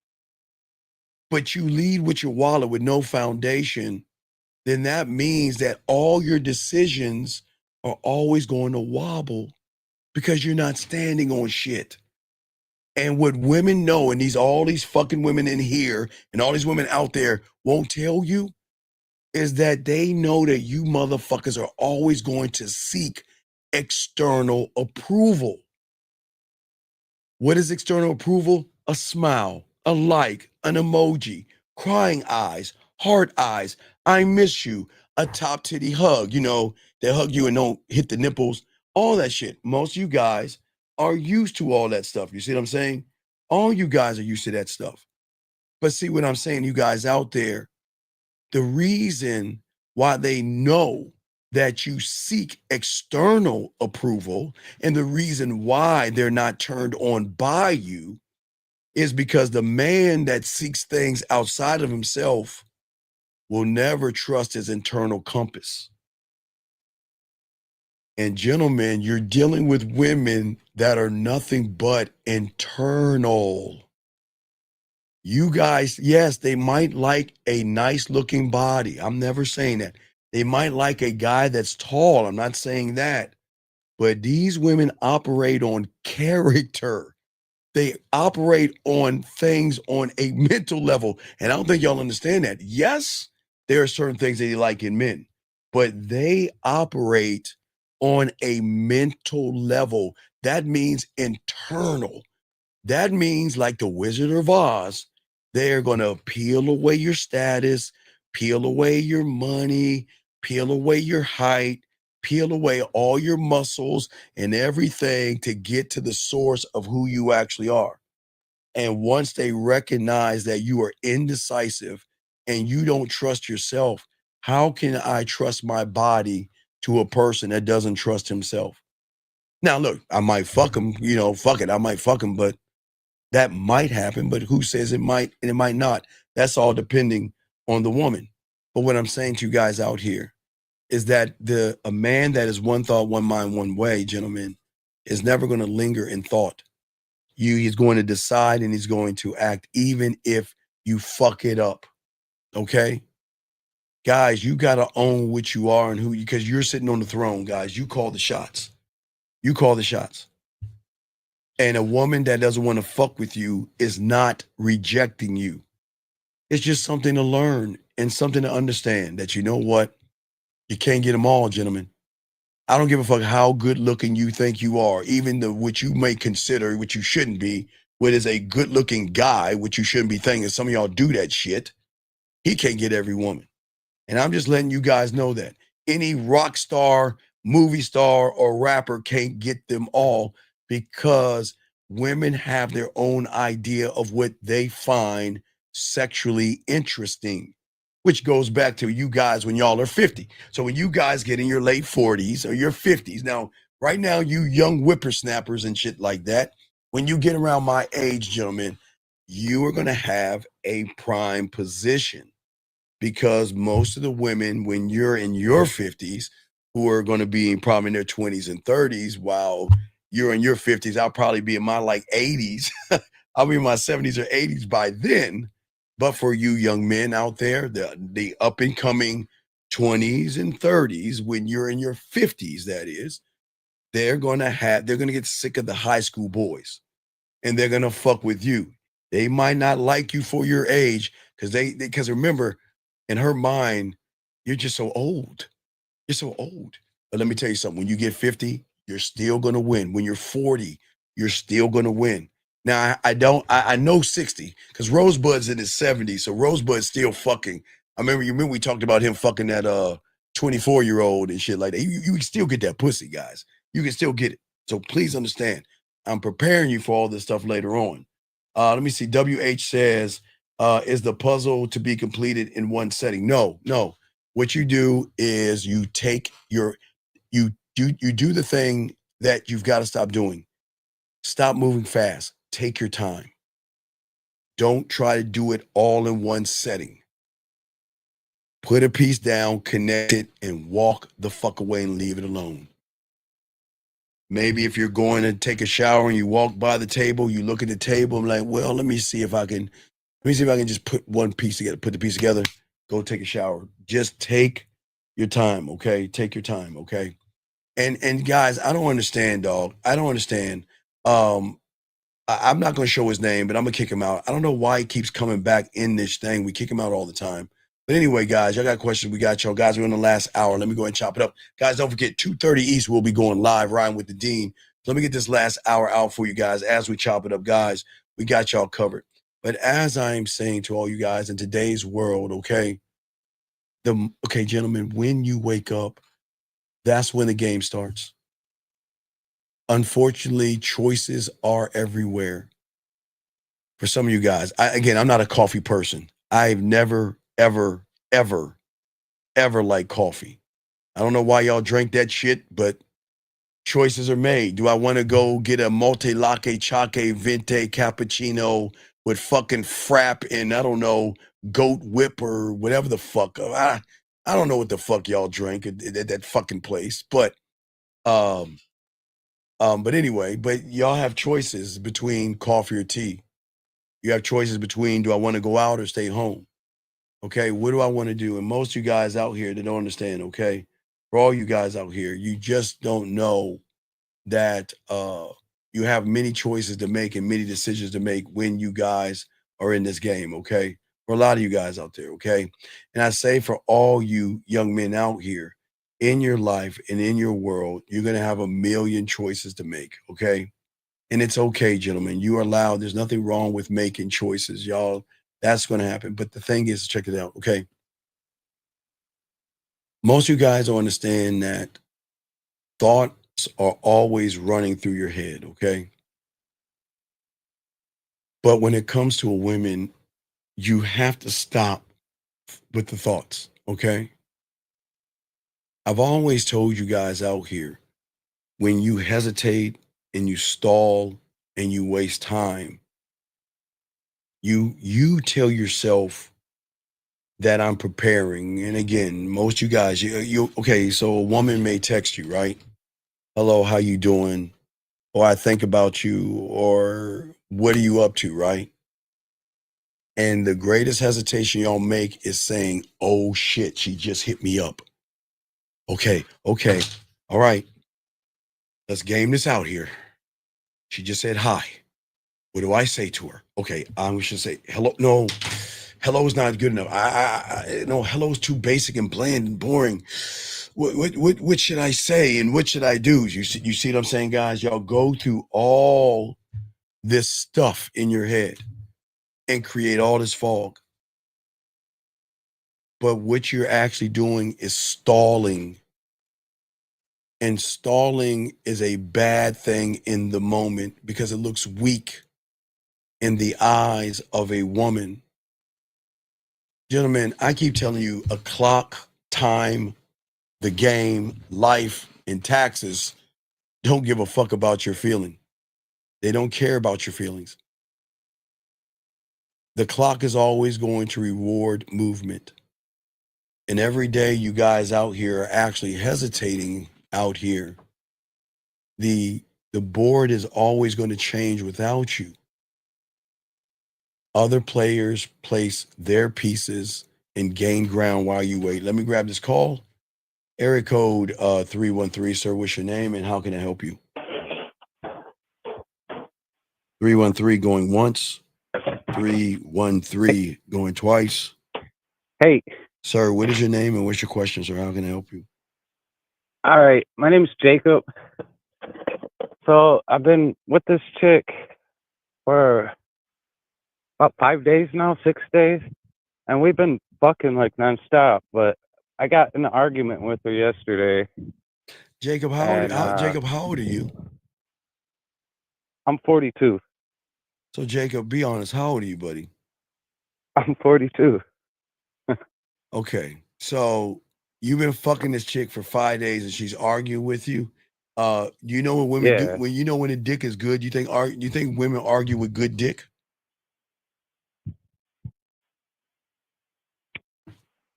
But you lead with your wallet with no foundation, then that means that all your decisions are always going to wobble because you're not standing on shit. And what women know, and all these fucking women in here and all these women out there won't tell you, is that they know that you motherfuckers are always going to seek external approval. What is external approval? A smile, a like, an emoji, crying eyes, heart eyes, I miss you, a top titty hug, they hug you and don't hit the nipples, all that shit. Most of you guys are used to all that stuff. You see what I'm saying? All you guys are used to that stuff. But see what I'm saying, you guys out there, the reason why they know that you seek external approval, and the reason why they're not turned on by you is because the man that seeks things outside of himself will never trust his internal compass. And gentlemen, you're dealing with women that are nothing but internal. You guys, yes, they might like a nice looking body. I'm never saying that. They might like a guy that's tall. I'm not saying that. But these women operate on character. They operate on things on a mental level. And I don't think y'all understand that. Yes, there are certain things that they like in men, but they operate on a mental level. That means internal. That means, like the Wizard of Oz, they're going to peel away your status, peel away your money, peel away your height, peel away all your muscles and everything to get to the source of who you actually are. And once they recognize that you are indecisive and you don't trust yourself, how can I trust my body to a person that doesn't trust himself? Now, look, I might fuck him, fuck it, I might fuck him, but that might happen, but who says it might and it might not? That's all depending on the woman. But what I'm saying to you guys out here is that a man that is one thought, one mind, one way, gentlemen, is never going to linger in thought. He's going to decide and he's going to act even if you fuck it up. Okay? Guys, you got to own what you are and because you're sitting on the throne, guys. You call the shots. You call the shots. And a woman that doesn't want to fuck with you is not rejecting you. It's just something to learn and something to understand that, you know what? You can't get them all, gentlemen. I don't give a fuck how good looking you think you are, even what you may consider, which you shouldn't be, what is a good looking guy, which you shouldn't be thinking. Some of y'all do that shit. He can't get every woman. And I'm just letting you guys know that any rock star, movie star, or rapper can't get them all, because women have their own idea of what they find sexually interesting, which goes back to you guys when y'all are 50. So when you guys get in your late 40s or your 50s, now, right now, you young whippersnappers and shit like that, when you get around my age, gentlemen, you are going to have a prime position, because most of the women, when you're in your 50s, who are going to be probably in their 20s and 30s, while you're in your 50s, I'll probably be in my 80s. I'll be in my 70s or 80s by then. But for you young men out there, the up and coming 20s and 30s, when you're in your 50s, that is, they're going to get sick of the high school boys, and they're going to fuck with you. They might not like you for your age, because remember, in her mind, you're just so old. You're so old. But let me tell you something. When you get 50, you're still going to win. When you're 40, you're still going to win. Now, I know 60, because Rosebud's in his 70s, so Rosebud's still fucking. You remember we talked about him fucking that 24-year-old and shit like that. You can still get that pussy, guys. You can still get it. So please understand, I'm preparing you for all this stuff later on. Let me see. WH says, is the puzzle to be completed in one setting? No. What you do is you do the thing that you've got to stop doing. Stop moving fast. Take your time. Don't try to do it all in one setting. Put a piece down, connect it, and walk the fuck away and leave it alone. Maybe if you're going to take a shower and you walk by the table, you look at the table and like, well, let me see if I can just put one piece together, put the piece together, go take a shower. Just take your time, okay? Take your time, okay? And guys, I don't understand, dog. I don't understand. I'm not going to show his name, but I'm going to kick him out. I don't know why he keeps coming back in this thing. We kick him out all the time. But anyway, guys, y'all got questions? We got y'all. Guys, we're in the last hour. Let me go ahead and chop it up. Guys, don't forget, 2:30 East, we'll be going live, riding with the Dean. So let me get this last hour out for you guys as we chop it up. Guys, we got y'all covered. But as I'm saying to all you guys, in today's world, okay, gentlemen, when you wake up, that's when the game starts. Unfortunately, choices are everywhere. For some of you guys, I'm not a coffee person. I've never, ever liked coffee. I don't know why y'all drink that shit, but choices are made. Do I want to go get a multi latte chaque vente cappuccino with fucking frap and I don't know, goat whip or whatever the fuck? I don't know what the fuck y'all drink at that fucking place, but anyway, but y'all have choices between coffee or tea. You have choices between do I want to go out or stay home? Okay, what do I want to do? And most of you guys out here that don't understand, okay, for all you guys out here, you just don't know that you have many choices to make and many decisions to make when you guys are in this game, okay? For a lot of you guys out there, okay? And I say for all you young men out here, in your life and in your world, you're going to have a million choices to make, okay? And it's okay, gentlemen. You are allowed. There's nothing wrong with making choices, y'all. That's going to happen. But the thing is, check it out, okay? Most of you guys don't understand that thoughts are always running through your head, okay? But when it comes to a woman, you have to stop with the thoughts, okay? I've always told you guys out here, when you hesitate and you stall and you waste time, you tell yourself that I'm preparing. And again, most you guys, you okay, so a woman may text you, right? Hello, how you doing? Or I think about you, or what are you up to, right? And the greatest hesitation y'all make is saying, oh shit, she just hit me up. Okay, all right. Let's game this out here. She just said hi. What do I say to her? Okay, I'm just say hello. No, hello is not good enough. No, hello is too basic and bland and boring. What should I say and what should I do? You see what I'm saying, guys? Y'all go through all this stuff in your head and create all this fog. But what you're actually doing is stalling. And stalling is a bad thing in the moment because it looks weak in the eyes of a woman. Gentlemen, I keep telling you, a clock, time, the game, life, and taxes don't give a fuck about your feeling. They don't care about your feelings. The clock is always going to reward movement. And every day you guys out here are actually hesitating out here. The board is always going to change without you. Other players place their pieces and gain ground while you wait. Let me grab this call. Area code 313, sir. What's your name and how can I help you? 313 going once. 313 going twice. Hey. Sir, what is your name and what's your question, sir? How can I help you? All right. My name's Jacob. So I've been with this chick for about 5 days now, 6 days. And we've been fucking like nonstop. But I got in an argument with her yesterday. Jacob, Jacob, how old are you? I'm 42. So Jacob, be honest, how old are you, buddy? I'm 42. Okay, so you've been fucking this chick for 5 days and she's arguing with you. Do you know when women do when you know when a dick is good? You think women argue with good dick?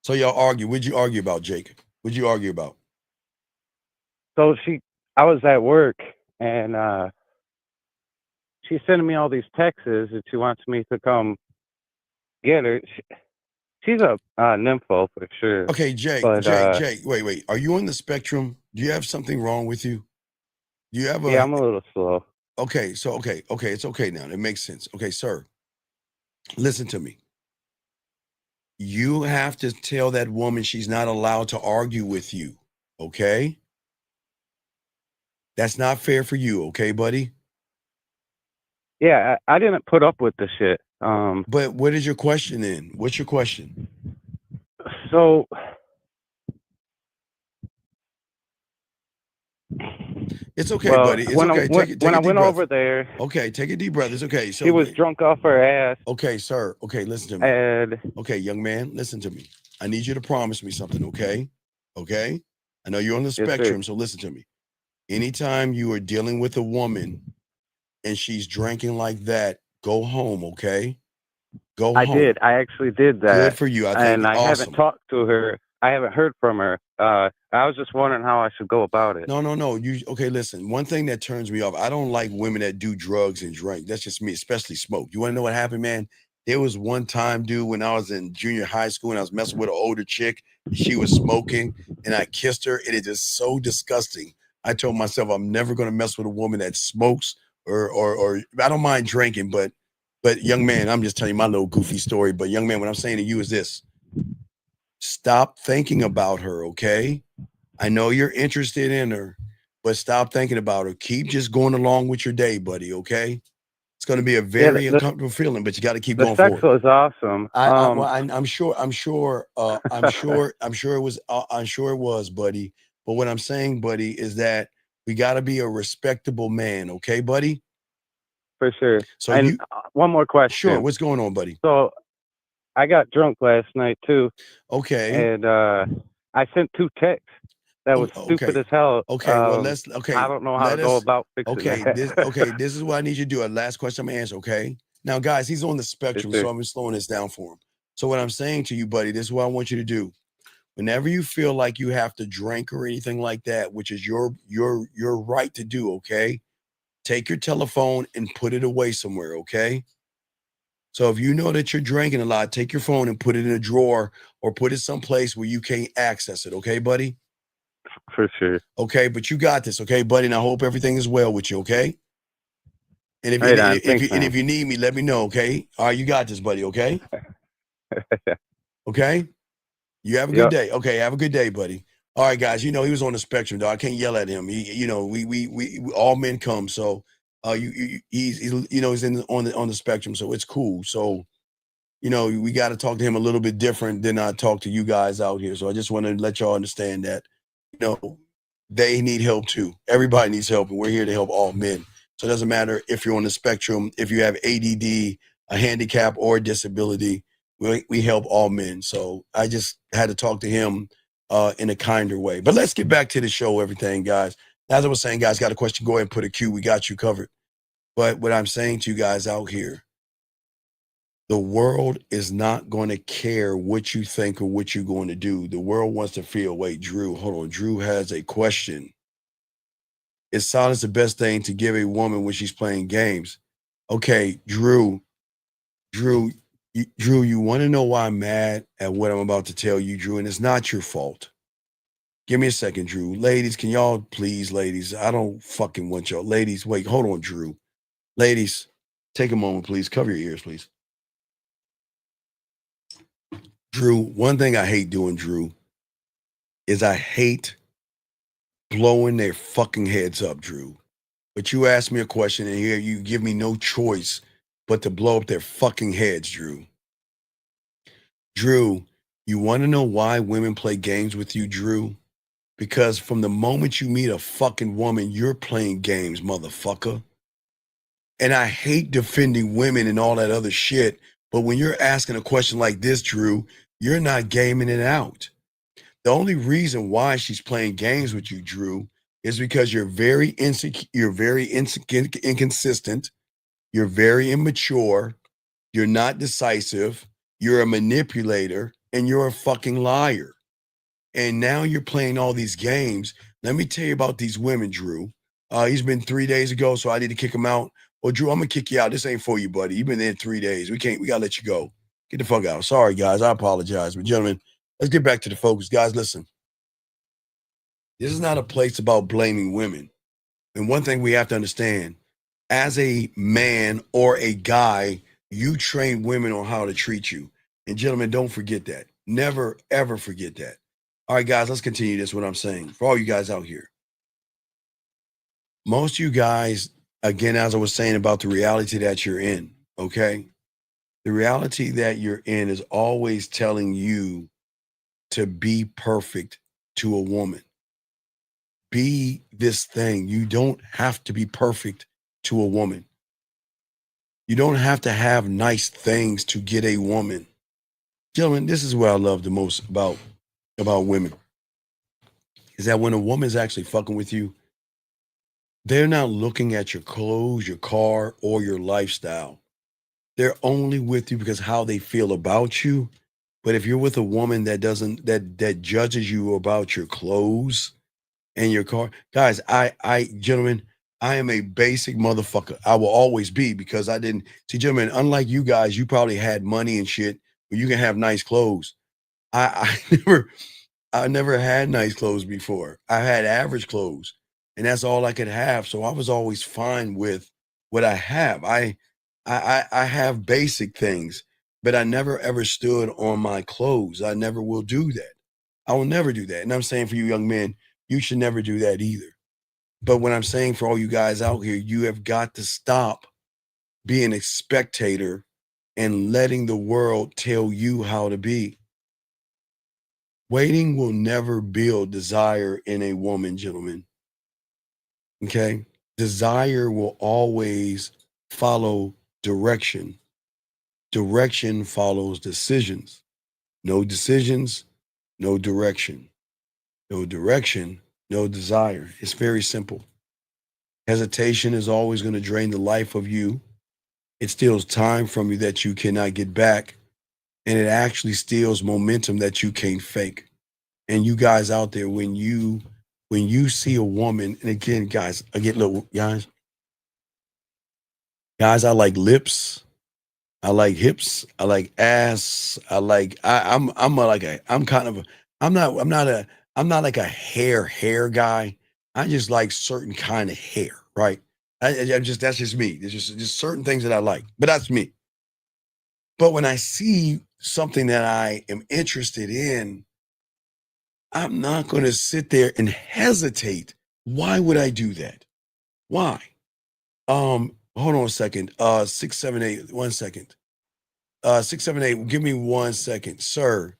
So y'all argue. What'd you argue about, Jake? What'd you argue about? So I was at work and she's sending me all these texts that she wants me to come get her. She's a nympho for sure. Okay, Jake, but, Jake, wait. Are you on the spectrum? Do you have something wrong with you? Do you have Yeah, I'm a little slow. Okay, so okay, it's okay now. It makes sense. Okay, sir, listen to me. You have to tell that woman she's not allowed to argue with you, okay? That's not fair for you, okay, buddy? Yeah, I didn't put up with the shit. But what is your question then? What's your question? So it's okay, buddy. It's okay. When I went over there, okay, take a deep breath. It's okay. So she was drunk off her ass. Okay, sir. Okay, listen to me. And okay, young man, listen to me. I need you to promise me something, okay? Okay? I know you're on the Yes, sir. spectrum, so listen to me. Anytime you are dealing with a woman and she's drinking like that, go home, okay? Go I home. did. I actually did Good that. for you. I And think I haven't awesome. talked to her. I haven't heard from her. I was just wondering how I should go about it. No. You okay? Listen. One thing that turns me off. I don't like women that do drugs and drink. That's just me, especially smoke. You want to know what happened, man? There was one time, dude, when I was in junior high school and I was messing with an older chick. She was smoking, and I kissed her. It is just so disgusting. I told myself I'm never going to mess with a woman that smokes or I don't mind drinking, but young man, I'm just telling you my little goofy story. But young man, what I'm saying to you is this: stop thinking about her, okay? I know you're interested in her, but stop thinking about her. Keep just going along with your day, buddy, okay? It's going to be a Yeah, very uncomfortable feeling, but you got to keep the going sex forward. was awesome. I'm sure it was, buddy. But what I'm saying, buddy, is that we got to be a respectable man, okay, buddy? For sure. So And you, one more question. sure, what's going on, buddy? So I got drunk last night too, Okay, and I sent 2 texts that was stupid okay, as hell. well, I don't know how to go about fixing that. this is what I need you to do. Last question I'm gonna answer, okay? Now, guys, he's on the spectrum, sir. so I'm slowing this down for him. So what I'm saying to you, buddy, this is what I want you to do. Whenever you feel like you have to drink or anything like that, which is your right to do, okay? Take your telephone and put it away somewhere, okay? So if you know that you're drinking a lot, take your phone and put it in a drawer or put it someplace where you can't access it, okay, buddy? For sure. Okay, but you got this, okay, buddy? And I hope everything is well with you, okay? And if, Right and, on. if, Thanks, you, and man. if you need me, let me know, okay? All right, you got this, buddy, okay? Okay? You have a good Yep. day. Okay, have a good day, buddy. All right, guys, he was on the spectrum, though. I can't yell at him. We all men come, so he's on the spectrum, so it's cool. So, we got to talk to him a little bit different than I talk to you guys out here. So I just want to let y'all understand that, they need help too. Everybody needs help, and we're here to help all men. So it doesn't matter if you're on the spectrum, if you have ADD, a handicap, or a disability, we help all men. So I just had to talk to him in a kinder way. But let's get back to the show, everything, guys. As I was saying, guys, got a question, go ahead and put a Q. We got you covered. But what I'm saying to you guys out here, the world is not going to care what you think or what you're going to do. The world wants to feel, wait, Drew, hold on. Drew has a question. Is silence the best thing to give a woman when she's playing games? Okay, Drew, you want to know why I'm mad at what I'm about to tell you, Drew? And it's not your fault. Give me a second, Drew. Ladies, can y'all please, ladies? I don't fucking want y'all. Ladies, wait, hold on, Drew. Ladies, take a moment, please. Cover your ears, please. Drew, one thing I hate doing, Drew, is I hate blowing their fucking heads up, Drew. But you ask me a question and here you give me no choice but to blow up their fucking heads, Drew. Drew, you want to know why women play games with you, Drew? Because from the moment you meet a fucking woman, you're playing games, motherfucker. And I hate defending women and all that other shit, but when you're asking a question like this, Drew, you're not gaming it out. The only reason why she's playing games with you, Drew, is because you're very insecure, you're very inconsistent, you're very immature, you're not decisive, you're a manipulator, and you're a fucking liar. And now you're playing all these games. Let me tell you about these women, Drew. He's been 3 days ago, so I need to kick him out. Well, Drew, I'm gonna kick you out. This ain't for you, buddy. You've been there 3 days. We gotta let you go. Get the fuck out. Sorry, guys. I apologize. But gentlemen, let's get back to the focus. Guys, listen. This is not a place about blaming women. And one thing we have to understand, as a man or a guy, you train women on how to treat you. And gentlemen, don't forget that. Never, ever forget that. All right, guys, let's continue this, what I'm saying. For all you guys out here. Most of you guys, again, as I was saying about the reality that you're in, okay? The reality that you're in is always telling you to be perfect to a woman. Be this thing. You don't have to be perfect to a woman. You don't have to have nice things to get a woman. Gentlemen, this is what I love the most about women. is that when a woman's actually fucking with you, they're not looking at your clothes, your car, or your lifestyle. They're only with you because how they feel about you. But if you're with a woman that doesn't that judges you about your clothes and your car, guys, gentlemen, I am a basic motherfucker. I will always be because I didn't see, gentlemen, unlike you guys, you probably had money and shit where you can have nice clothes. I never had nice clothes before. I had average clothes, and that's all I could have. So I was always fine with what I have. I have basic things, but I never ever stood on my clothes. I never will do that. I will never do that. And I'm saying for you young men, you should never do that either. But what I'm saying for all you guys out here, you have got to stop being a spectator and letting the world tell you how to be. Waiting will never build desire in a woman, gentlemen. Okay? Desire will always follow direction. Direction follows decisions. No decisions, no direction. No direction, no desire. It's very simple. Hesitation is always going to drain the life of you. It steals time from you that you cannot get back. And it actually steals momentum that you can't fake. And you guys out there, when you see a woman, and again, guys, guys, I like lips, I like hips, I like ass, I'm not like a hair guy. I just like certain kind of hair, right? That's just me. There's just certain things that I like, but that's me. But when I see something that I am interested in, I'm not going to sit there and hesitate. Why would I do that? Why? Hold on a second. 678, 1 second. 678, give me 1 second. Sir,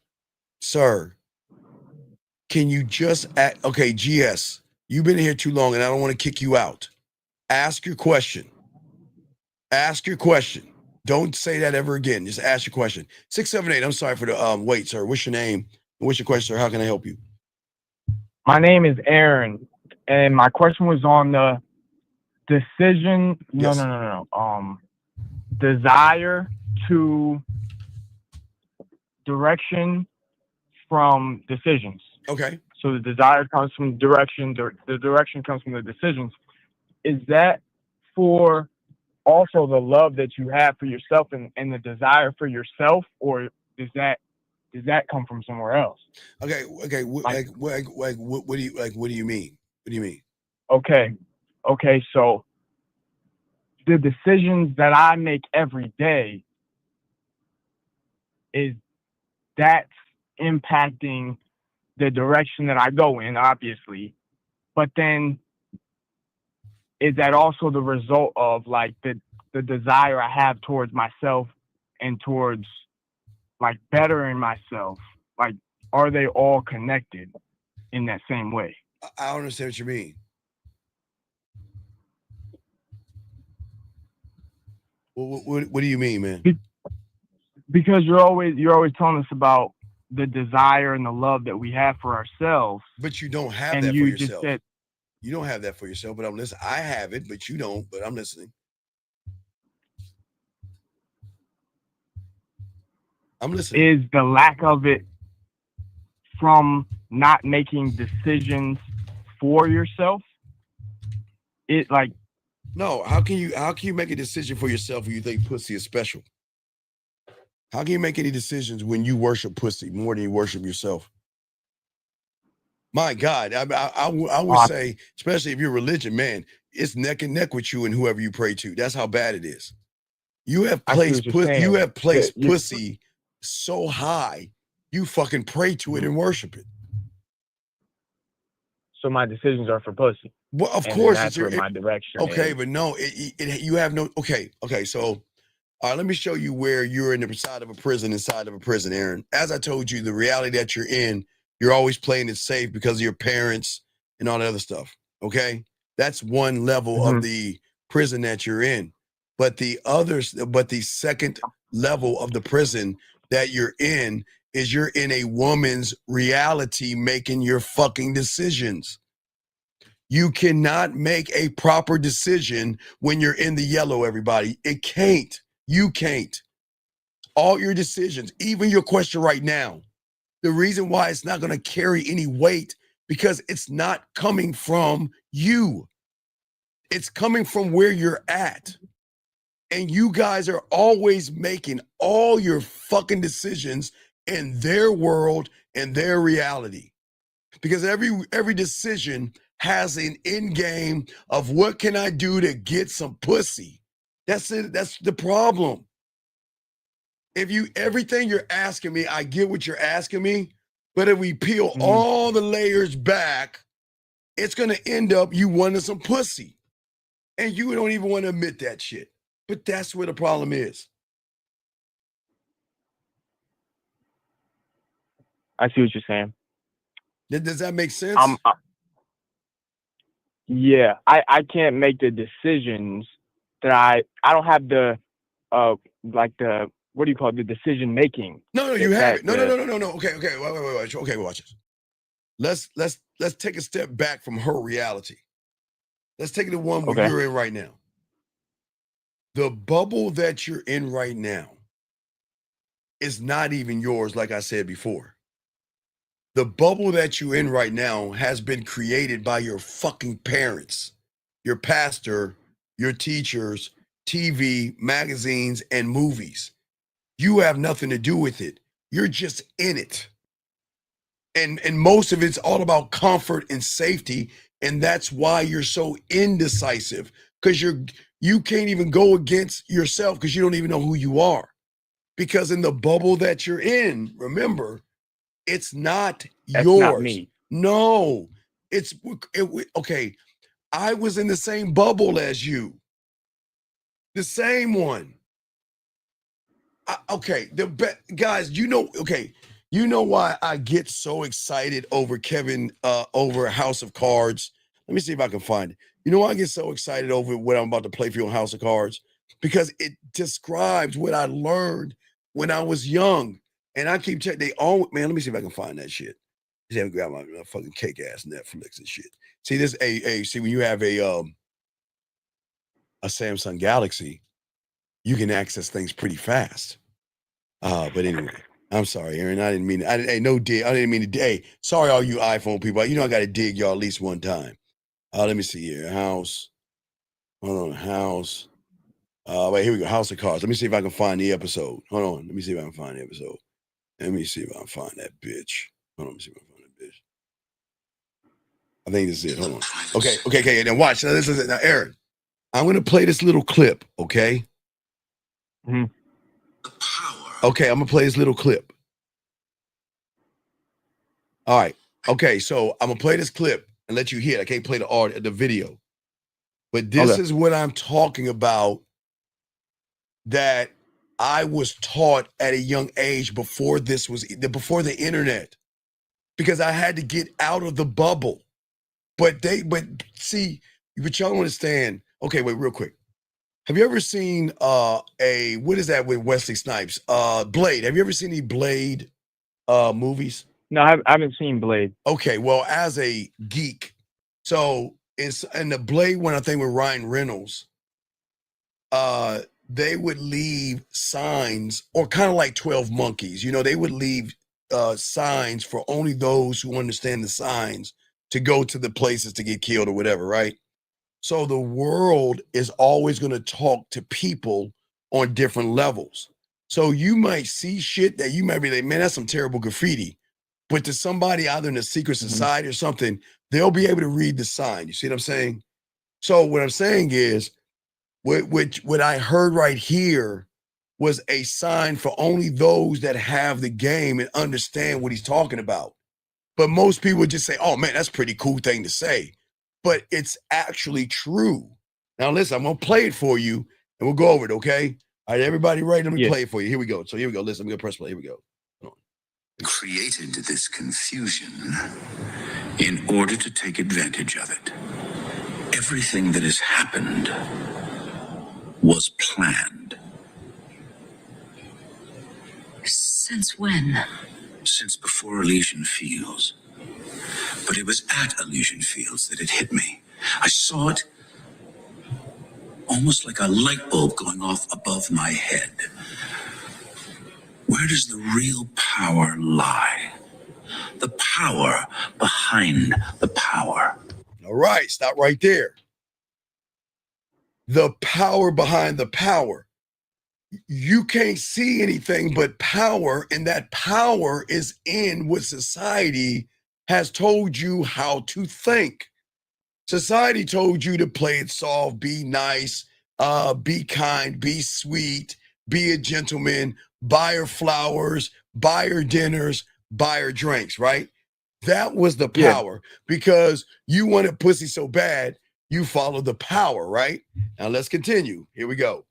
can you just okay, GS, you've been here too long and I don't want to kick you out. Ask your question. Ask your question. Don't say that ever again. Just ask your question. 678, I'm sorry for the wait, sir. What's your name? What's your question, sir? How can I help you? My name is Aaron, and my question was on the decision. Yes. No. Desire to direction from decisions. Okay. So the desire comes from direction. The direction comes from the decisions. Is that for also the love that you have for yourself and the desire for yourself, or does that come from somewhere else? Okay. What do you like? What do you mean? What do you mean? Okay. So the decisions that I make every day, is that's impacting the direction that I go in, obviously. But then is that also the result of like the desire I have towards myself and towards like bettering myself? Like, are they all connected in that same way? I don't understand what you mean. What do you mean, man? Because you're always telling us about the desire and the love that we have for ourselves. But you don't have that for yourself. You don't have that for yourself, but I'm listening. I have it, but you don't, but I'm listening. I'm listening. Is the lack of it from not making decisions for yourself? It like no. How can you make a decision for yourself when you think pussy is special? How can you make any decisions when you worship pussy more than you worship yourself? My God, I would say, especially if you're religion, man, it's neck and neck with you and whoever you pray to. That's how bad it is. You have placed pussy so high, you fucking pray to it and worship it. So my decisions are for pussy. Well, of course, that's where my direction. Okay, but no, you have no. Okay. So, let me show you where you're inside of a prison, Aaron. As I told you, the reality that you're in, you're always playing it safe because of your parents and all that other stuff. Okay, that's one level of the prison that you're in. But the second level of the prison that you're in is you're in a woman's reality making your fucking decisions. You cannot make a proper decision when you're in the yellow, everybody. It can't. You can't. All your decisions, even your question right now, the reason why it's not going to carry any weight because it's not coming from you. It's coming from where you're at. And you guys are always making all your fucking decisions in their world and their reality. Because every decision has an end game of what can I do to get some pussy. That's it. That's the problem. Everything you're asking me, I get what you're asking me, but if we peel all the layers back, it's gonna end up you wanting some pussy. And you don't even want to admit that shit. But that's where the problem is. I see what you're saying. Does that make sense? Yeah, I can't make the decisions that I don't have the like the what do you call it, the decision making. No, you have it. No. Okay, wait. Okay, watch this. Let's take a step back from her reality. Let's take the one where you're in right now. The bubble that you're in right now is not even yours, like I said before. The bubble that you're in right now has been created by your fucking parents, your pastor, your teachers, TV, magazines, and movies. You have nothing to do with it. You're just in it. And most of it's all about comfort and safety. And that's why you're so indecisive. Because you can't even go against yourself because you don't even know who you are. Because in the bubble that you're in, remember, it's not yours. Not me. No, okay. I was in the same bubble as you. The same one. Guys, you know why I get so excited over Kevin, over House of Cards? Let me see if I can find it. You know why I get so excited over what I'm about to play for you on House of Cards? Because it describes what I learned when I was young. And I keep checking. Man, let me see if I can find that shit. Just have to grab my fucking cake ass Netflix and shit. See this? See when you have a Samsung Galaxy, you can access things pretty fast. But anyway, I'm sorry, Aaron. I didn't mean. I didn't mean to. Hey, sorry, all you iPhone people. You know I got to dig y'all at least one time. Let me see here. House. Hold on. House. Wait, here we go. House of Cards. Let me see if I can find the episode. Hold on. Let me see if I can find the episode. Let me see if I can find that bitch. Hold on. Let me see if I can find that bitch. I think this is it. Hold on. Okay. Now watch. Now this is it. Now, Aaron, I'm gonna play this little clip. Okay. Mm-hmm. Okay, I'm gonna play this little clip. All right. Okay, so I'm gonna play this clip and let you hear it. I can't play the video. But this is what I'm talking about that I was taught at a young age before the internet. Because I had to get out of the bubble. But y'all don't understand. Okay, wait, real quick. Have you ever seen what is that with Wesley Snipes? Blade. Have you ever seen any Blade movies? No, I haven't seen Blade. Okay, well, as a geek, so it's in the Blade one, I think with Ryan Reynolds, they would leave signs, or kind of like 12 Monkeys, they would leave signs for only those who understand the signs to go to the places to get killed or whatever, right? So the world is always going to talk to people on different levels. So you might see shit that you might be like, man, that's some terrible graffiti. But to somebody either in a secret society or something, they'll be able to read the sign. You see what I'm saying? So what I'm saying is, what I heard right here was a sign for only those that have the game and understand what he's talking about. But most people would just say, oh man, that's a pretty cool thing to say. But it's actually true. Now listen, I'm gonna play it for you and we'll go over it, okay? All right, everybody ready? Let me play it for you. Here we go. So here we go. Listen, I'm gonna press play. Here we go. Created this confusion in order to take advantage of it. Everything that has happened was planned. So Since when? Since before Elysian Fields. But it was at Elysian Fields that it hit me. I saw it almost like a light bulb going off above my head. Where does the real power lie? The power behind the power. All right, stop right there. The power behind the power. You can't see anything but power, and that power is in what society has told you how to think. Society told you to play it soft, be nice, be kind, be sweet, be a gentleman, buy her flowers, buy her dinners, buy her drinks, right? That was the power because you wanted pussy so bad, you followed the power, right? Now let's continue. Here we go.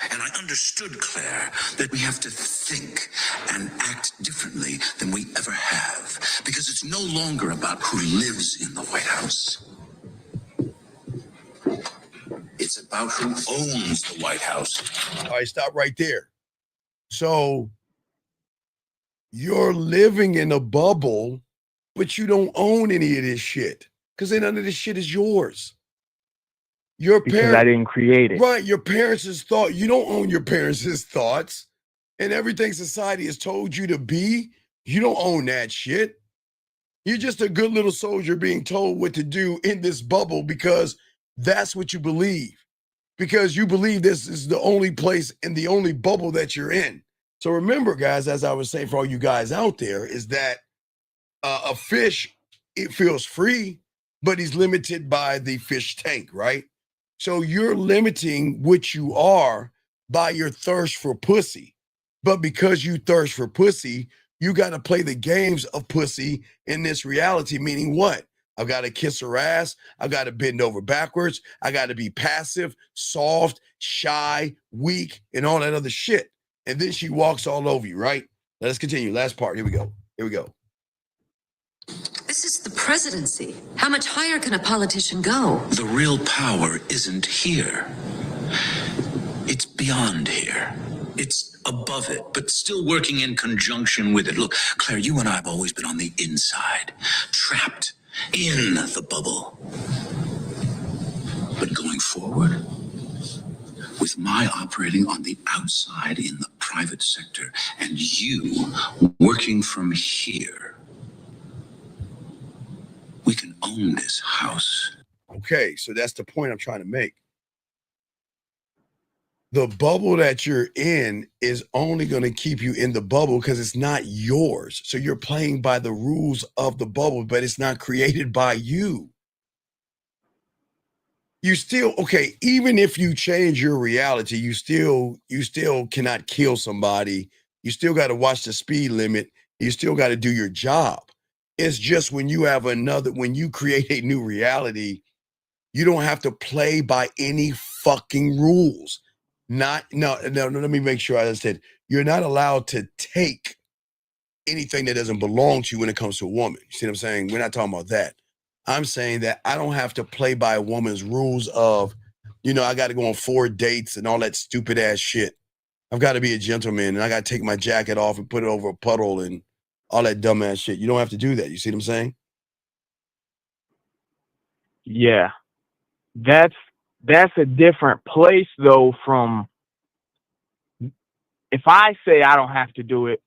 And I understood, Claire, that we have to think and act differently than we ever have. Because it's no longer about who lives in the White House. It's about who owns the White House. All right, stop right there. So you're living in a bubble, but you don't own any of this shit because none of this shit is yours. Your because I didn't create it. Right, your parents' thought. You don't own your parents' thoughts. And everything society has told you to be, you don't own that shit. You're just a good little soldier being told what to do in this bubble because that's what you believe. Because you believe this is the only place and the only bubble that you're in. So remember, guys, as I was saying for all you guys out there, is that a fish, it feels free, but he's limited by the fish tank, right? So you're limiting what you are by your thirst for pussy. But because you thirst for pussy, you got to play the games of pussy in this reality, meaning what? I've got to kiss her ass. I've got to bend over backwards. I got to be passive, soft, shy, weak, and all that other shit. And then she walks all over you, right? Let's continue. Last part. Here we go. Here we go. This is the presidency. How much higher can a politician go? The real power isn't here. It's beyond here. It's above it, but still working in conjunction with it. Look, Claire, you and I have always been on the inside, trapped in the bubble. But going forward, with my operating on the outside in the private sector, and you working from here, we can own this house. Okay, so that's the point I'm trying to make. The bubble that you're in is only going to keep you in the bubble because it's not yours. So you're playing by the rules of the bubble, but it's not created by you. You still, okay, even if you change your reality, you still cannot kill somebody. You still got to watch the speed limit. You still got to do your job. It's just when you have when you create a new reality, you don't have to play by any fucking rules. No, let me make sure I understand. You're not allowed to take anything that doesn't belong to you when it comes to a woman. You see what I'm saying? We're not talking about that. I'm saying that I don't have to play by a woman's rules of, I got to go on 4 dates and all that stupid ass shit. I've got to be a gentleman and I got to take my jacket off and put it over a puddle and all that dumb ass shit. You don't have to do that. You see what I'm saying? Yeah. That's a different place though from if I say I don't have to do it,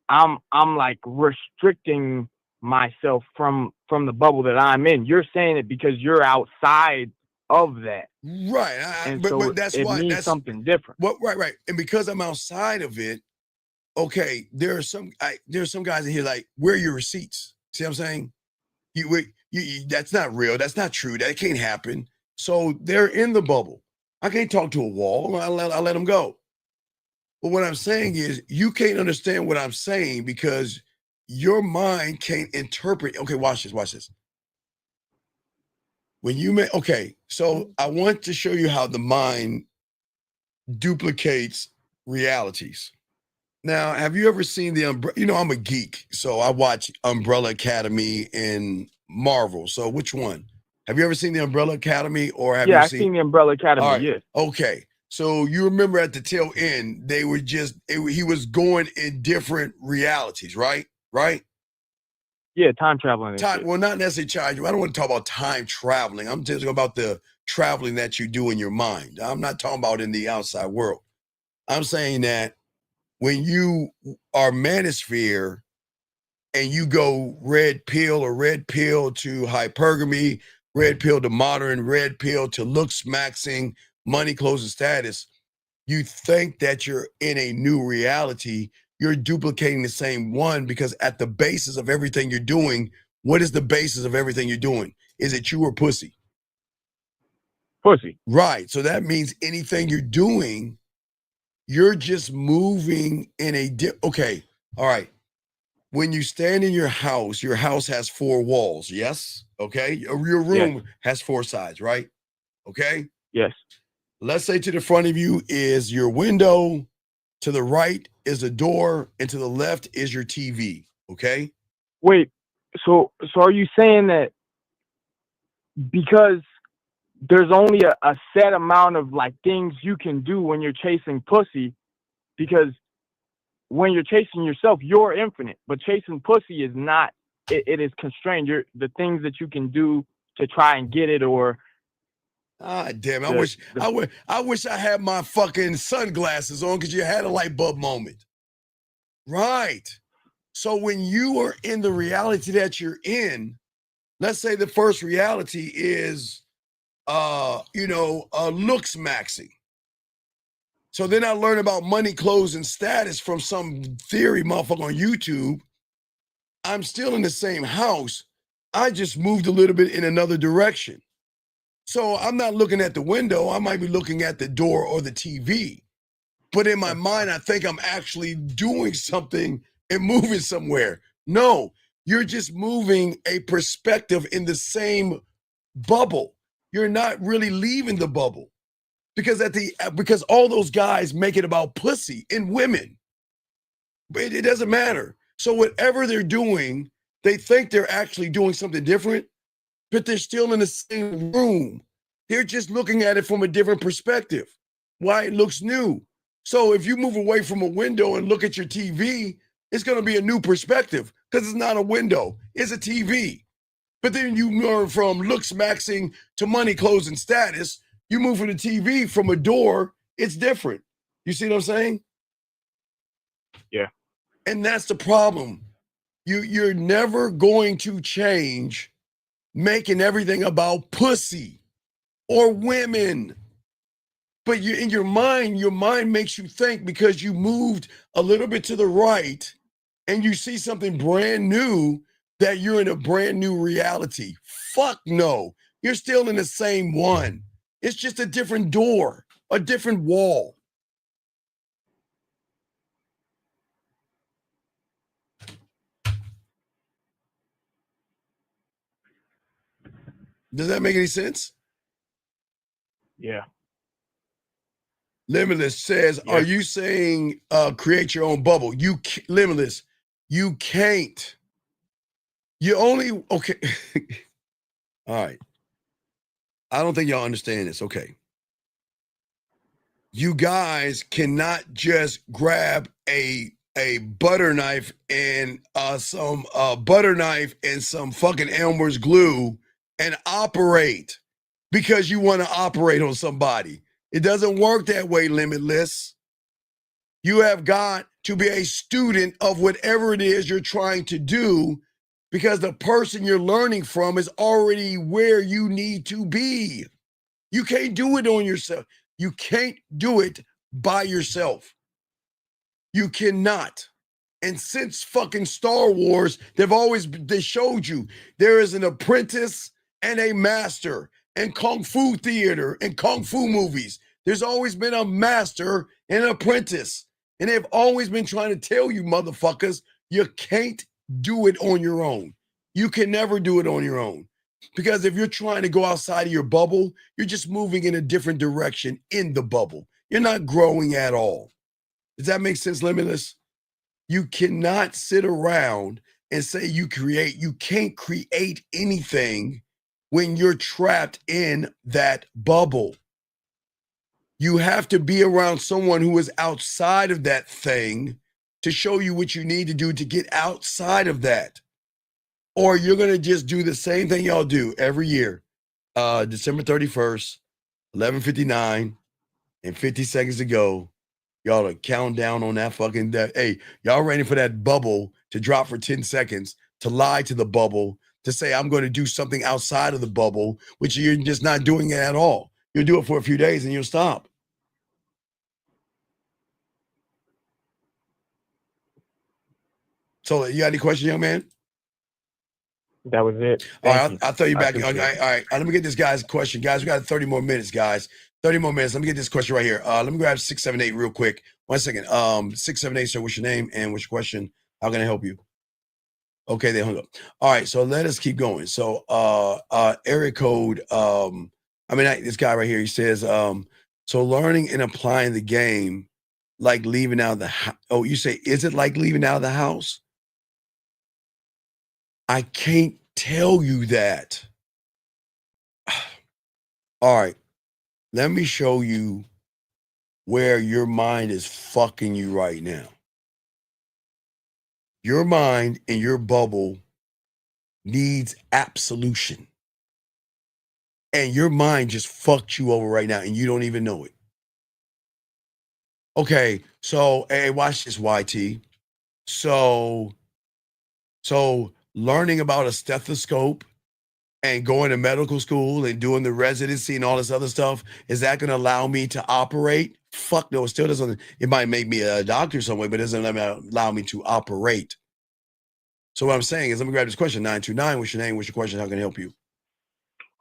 I'm like restricting myself from the bubble that I'm in. You're saying it because you're outside of that. Right. But that's it why means that's something different. Well, right. And because I'm outside of it, okay, there are some guys in here like, where are your receipts? See what I'm saying? You that's not real. That's not true. That can't happen. So they're in the bubble. I can't talk to a wall. I let them go. But what I'm saying is you can't understand what I'm saying because your mind can't interpret. Okay, watch this. When you so I want to show you how the mind duplicates realities. Now, have you ever seen the I'm a geek, so I watch Umbrella Academy and Marvel. So which one? Have you ever seen the Umbrella Academy or have you I've seen the Umbrella Academy, all right. yes. Okay. So you remember at the tail end, they were he was going in different realities, right? Right? Yeah, time traveling and shit. Well, not necessarily time. I don't want to talk about time traveling. I'm just talking about the traveling that you do in your mind. I'm not talking about in the outside world. I'm saying that when you are manosphere and you go red pill to hypergamy, red pill to modern, red pill to looks maxing, money, clothes, and status, you think that you're in a new reality. You're duplicating the same one because at the basis of everything you're doing, what is the basis of everything you're doing? Is it you or pussy? Pussy. Right. So that means anything you're doing, you're just moving in a okay. All right. When you stand in your house has 4 walls. Yes. Okay. Your room has 4 sides, right? Okay. Yes. Let's say to the front of you is your window, to the right is a door, and to the left is your TV. Okay. Wait. So are you saying that because there's only a set amount of like things you can do when you're chasing pussy, because when you're chasing yourself, you're infinite, but chasing pussy is not. It is constrained. The things that you can do to try and get it, or damn! I wish I had my fucking sunglasses on because you had a light bulb moment. Right. So when you are in the reality that you're in, let's say the first reality is, looks maxing. So then I learned about money, clothes, and status from some theory motherfucker on YouTube. I'm still in the same house. I just moved a little bit in another direction. So I'm not looking at the window. I might be looking at the door or the TV. But in my mind, I think I'm actually doing something and moving somewhere. No, you're just moving a perspective in the same bubble. You're not really leaving the bubble. Because all those guys make it about pussy and women. But it doesn't matter. So whatever they're doing, they think they're actually doing something different, but they're still in the same room. They're just looking at it from a different perspective. Why it looks new. So if you move away from a window and look at your TV, it's going to be a new perspective because it's not a window, it's a TV. But then you learn from looks maxing to money, clothes, and status. You move from the TV from a door, it's different. You see what I'm saying? Yeah. And that's the problem. You're never going to change making everything about pussy or women. But in your mind makes you think because you moved a little bit to the right and you see something brand new that you're in a brand new reality. Fuck no. You're still in the same one. It's just a different door, a different wall. Does that make any sense? Yeah. Limitless says, Are you saying create your own bubble? Limitless, you can't. You only, okay. All right. I don't think y'all understand this. Okay. You guys cannot just grab a butter knife and some fucking Elmer's glue and operate because you want to operate on somebody. It doesn't work that way, Limitless. You have got to be a student of whatever it is you're trying to do because the person you're learning from is already where you need to be. You can't do it on yourself. You can't do it by yourself. You cannot. And since fucking Star Wars, they showed you there is an apprentice and a master, and Kung Fu theater and Kung Fu movies. There's always been a master and an apprentice. And they've always been trying to tell you motherfuckers, you can't do it on your own. You can never do it on your own. Because if you're trying to go outside of your bubble, you're just moving in a different direction in the bubble. You're not growing at all. Does that make sense, Limitless? You cannot sit around and say you can't create anything when you're trapped in that bubble. You have to be around someone who is outside of that thing to show you what you need to do to get outside of that. Or you're going to just do the same thing y'all do every year. December 31st, 11:59 and 50 seconds to go. Y'all to count down on that fucking hey, y'all ready for that bubble to drop for 10 seconds, to lie to the bubble, to say I'm going to do something outside of the bubble, which you're just not doing it at all. You'll do it for a few days and you'll stop. So you got any questions, young man? That was it. All Thank right, you. I'll throw you back. appreciate Okay, it. all right, let me get this guy's question. Guys, we got 30 more minutes, guys. 30 more minutes. Let me get this question right here. Let me grab 678 real quick. 1 second. 678, sir, what's your name and what's your question? How can I help you? Okay, they hung up. All right, so let us keep going. So area code, this guy right here, he says, so learning and applying the game like leaving out of the house. Oh, you say, is it like leaving out of the house? I can't tell you that. All right, let me show you where your mind is fucking you right now. Your mind and your bubble needs absolution. And your mind just fucked you over right now and you don't even know it. Okay, so hey, watch this, YT. So learning about a stethoscope and going to medical school and doing the residency and all this other stuff, is that going to allow me to operate? Fuck no, it still doesn't. It might make me a doctor some way, but it doesn't allow me to operate. So what I'm saying is, let me grab this question. 929, what's your name? What's your question? How can I help you?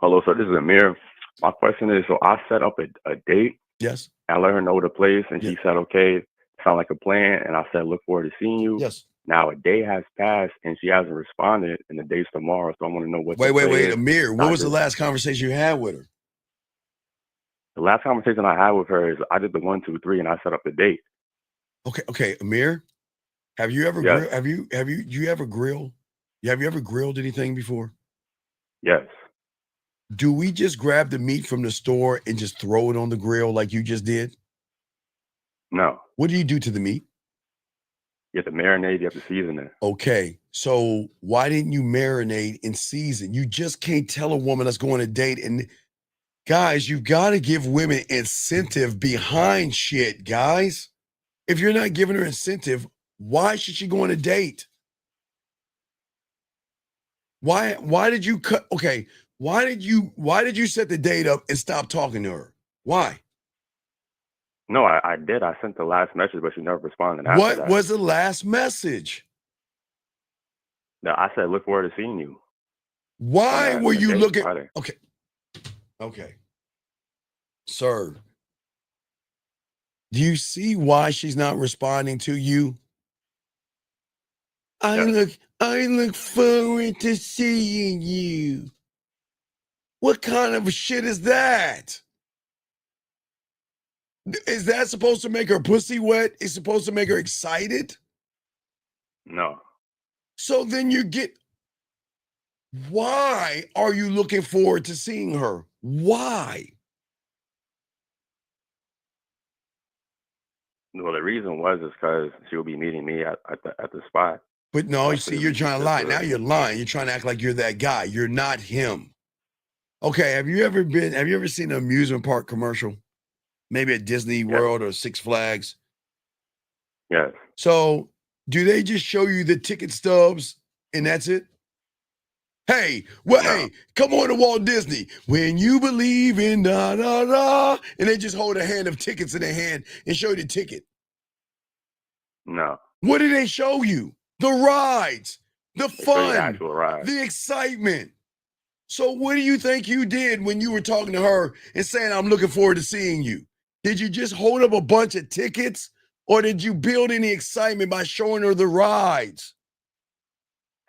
Hello, sir. This is Amir. My question is, so I set up a date. Yes. I let her know the place, and Yeah. she said, okay, sound like a plan. And I said, look forward to seeing you. Yes. Now a day has passed, and she hasn't responded, and the date's tomorrow. So I want to know what. Wait, Amir, what was the last conversation you had with her? The last conversation I had with her is I did the 1, 2, 3, and I set up the date. Okay, Amir, have you ever Yes. do you ever grill? Have you ever grilled anything before? Yes. Do we just grab the meat from the store and just throw it on the grill like you just did? No. What do you do to the meat? You have to marinate. You have to season it. Okay, so why didn't you marinate and season? You just can't tell a woman that's going on a date. And guys, you got to give women incentive behind shit, guys. If you're not giving her incentive, why should she go on a date? Why did you cut? Okay, why did you set the date up and stop talking to her? Why? No, I did. I sent the last message, but she never responded after What that. was the last message? No, I said, look forward to seeing you. Why on were that you date, looking? Friday. Okay. Sir, do you see why she's not responding to you? I look forward to seeing you. What kind of shit is that? Is that supposed to make her pussy wet? Is supposed to make her excited? No. So then why are you looking forward to seeing her? Why? Well, the reason was because she will be meeting me at the spot. But no, you So see, it you're was trying to just lie. Now you're lying. You're trying to act like you're that guy. You're not him. Okay, have you ever seen an amusement park commercial? Maybe at Disney World or Six Flags? Yes. So do they just show you the ticket stubs and that's it? Hey, hey, come on to Walt Disney. When you believe in da da da, and they just hold a hand of tickets in their hand and show you the ticket. No. What do they show you? The rides, the They show you the fun, actual ride. the excitement. So what do you think you did when you were talking to her and saying, I'm looking forward to seeing you? Did you just hold up a bunch of tickets, or did you build any excitement by showing her the rides?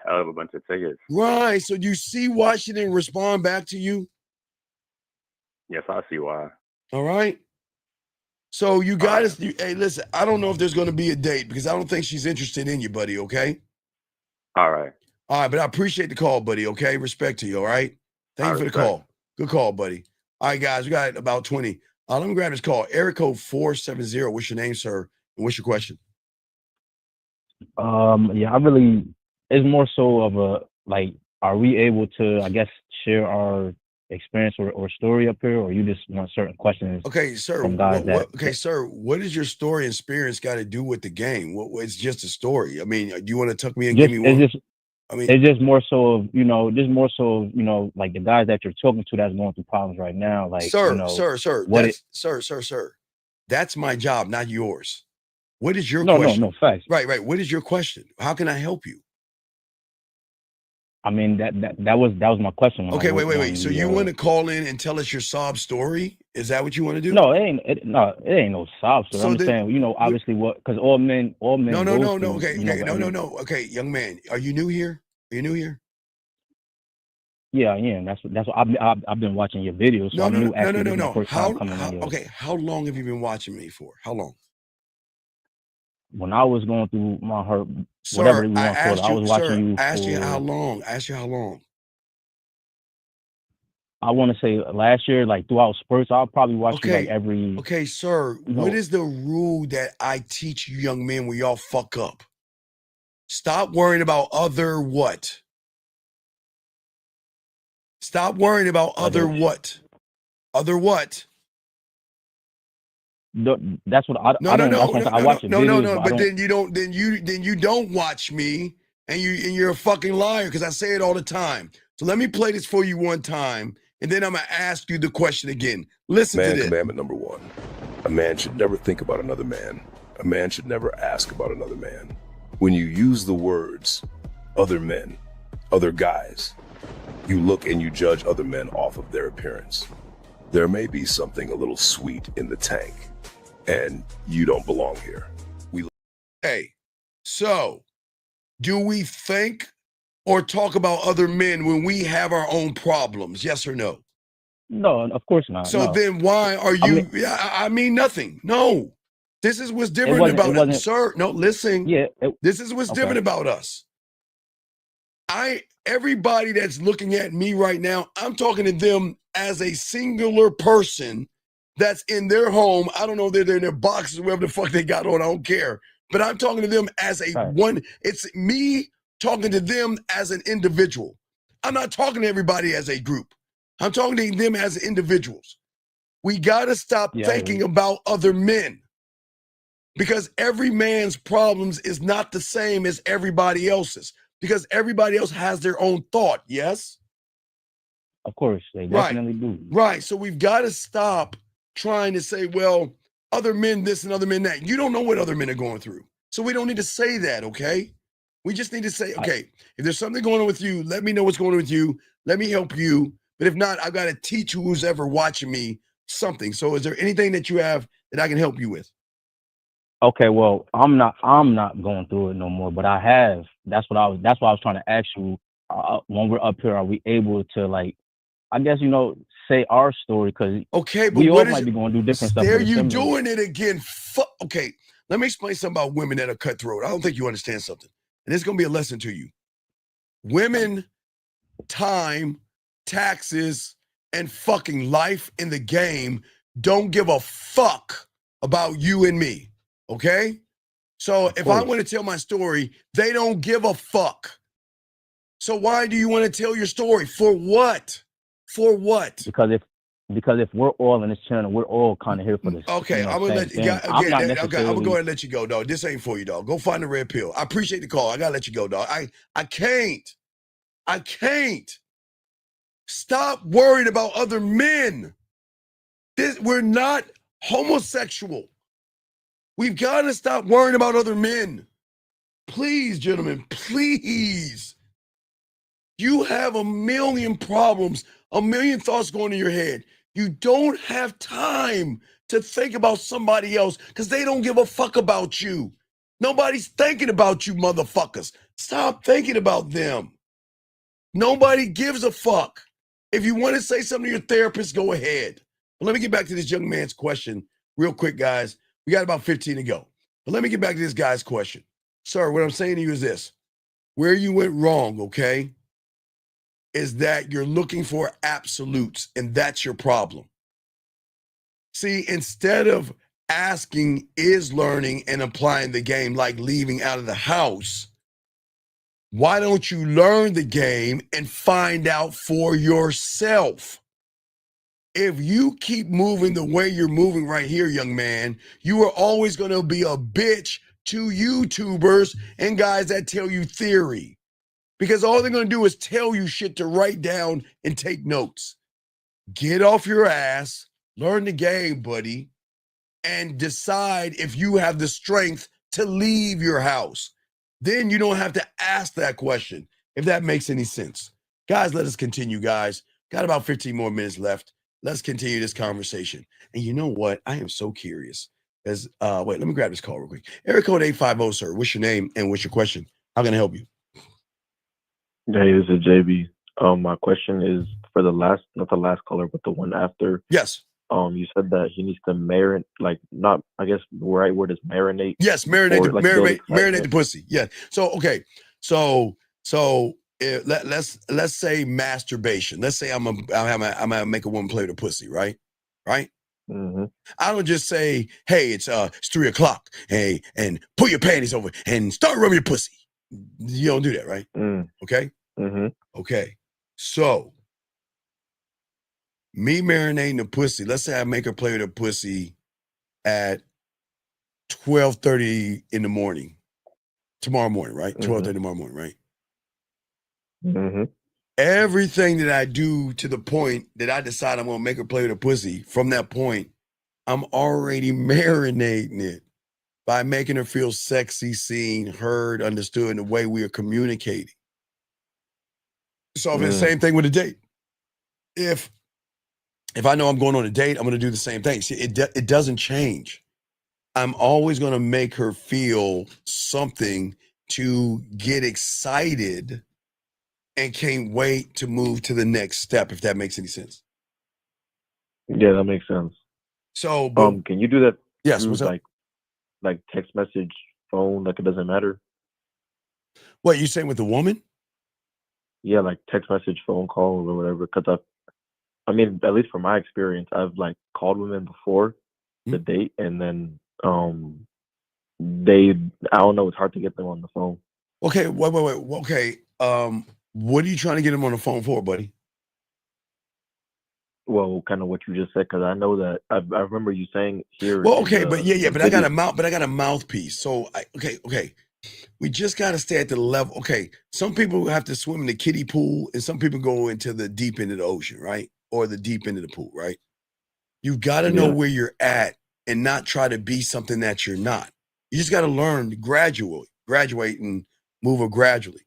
Hell of a bunch of tickets. Right. So do you see why she didn't respond back to you? Yes, I see why. All right. So you got to, hey, listen, I don't know if there's going to be a date because I don't think she's interested in you, buddy. Okay. All right. All right. But I appreciate the call, buddy. Okay. Respect to you. All right. Thank you for the call. Good call, buddy. All right, guys. We got about 20. Let me grab this call. Area code 470. What's your name, sir? And what's your question? Yeah, it's more so of a, like, are we able to, I guess, share our experience or story up here, or you just want certain questions Okay, sir. from guys Sir, what does your story and experience got to do with the game? It's just a story. I mean, do you want to tuck me in and give me one? It's just more so of, like the guys that you're talking to that's going through problems right now, like, sir, that's my job, not yours. What is your question? No, facts. Right. What is your question? How can I help you? I mean, that was my question. Okay, wait. So you want to call in and tell us your sob story? Is that what you want to do? No, it ain't no sob story. So I'm just saying, obviously because all men. No. Through, Okay, Okay, young man, are you new here? Yeah, that's what I've been watching your videos. So No. How long have you been watching me for? How long? When I was going through my hurt, whatever you want to call it, I was watching you. I asked you how long. I want to say last year, like throughout spurts, I'll probably watch you like every. Okay, sir. What is the rule that I teach you young men when y'all fuck up? Stop worrying about other what? Stop worrying about other what? Other what? That's what I don't. I watch your videos. But then you don't watch me, and you're a fucking liar because I say it all the time. So let me play this for you one time, and then I'm gonna ask you the question again. Listen to this. Commandment number 1: a man should never think about another man. A man should never ask about another man. When you use the words "other men," "other guys," you look and you judge other men off of their appearance. There may be something a little sweet in the tank, and you don't belong here. Hey, so do we think or talk about other men when we have our own problems? Yes or no? No, of course not. So then why are you? I mean nothing. No, this is what's different about us, sir. No, listen. Yeah, this is what's different about us. Everybody that's looking at me right now, I'm talking to them as a singular person that's in their home. I don't know if they're in their boxes, whatever the fuck they got on. I don't care. But I'm talking to them as a one. It's me talking to them as an individual. I'm not talking to everybody as a group. I'm talking to them as individuals. We got to stop thinking about other men, because every man's problems is not the same as everybody else's, because everybody else has their own thought. Yes? Of course, they definitely do. Right. So we've got to stop trying to say, well, other men this and other men that. You don't know what other men are going through. So we don't need to say that, okay? We just need to say, okay, if there's something going on with you, let me know what's going on with you. Let me help you. But if not, I've got to teach who's ever watching me something. So is there anything that you have that I can help you with? Okay, well, I'm not going through it no more, but I have. That's why I was trying to ask you. When we're up here, are we able to, like, I guess, say our story? Because but we all might be going to do different stuff. There you doing it again. Okay, let me explain something about women that are cutthroat. I don't think you understand something. And it's going to be a lesson to you. Women, time, taxes, and fucking life in the game don't give a fuck about you and me. Okay? So if I want to tell my story, they don't give a fuck. So why do you want to tell your story? For what? For what? Because if we're all in this channel, we're all kind of here for this. Okay, I'm gonna let you go. I'm gonna go ahead and let you go, dog. This ain't for you, dog. Go find the red pill. I appreciate the call. I gotta let you go, dog. I can't. Stop worrying about other men. We're not homosexual. We've got to stop worrying about other men. Please, gentlemen, please. You have a million problems, a million thoughts going in your head. You don't have time to think about somebody else because they don't give a fuck about you. Nobody's thinking about you, motherfuckers. Stop thinking about them. Nobody gives a fuck. If you want to say something to your therapist, go ahead. But let me get back to this young man's question real quick, guys. We got about 15 to go. But let me get back to this guy's question. Sir, what I'm saying to you is this. Where you went wrong, okay, is that you're looking for absolutes, and that's your problem. See, instead of asking, is learning and applying the game like leaving out of the house, why don't you learn the game and find out for yourself? If you keep moving the way you're moving right here, young man, you are always going to be a bitch to YouTubers and guys that tell you theory. Because all they're going to do is tell you shit to write down and take notes. Get off your ass, learn the game, buddy, and decide if you have the strength to leave your house. Then you don't have to ask that question, if that makes any sense. Guys, let us continue, guys. Got about 15 more minutes left. Let's continue this conversation. And you know what? I am so curious. Wait, let me grab this call real quick. Area code 850, sir. What's your name and what's your question? How can I help you? Hey, this is JB. My question is for not the last caller, but the one after. Yes. You said that he needs to marinate, not, I guess the right word is marinate. Yes, marinate the pussy. Yeah. So, okay. So let's say masturbation. Let's say I'm gonna make a woman play with a pussy, right? Right? Mm-hmm. I don't just say, hey, it's 3:00, hey, and put your panties over and start rubbing your pussy. You don't do that, right? Okay? Mm-hmm. Okay. So me marinating the pussy, let's say I make her play with a pussy at 12:30 in the morning. Tomorrow morning, right? 12:30 tomorrow morning, right? Mm-hmm. Everything that I do to the point that I decide I'm gonna make her play with a pussy, from that point, I'm already marinating it by making her feel sexy, seen, heard, understood in the way we are communicating. So it's the same thing with a date. If I know I'm going on a date, I'm gonna do the same thing. See, it doesn't change. I'm always gonna make her feel something to get excited and can't wait to move to the next step, if that makes any sense. Yeah, that makes sense. So, can you do that? Yes, through, what's up? Like text message, phone, like it doesn't matter? What, you saying with the woman? Yeah, like text message, phone call, or whatever. Because I mean, at least from my experience, I've called women before the date, and then I don't know, it's hard to get them on the phone. Okay, wait. Okay, what are you trying to get him on the phone for, buddy? Well, kind of what you just said, because I know that I remember you saying here. Well, okay, but I got a a mouthpiece. So okay. We just got to stay at the level. Okay, some people have to swim in the kiddie pool, and some people go into the deep end of the ocean, right? Or the deep end of the pool, right? You've got to know where you're at and not try to be something that you're not. You just got to learn to graduate and move gradually.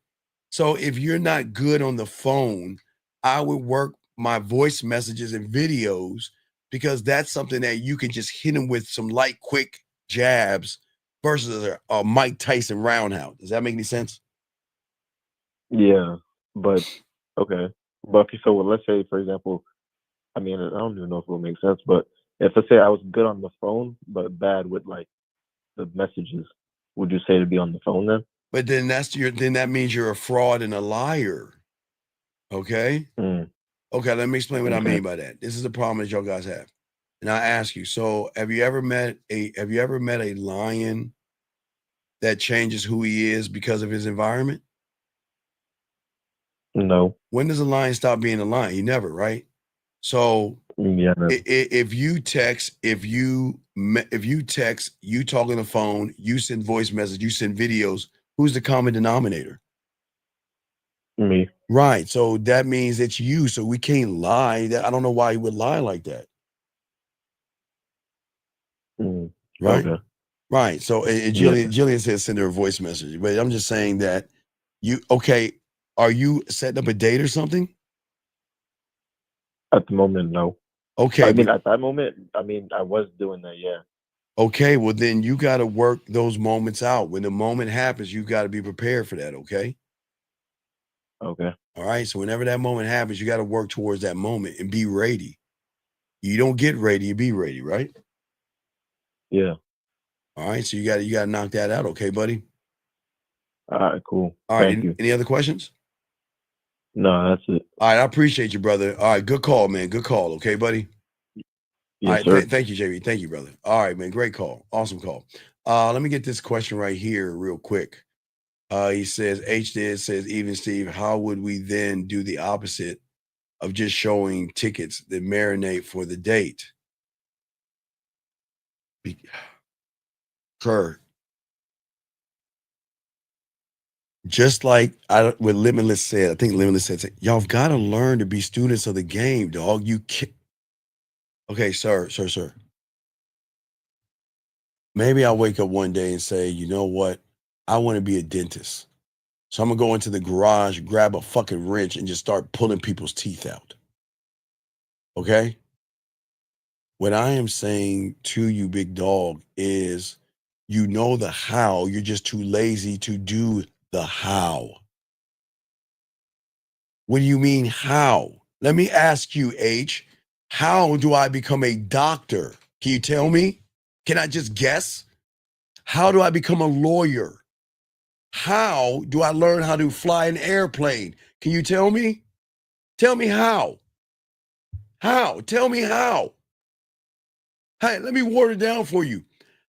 So if you're not good on the phone, I would work my voice messages and videos, because that's something that you can just hit them with some light, quick jabs versus a Mike Tyson roundhouse. Does that make any sense? Yeah, but okay. But so let's say, for example, I mean, I don't even know if it will make sense, but if let's say I was good on the phone but bad with the messages, would you say to be on the phone then? But then that means you're a fraud and a liar. Okay? Okay, let me explain what I mean by that. This is the problem that y'all guys have. And I ask you, so have you ever met a lion that changes who he is because of his environment? No. When does a lion stop being a lion? You never, right? So if you text, you talk on the phone, you send voice messages, you send videos, who's the common denominator? Me. Right. So that means it's you. So we can't lie. I don't know why you would lie like that. Right. Okay. Right. So Jillian says send her a voice message, but I'm just saying that are you setting up a date or something? At the moment, no. Okay. I mean, at that moment, I was doing that, yeah. Okay, well then you got to work those moments out. When the moment happens, you got to be prepared for that, okay? Okay. All right, so whenever that moment happens, you got to work towards that moment and be ready. You don't get ready, you be ready, right? Yeah. All right, so you got to knock that out, okay, buddy? All right, cool. All right, Thank you. Any other questions? No, that's it. All right, I appreciate you, brother. All right, good call, man. Good call, okay, buddy? All Yes, right, sir. thank you, JB. Thank you, brother. All right, man, great call. Awesome call. Let me get this question right here real quick. He says, says, even Steve, how would we then do the opposite of just showing tickets that marinate for the date? Kerr, just like what Limitless said, I think Limitless said, y'all have got to learn to be students of the game, dog. You can't. Okay, sir. Maybe I'll wake up one day and say, you know what? I want to be a dentist. So I'm going to go into the garage, grab a fucking wrench, and just start pulling people's teeth out. Okay? What I am saying to you, big dog, is you know the how. You're just too lazy to do the how. What do you mean, how? Let me ask you, H, how do I become a doctor? Can you tell me? Can I just guess? How do I become a lawyer? How do I learn how to fly an airplane? Can you tell me? Tell me how. How? Tell me how. Hey, let me water it down for you.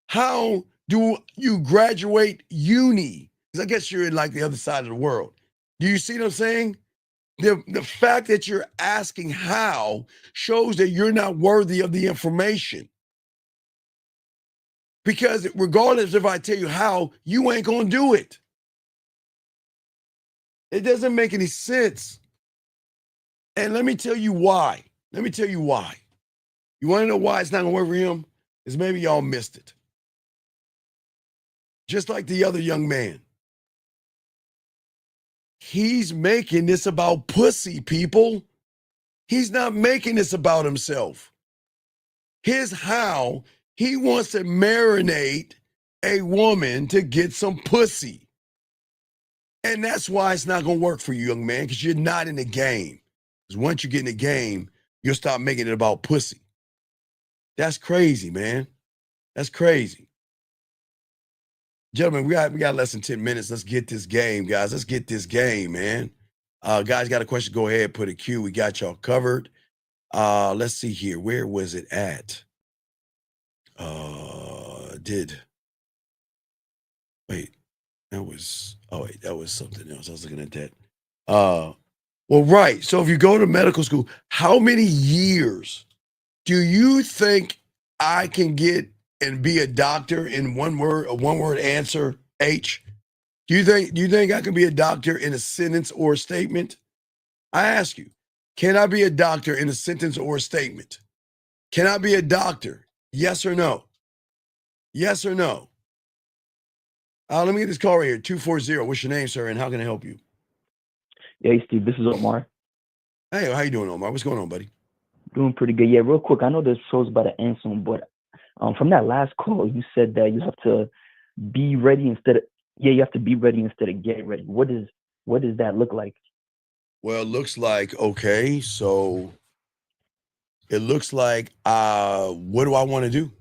How do you graduate uni? Because I guess you're in like the other side of the world. Do you see what I'm saying? The fact that you're asking how shows that you're not worthy of the information. Because regardless if I tell you how, you ain't going to do it. It doesn't make any sense. And let me tell you why. You want to know why it's not going to work for him? Is maybe y'all missed it. Just like the other young man. He's making this about pussy, people. He's not making this about himself. His how, he wants to marinate a woman to get some pussy. And that's why it's not going to work for you, young man, because you're not in the game. Because once you get in the game, you'll stop making it about pussy. That's crazy, man. That's crazy. Gentlemen, we got less than 10 minutes. Let's get this game, guys. Let's get this game, man. Guys, got a question? Go ahead, put a Q. We got y'all covered. Let's see here. Where was it at? That was something else. I was looking at that. Well, right. So if you go to medical school, how many years do you think I can get and be a doctor in one word answer, H? Do you think I can be a doctor in a sentence or a statement? I ask you, can I be a doctor in a sentence or a statement? Can I be a doctor? Yes or no? Yes or no? Let me get this call right here. 240. What's your name, sir? And how can I help you? Hey, Steve, this is Omar. Hey, how you doing, Omar? What's going on, buddy? Doing pretty good. Yeah, real quick, I know the show's about to end soon, but from that last call, you said that you have to be ready instead of get ready. What does that look like? Well, it looks like, okay, so it looks like, what do I want to do?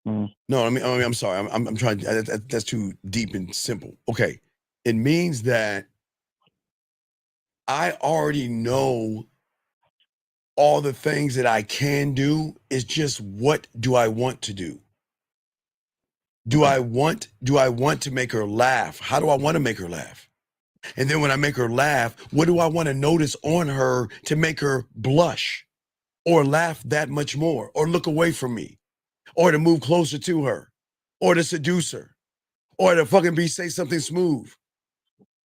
No, I'm sorry. I'm trying. That's too deep and simple. Okay, it means that I already know all the things that I can do. It's just what do I want to do? Do I want to make her laugh? How do I want to make her laugh? And then when I make her laugh, what do I want to notice on her to make her blush or laugh that much more or look away from me or to move closer to her or to seduce her or to fucking say something smooth,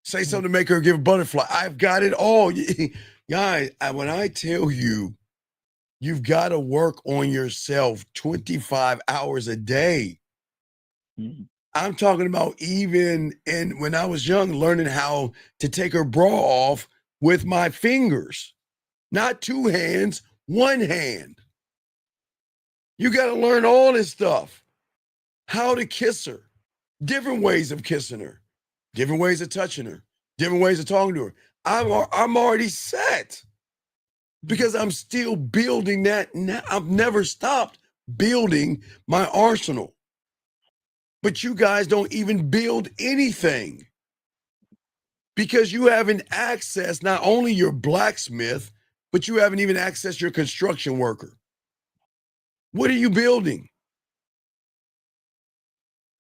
say something to make her give a butterfly. I've got it all. Guys, when I tell you, you've got to work on yourself 25 hours a day. I'm talking about even when I was young, learning how to take her bra off with my fingers, not two hands, one hand. You got to learn all this stuff. How to kiss her, different ways of kissing her, different ways of touching her, different ways of talking to her. I'm already set because I'm still building that. I've never stopped building my arsenal. But you guys don't even build anything because you haven't accessed not only your blacksmith, but you haven't even accessed your construction worker. What are you building?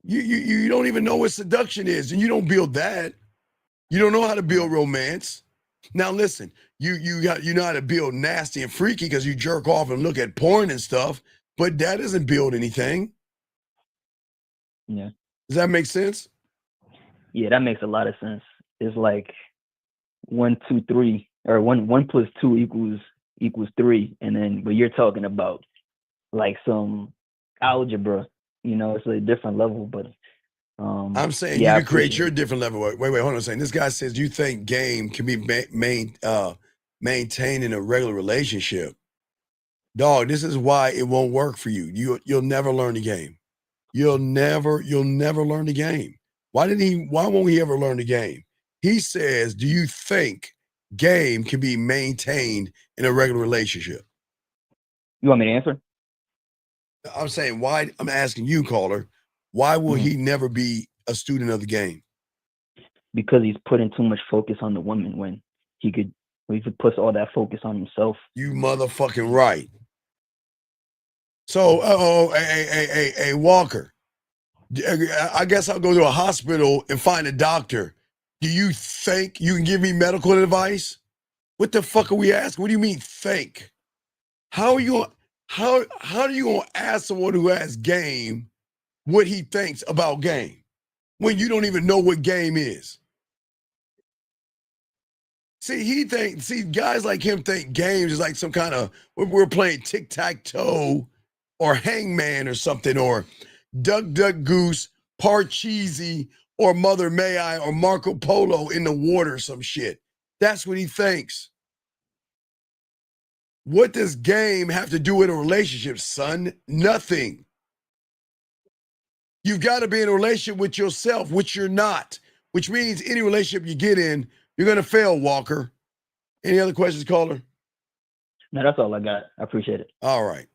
You don't even know what seduction is, and you don't build that. You don't know how to build romance. Now listen, you know how to build nasty and freaky because you jerk off and look at porn and stuff, but that doesn't build anything. Yeah. Does that make sense? Yeah, that makes a lot of sense. It's like 1, 2, 3, or one plus 2 equals 3, and then but you're talking about like some algebra. You know, it's a different level, but I'm saying yeah, I you can create appreciate your it. different level. Wait, hold on a second. This guy says you think game can be maintained in a regular relationship. Dog, this is why it won't work for you. You'll never learn the game. You'll never learn the game. Why won't he ever learn the game? He says, do you think game can be maintained in a regular relationship? You want me to answer? I'm saying why, I'm asking you, caller, why will he never be a student of the game? Because he's putting too much focus on the woman when he could put all that focus on himself. You motherfucking right. So, hey, Walker, I guess I'll go to a hospital and find a doctor. Do you think you can give me medical advice? What the fuck are we asking? What do you mean think? How are you how are you gonna ask someone who has game what he thinks about game when you don't even know what game is? See, guys like him think games is like some kind of, we're playing tic-tac-toe or hangman or something, or duck, duck, goose, Parcheesi, or Mother May I, or Marco Polo in the water or some shit. That's what he thinks. What does game have to do with a relationship, son? Nothing. You've got to be in a relationship with yourself, which you're not, which means any relationship you get in, you're going to fail, Walker. Any other questions, caller? No, that's all I got. I appreciate it. All right.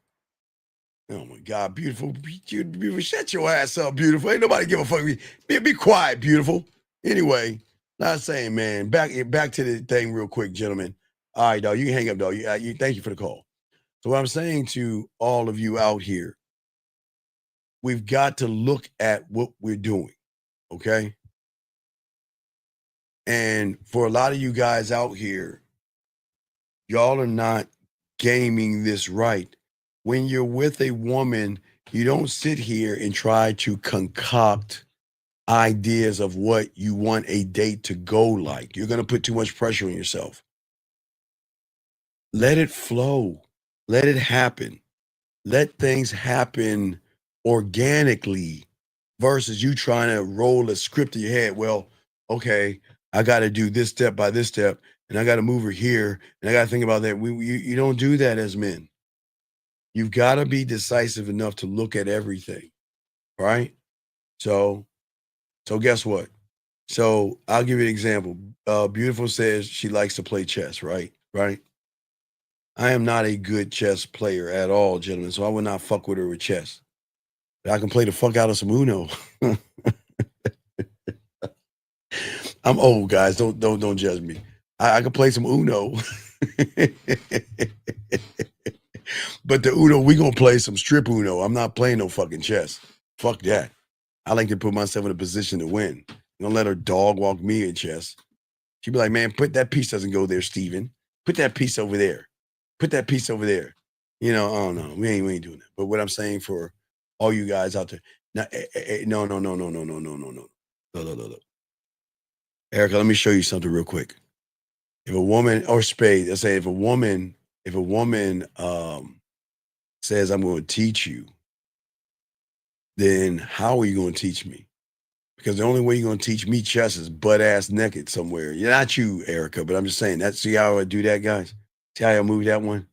Oh my God, beautiful. Shut your ass up, beautiful. Ain't nobody give a fuck. Be quiet, beautiful. Anyway, not saying, man. Back to the thing real quick, gentlemen. All right, dog. You can hang up, dog. Thank you for the call. So what I'm saying to all of you out here, we've got to look at what we're doing, okay? And for a lot of you guys out here, y'all are not gaming this right. When you're with a woman, you don't sit here and try to concoct ideas of what you want a date to go like. You're going to put too much pressure on yourself. Let it flow. Let it happen. Let things happen organically versus you trying to roll a script in your head. Well, okay, I got to do this step by this step, and I got to move her here, and I got to think about that. You don't do that as men. You've got to be decisive enough to look at everything, right? So guess what? So I'll give you an example. Beautiful says she likes to play chess, right? Right? I am not a good chess player at all, gentlemen, so I would not fuck with her with chess. But I can play the fuck out of some Uno. I'm old, guys. Don't judge me. I can play some Uno. But the Uno, we gonna play some strip Uno. I'm not playing no fucking chess. Fuck that. I like to put myself in a position to win. Don't let her dog walk me in chess. She'd be like, man, put that piece doesn't go there, Steven. Put that piece over there. Put that piece over there. You know, I don't know. We ain't doing that. But what I'm saying for all you guys out there, now, no. Erica, let me show you something real quick. If a woman, or Spade, let's say if a woman says, I'm going to teach you, then how are you going to teach me? Because the only way you're going to teach me chess is butt ass naked somewhere. You're not you, Erica, but I'm just saying that. See how I do that, guys? See how I move that one?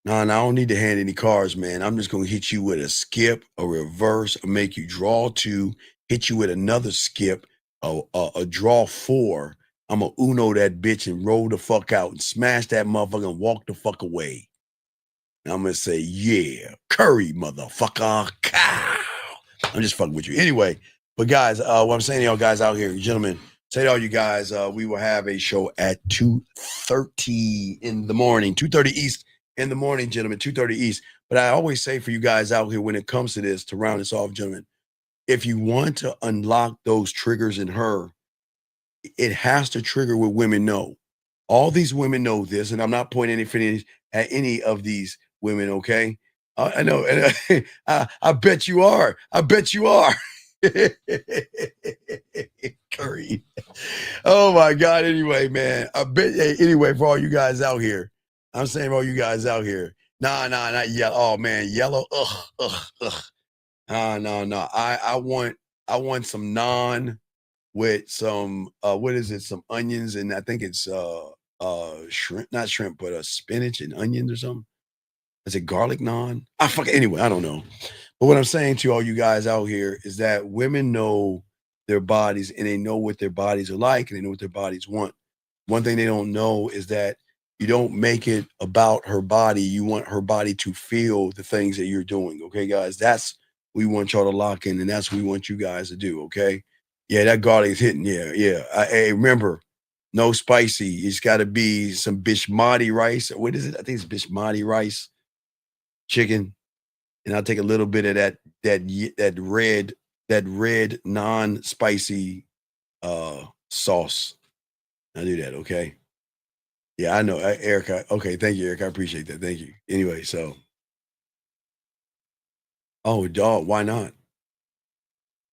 No, I don't need to hand any cards, man. I'm just going to hit you with a skip, a reverse, or make you draw 2, hit you with another skip, a draw 4. I'm going to Uno that bitch and roll the fuck out and smash that motherfucker and walk the fuck away. And I'm going to say, yeah, curry, motherfucker. Cow. I'm just fucking with you. Anyway, but guys, what I'm saying to y'all guys out here, gentlemen, say to all you guys, we will have a show at 2:30 in the morning, 2:30 East in the morning, gentlemen, 2:30 East. But I always say for you guys out here, when it comes to this, to round this off, gentlemen, if you want to unlock those triggers in her, it has to trigger what women know. All these women know this, and I'm not pointing any fingers at any of these women, okay? I know, and I bet you are. I bet you are. Curry. Oh my God. Anyway, man. I bet anyway, for all you guys out here. I'm saying for all you guys out here. Nah, not yellow. Oh man, yellow. Ugh. No. I want some naan with some what is it? Some onions, and I think it's shrimp, not shrimp, but spinach and onions or something. Is it garlic naan? Anyway, I don't know. But what I'm saying to all you guys out here is that women know their bodies, and they know what their bodies are like, and they know what their bodies want. One thing they don't know is that you don't make it about her body. You want her body to feel the things that you're doing. Okay, guys, that's what we want y'all to lock in, and that's what we want you guys to do. Okay. Yeah, that garlic is hitting. Yeah. Hey, remember, no spicy. It's got to be some basmati rice. What is it? I think it's basmati rice, chicken, and I'll take a little bit of that red non-spicy sauce. I'll do that. Okay. Yeah, I know, Erica. Okay, thank you, Eric. I appreciate that. Thank you. Anyway, so, oh, dog, why not?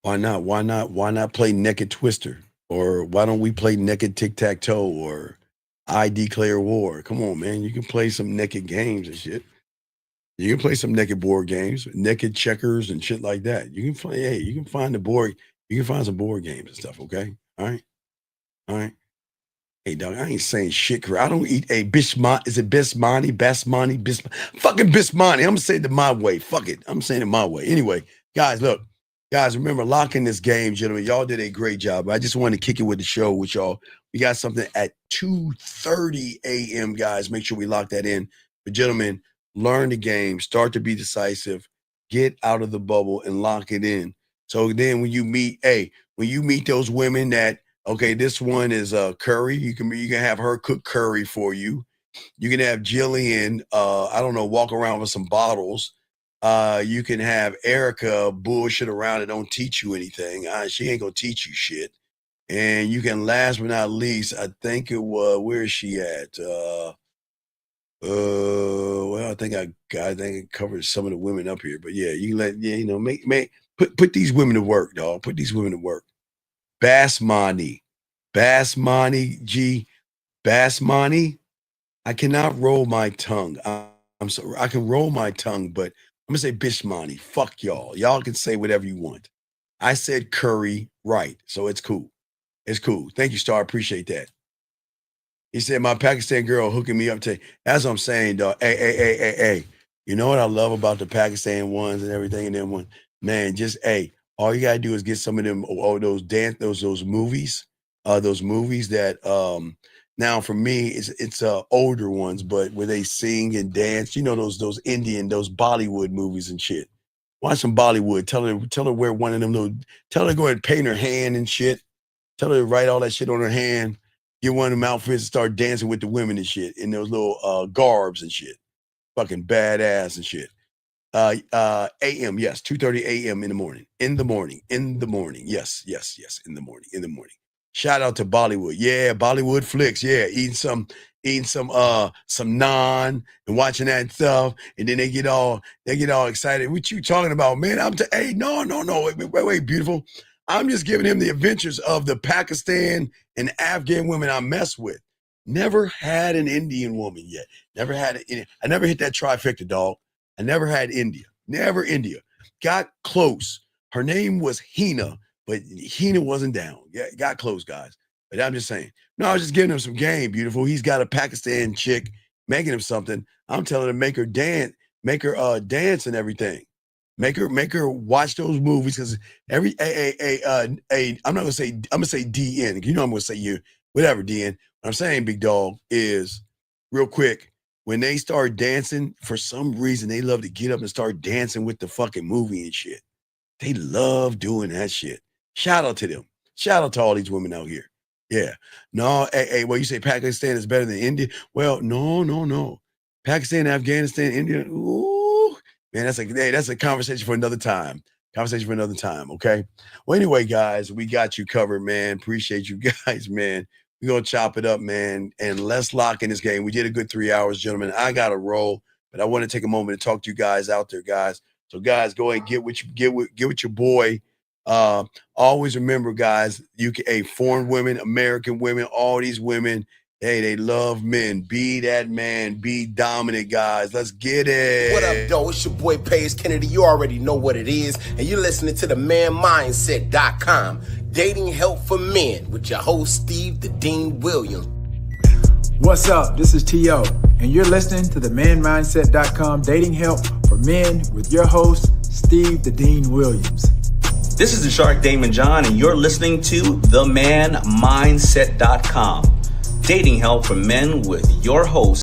Why not? Why not? Why not play Naked Twister? Or why don't we play Naked Tic-Tac-Toe or I Declare War? Come on, man. You can play some naked games and shit. You can play some naked board games, naked checkers and shit like that. You can play, hey, you can find some board games and stuff, okay? All right. Hey, dog, I ain't saying shit. I don't eat a bismani. Is it bismani? Fucking bismani. I'm gonna say it my way. Fuck it. I'm saying it my way. Anyway, guys, look. Guys, remember, locking this game, gentlemen. Y'all did a great job. I just wanted to kick it with the show with y'all. We got something at 2:30 a.m., guys. Make sure we lock that in. But, gentlemen, learn the game. Start to be decisive. Get out of the bubble and lock it in. So then when you meet those women that, okay, this one is curry. You can have her cook curry for you. You can have Jillian, I don't know, walk around with some bottles. You can have Erica bullshit around and don't teach you anything. She ain't gonna teach you shit. And you can, last but not least, I think it was, where is she at? Well, I think I covered some of the women up here, but yeah, you can put these women to work, dog. Put these women to work. Basmani, G, Basmani. I cannot roll my tongue. I'm sorry. I can roll my tongue, but I'm gonna say Bishmani. Fuck y'all. Y'all can say whatever you want. I said curry right, so it's cool. It's cool. Thank you, Star. Appreciate that. He said my Pakistan girl hooking me up to. That's what I'm saying, dog. Hey. You know what I love about the Pakistan ones and everything and them one? Man, just all you gotta do is get some of them those movies. Those movies that now for me it's older ones, but where they sing and dance, those Indian, those Bollywood movies and shit. Watch some Bollywood. Tell her wear one of them tell her to go ahead and paint her hand and shit. Tell her to write all that shit on her hand. Get one of them outfits and start dancing with the women and shit in those little garbs and shit. Fucking badass and shit. AM, yes, 2:30 a.m. in the morning. Yes, in the morning. Shout out to Bollywood. Yeah, Bollywood flicks. Yeah, eating some naan and watching that stuff, and then they get all excited. What you talking about, man? No. Wait, beautiful. I'm just giving him the adventures of the Pakistan and Afghan women I mess with. Never had an Indian woman yet. I never hit that trifecta, dog. I never had India. Never India. Got close. Her name was Hina, but Hina wasn't down. Yeah, got close, guys. But I'm just saying. No, I was just giving him some game, beautiful. He's got a Pakistan chick making him something. I'm telling him make her dance and everything. Make her watch those movies, because I'm not gonna say, I'm gonna say DN. I'm gonna say you, whatever, DN. What I'm saying, big dog, is real quick. When they start dancing, for some reason, they love to get up and start dancing with the fucking movie and shit. They love doing that shit. Shout out to them. Shout out to all these women out here. Yeah. No, well, you say Pakistan is better than India? Well, no. Pakistan, Afghanistan, India, ooh, Man, that's a conversation for another time. Okay. Well, anyway, guys, we got you covered, man. Appreciate you guys, man. We're gonna chop it up, man, and let's lock in this game. We did a good 3 hours, gentlemen. I got to roll, but I want to take a moment to talk to you guys out there, guys. So, guys, go ahead and get with your boy. Always remember, guys, foreign women, American women, all these women, hey, they love men. Be that man. Be dominant, guys. Let's get it. What up, though? It's your boy, Paige Kennedy. You already know what it is. And you're listening to the manmindset.com. Dating help for men with your host, Steve the Dean Williams. What's up? This is T.O. And you're listening to the manmindset.com dating help for men with your host, Steve the Dean Williams. This is the Shark Damon John, and you're listening to themanmindset.com. Dating help for men with your host,